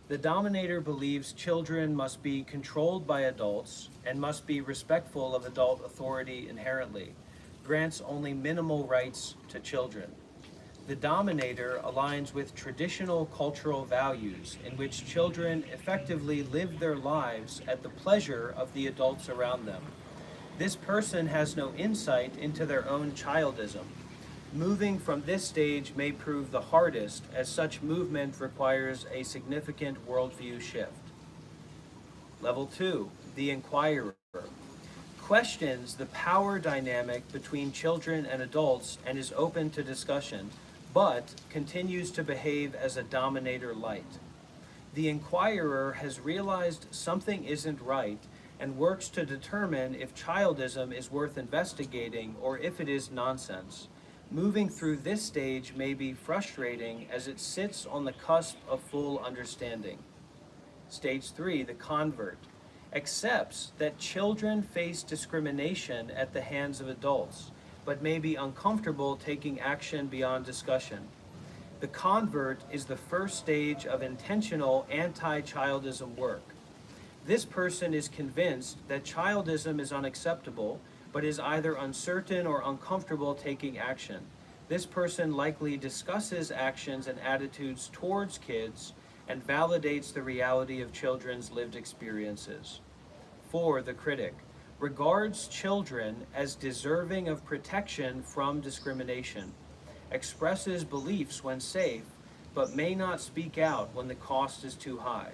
The dominator believes children must be controlled by adults and must be respectful of adult authority inherently, grants only minimal rights to children. The dominator aligns with traditional cultural values in which children effectively live their lives at the pleasure of the adults around them. This person has no insight into their own childism. Moving from this stage may prove the hardest, as such movement requires a significant worldview shift. Level 2, the inquirer. Questions the power dynamic between children and adults and is open to discussion, but continues to behave as a dominator light. The inquirer has realized something isn't right and works to determine if childism is worth investigating or if it is nonsense. Moving through this stage may be frustrating as it sits on the cusp of full understanding. Stage 3, the convert, accepts that children face discrimination at the hands of adults, but may be uncomfortable taking action beyond discussion. The convert is the first stage of intentional anti-childism work. This person is convinced that childism is unacceptable, but is either uncertain or uncomfortable taking action. This person likely discusses actions and attitudes towards kids and validates the reality of children's lived experiences. 4, the critic, regards children as deserving of protection from discrimination, expresses beliefs when safe, but may not speak out when the cost is too high.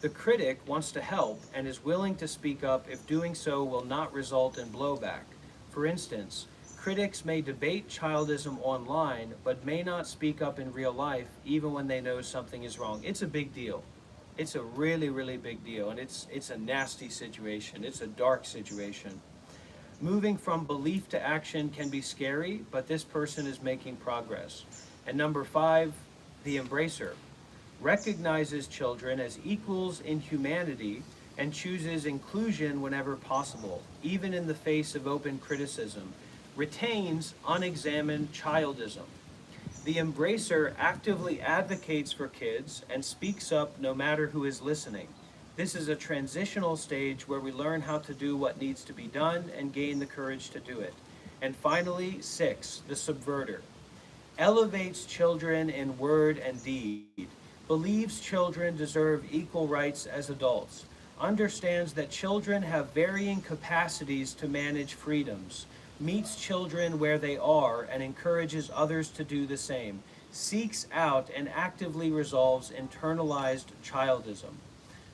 The critic wants to help and is willing to speak up if doing so will not result in blowback. For instance, critics may debate childism online, but may not speak up in real life even when they know something is wrong. It's a big deal. It's a really, really big deal, and it's a nasty situation. It's a dark situation. Moving from belief to action can be scary, but this person is making progress. And number 5, the embracer, recognizes children as equals in humanity and chooses inclusion whenever possible, even in the face of open criticism, retains unexamined childism. The embracer actively advocates for kids and speaks up no matter who is listening. This is a transitional stage where we learn how to do what needs to be done and gain the courage to do it. And finally, 6, the subverter, elevates children in word and deed, believes children deserve equal rights as adults, understands that children have varying capacities to manage freedoms, meets children where they are and encourages others to do the same, seeks out and actively resolves internalized childism.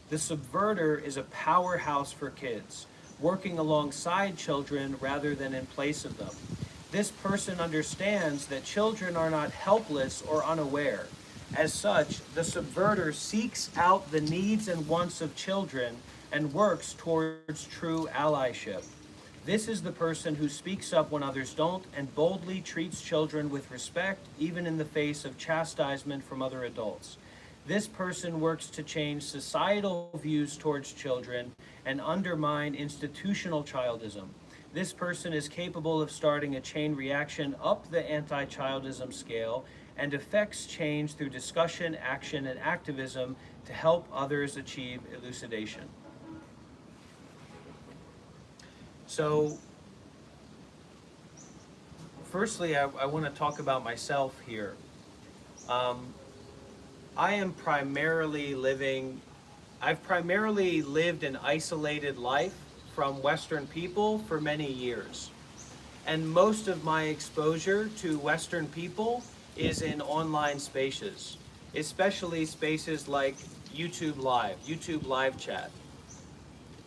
The subverter is a powerhouse for kids, working alongside children rather than in place of them. This person understands that children are not helpless or unaware. As such, the subverter seeks out the needs and wants of children and works towards true allyship. This is the person who speaks up when others don't and boldly treats children with respect, even in the face of chastisement from other adults. This person works to change societal views towards children and undermine institutional childism. This person is capable of starting a chain reaction up the anti-childism scale and effects change through discussion, action, and activism to help others achieve elucidation. So, firstly, I want to talk about myself here. I've primarily lived an isolated life from Western people for many years. And most of my exposure to Western people is in online spaces, especially spaces like YouTube Live Chat.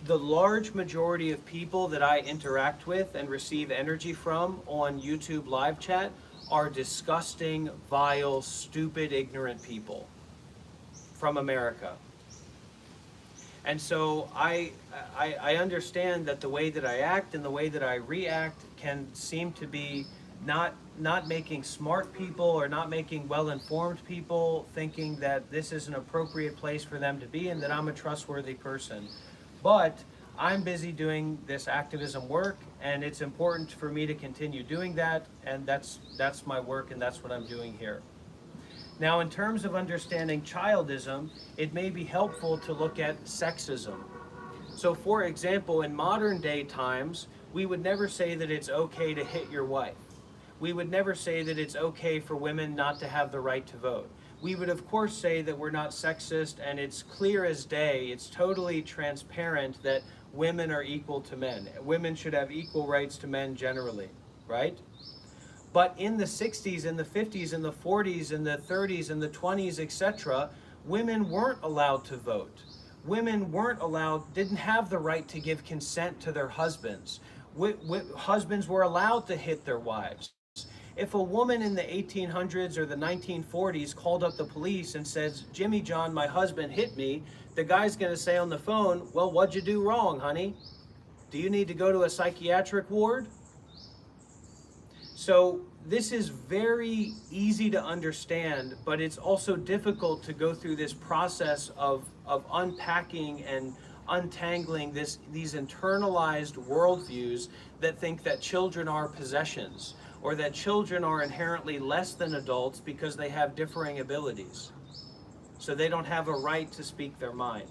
The large majority of people that I interact with and receive energy from on YouTube Live Chat are disgusting, vile, stupid, ignorant people from America. And so I understand that the way that I act and the way that I react can seem to be not making smart people or not making well-informed people thinking that this is an appropriate place for them to be and that I'm a trustworthy person. But I'm busy doing this activism work, and it's important for me to continue doing that, and that's my work, and that's what I'm doing here. Now, in terms of understanding childism, it may be helpful to look at sexism. So, for example, in modern day times, we would never say that it's okay to hit your wife. We would never say that it's okay for women not to have the right to vote. We would, of course, say that we're not sexist, and it's clear as day, it's totally transparent that women are equal to men. Women should have equal rights to men generally, right? But in the 60s and the 50s and the 40s and the 30s and the 20s, etc., women weren't allowed to vote. Women didn't have the right to give consent to their husbands. Husbands were allowed to hit their wives. If a woman in the 1800s or the 1940s called up the police and says, "Jimmy John, my husband hit me," the guy's going to say on the phone, "Well, what'd you do wrong, honey? Do you need to go to a psychiatric ward?" So this is very easy to understand, but it's also difficult to go through this process of unpacking and untangling these internalized worldviews that think that children are possessions, or that children are inherently less than adults because they have differing abilities. So they don't have a right to speak their mind.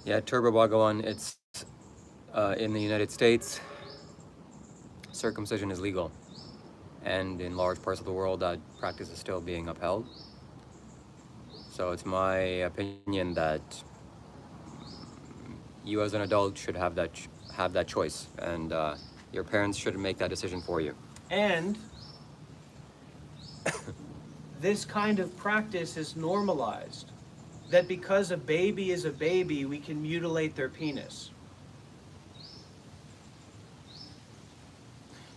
Yeah, Turbo Bhagawan, it's in the United States, circumcision is legal. And in large parts of the world, that practice is still being upheld. So it's my opinion that you as an adult should have that choice, and your parents shouldn't make that decision for you. And this kind of practice is normalized, that because a baby is a baby, we can mutilate their penis.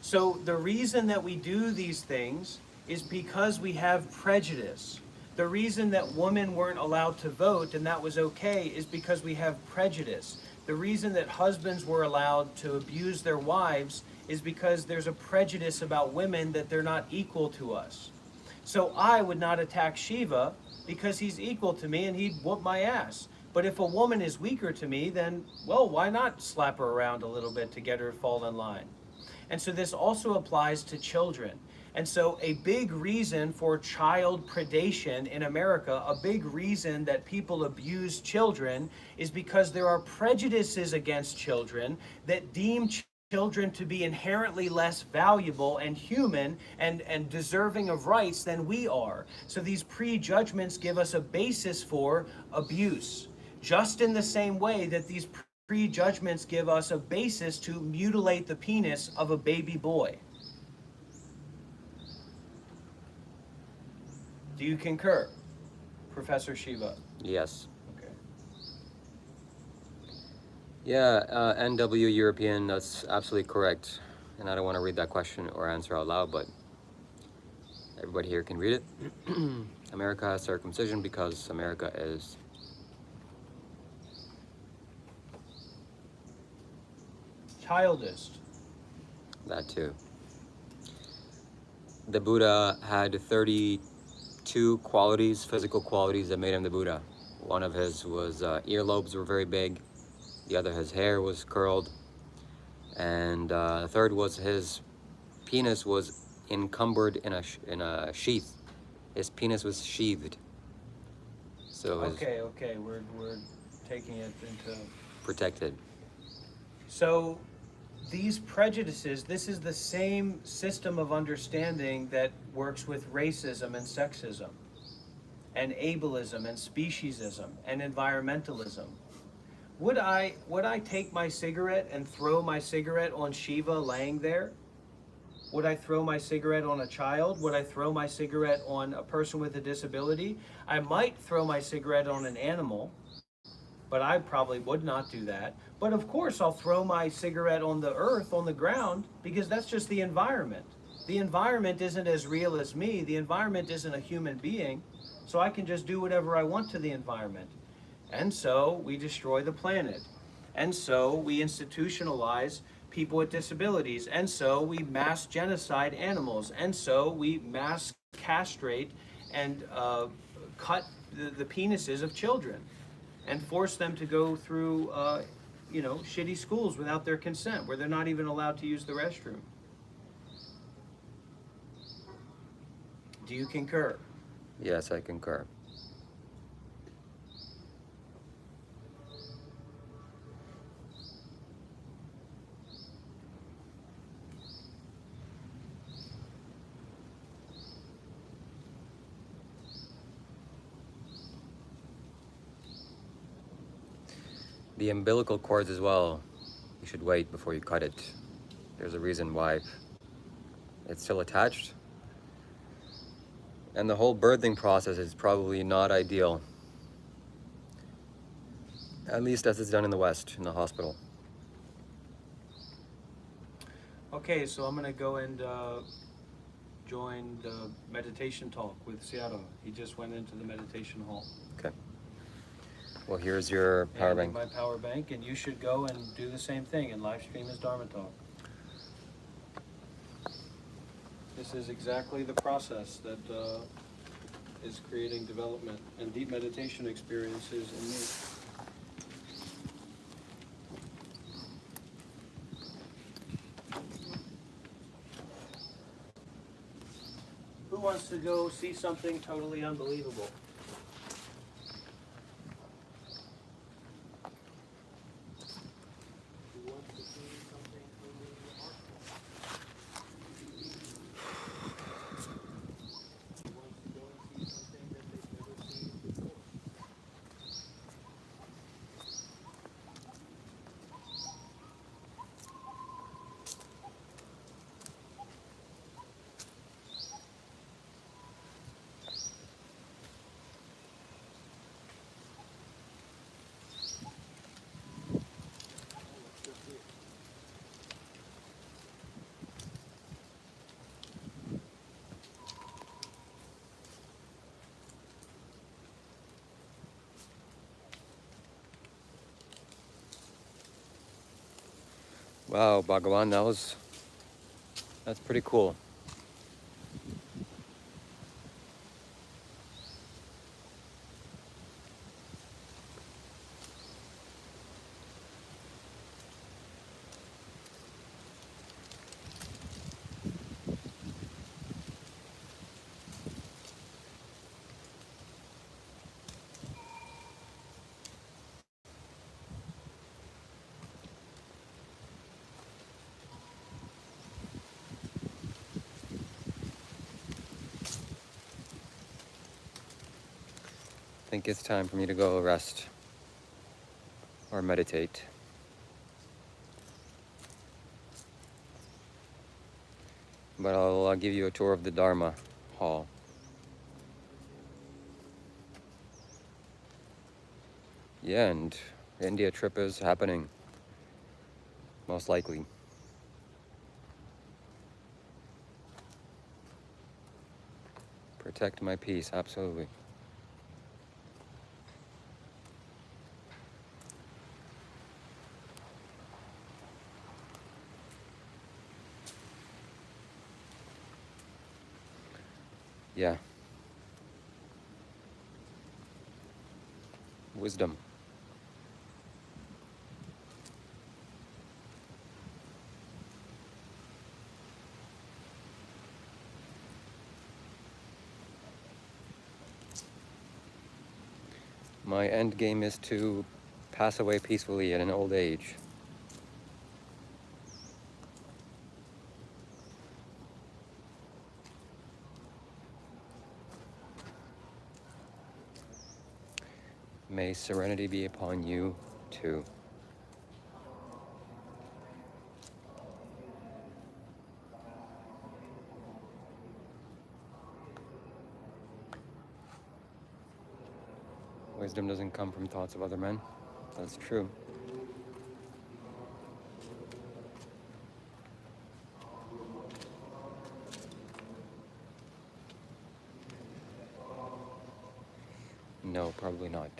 So the reason that we do these things is because we have prejudice. The reason that women weren't allowed to vote and that was okay is because we have prejudice. The reason that husbands were allowed to abuse their wives is because there's a prejudice about women, that they're not equal to us. So I would not attack Shiva because he's equal to me and he'd whoop my ass. But if a woman is weaker to me, then, well, why not slap her around a little bit to get her to fall in line? And so this also applies to children. And so a big reason for child predation in America, a big reason that people abuse children, is because there are prejudices against children that deem children to be inherently less valuable and human and deserving of rights than we are. So these prejudgments give us a basis for abuse, just in the same way that these prejudgments give us a basis to mutilate the penis of a baby boy. Do you concur, Professor Shiva? Yes. Okay. Yeah, NW European, that's absolutely correct. And I don't want to read that question or answer out loud, but everybody here can read it. America has circumcision because America is childish. that too. The Buddha had 32 qualities, physical qualities that made him the Buddha. One of his was earlobes were very big. The other, his hair was curled. And the third was his penis was encumbered in a sheath. His penis was sheathed. So Okay, we're taking it into protected. So these prejudices, this is the same system of understanding that works with racism and sexism and ableism and speciesism and environmentalism. Would I take my cigarette and throw my cigarette on Shiva laying there? Would I throw my cigarette on a child? Would I throw my cigarette on a person with a disability? I might throw my cigarette on an animal, but I probably would not do that. But of course, I'll throw my cigarette on the earth, on the ground, because that's just the environment. The environment isn't as real as me. The environment isn't a human being, so I can just do whatever I want to the environment. And so we destroy the planet. And so we institutionalize people with disabilities. And so we mass genocide animals. And so we mass castrate and cut the penises of children and force them to go through, shitty schools without their consent, where they're not even allowed to use the restroom. Do you concur? Yes, I concur. The umbilical cords as well, you should wait before you cut it. There's a reason why it's still attached. And the whole birthing process is probably not ideal. At least as it's done in the West, in the hospital. Okay, so I'm going to go and join the meditation talk with Seattle. He just went into the meditation hall. Okay. Well, here's your power bank. My power bank, and you should go and do the same thing and live stream his Dharma talk. This is exactly the process that is creating development and deep meditation experiences in me. Who wants to go see something totally unbelievable? Who wants to see something totally remarkable? Who wants to go and see something that they've never seen before? Wow, Bhagawan, that's pretty cool. I think it's time for me to go rest or meditate. But I'll give you a tour of the Dharma hall. Yeah, and the India trip is happening. Most likely. Protect my peace, absolutely. Yeah. Wisdom. My end game is to pass away peacefully at an old age. May serenity be upon you, too. Wisdom doesn't come from thoughts of other men. That's true. No, probably not.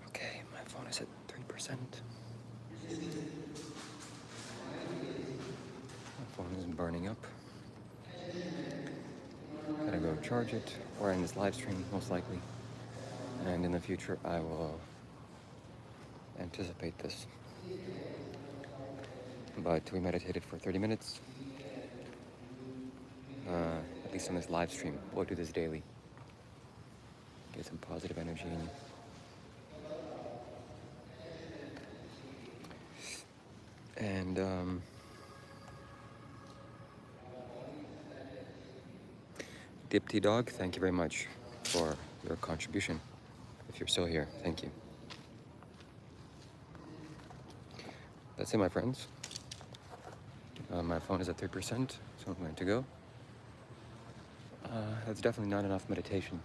Okay, my phone is at 3%. My phone isn't burning up. Gotta go charge it or end this live stream, most likely. And in the future, I will anticipate this. But we meditated for 30 minutes. At least on this live stream. We'll do this daily. Get some positive energy in you. And Dipty Dog, thank you very much for your contribution. If you're still here, thank you. That's it, my friends. My phone is at 3%, so I'm going to go. That's definitely not enough meditation.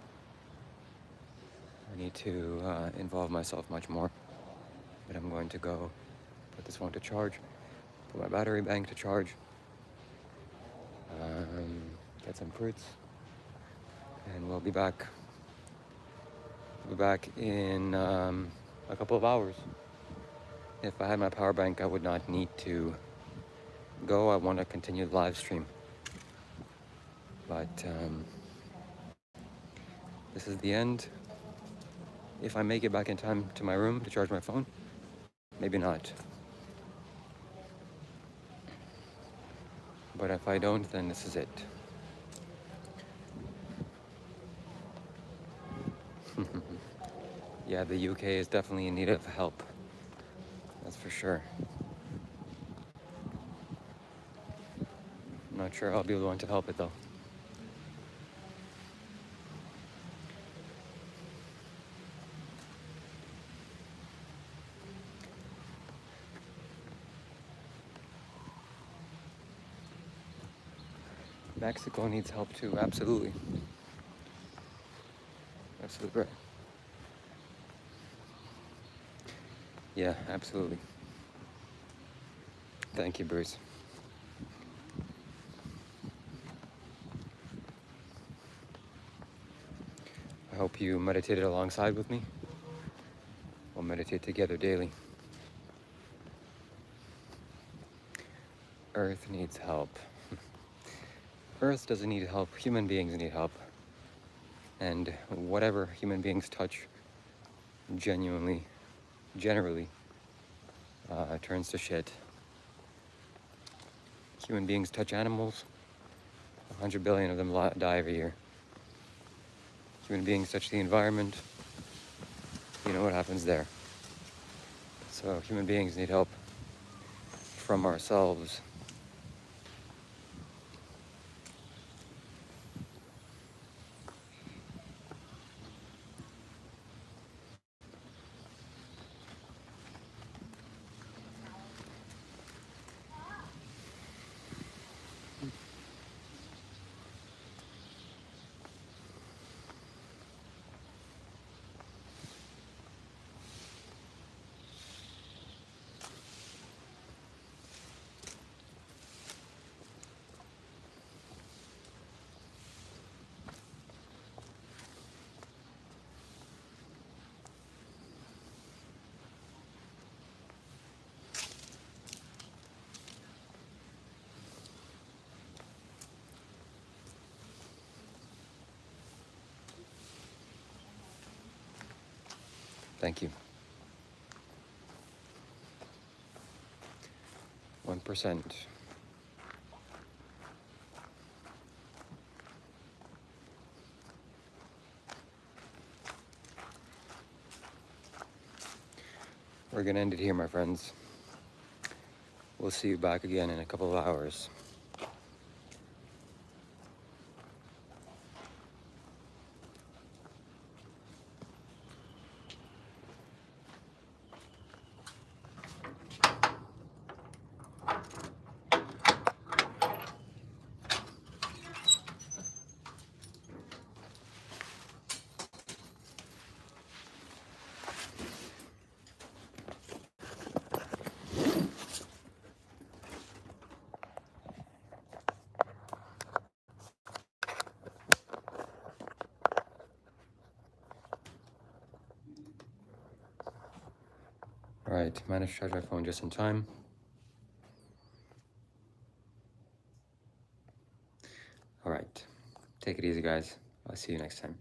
I need to involve myself much more. But I'm going to go put this phone to charge, put my battery bank to charge, get some fruits, and we'll be back. We'll be back in a couple of hours. If I had my power bank, I would not need to go. I want to continue the live stream. But this is the end. If I make it back in time to my room to charge my phone, maybe not. But if I don't, then this is it. Yeah, the UK is definitely in need of help. That's for sure. I'm not sure I'll be the one to help it though. Mexico needs help too, absolutely. Absolutely right. Yeah, absolutely. Thank you, Bruce. I hope you meditated alongside with me. We'll meditate together daily. Earth needs help. Earth doesn't need help, human beings need help. And whatever human beings touch, generally, turns to shit. Human beings touch animals, 100 billion of them die every year. Human beings touch the environment, you know what happens there. So human beings need help from ourselves. Thank you. 1%. We're gonna end it here, my friends. We'll see you back again in a couple of hours. All right, managed to charge my phone just in time. All right, take it easy, guys. I'll see you next time.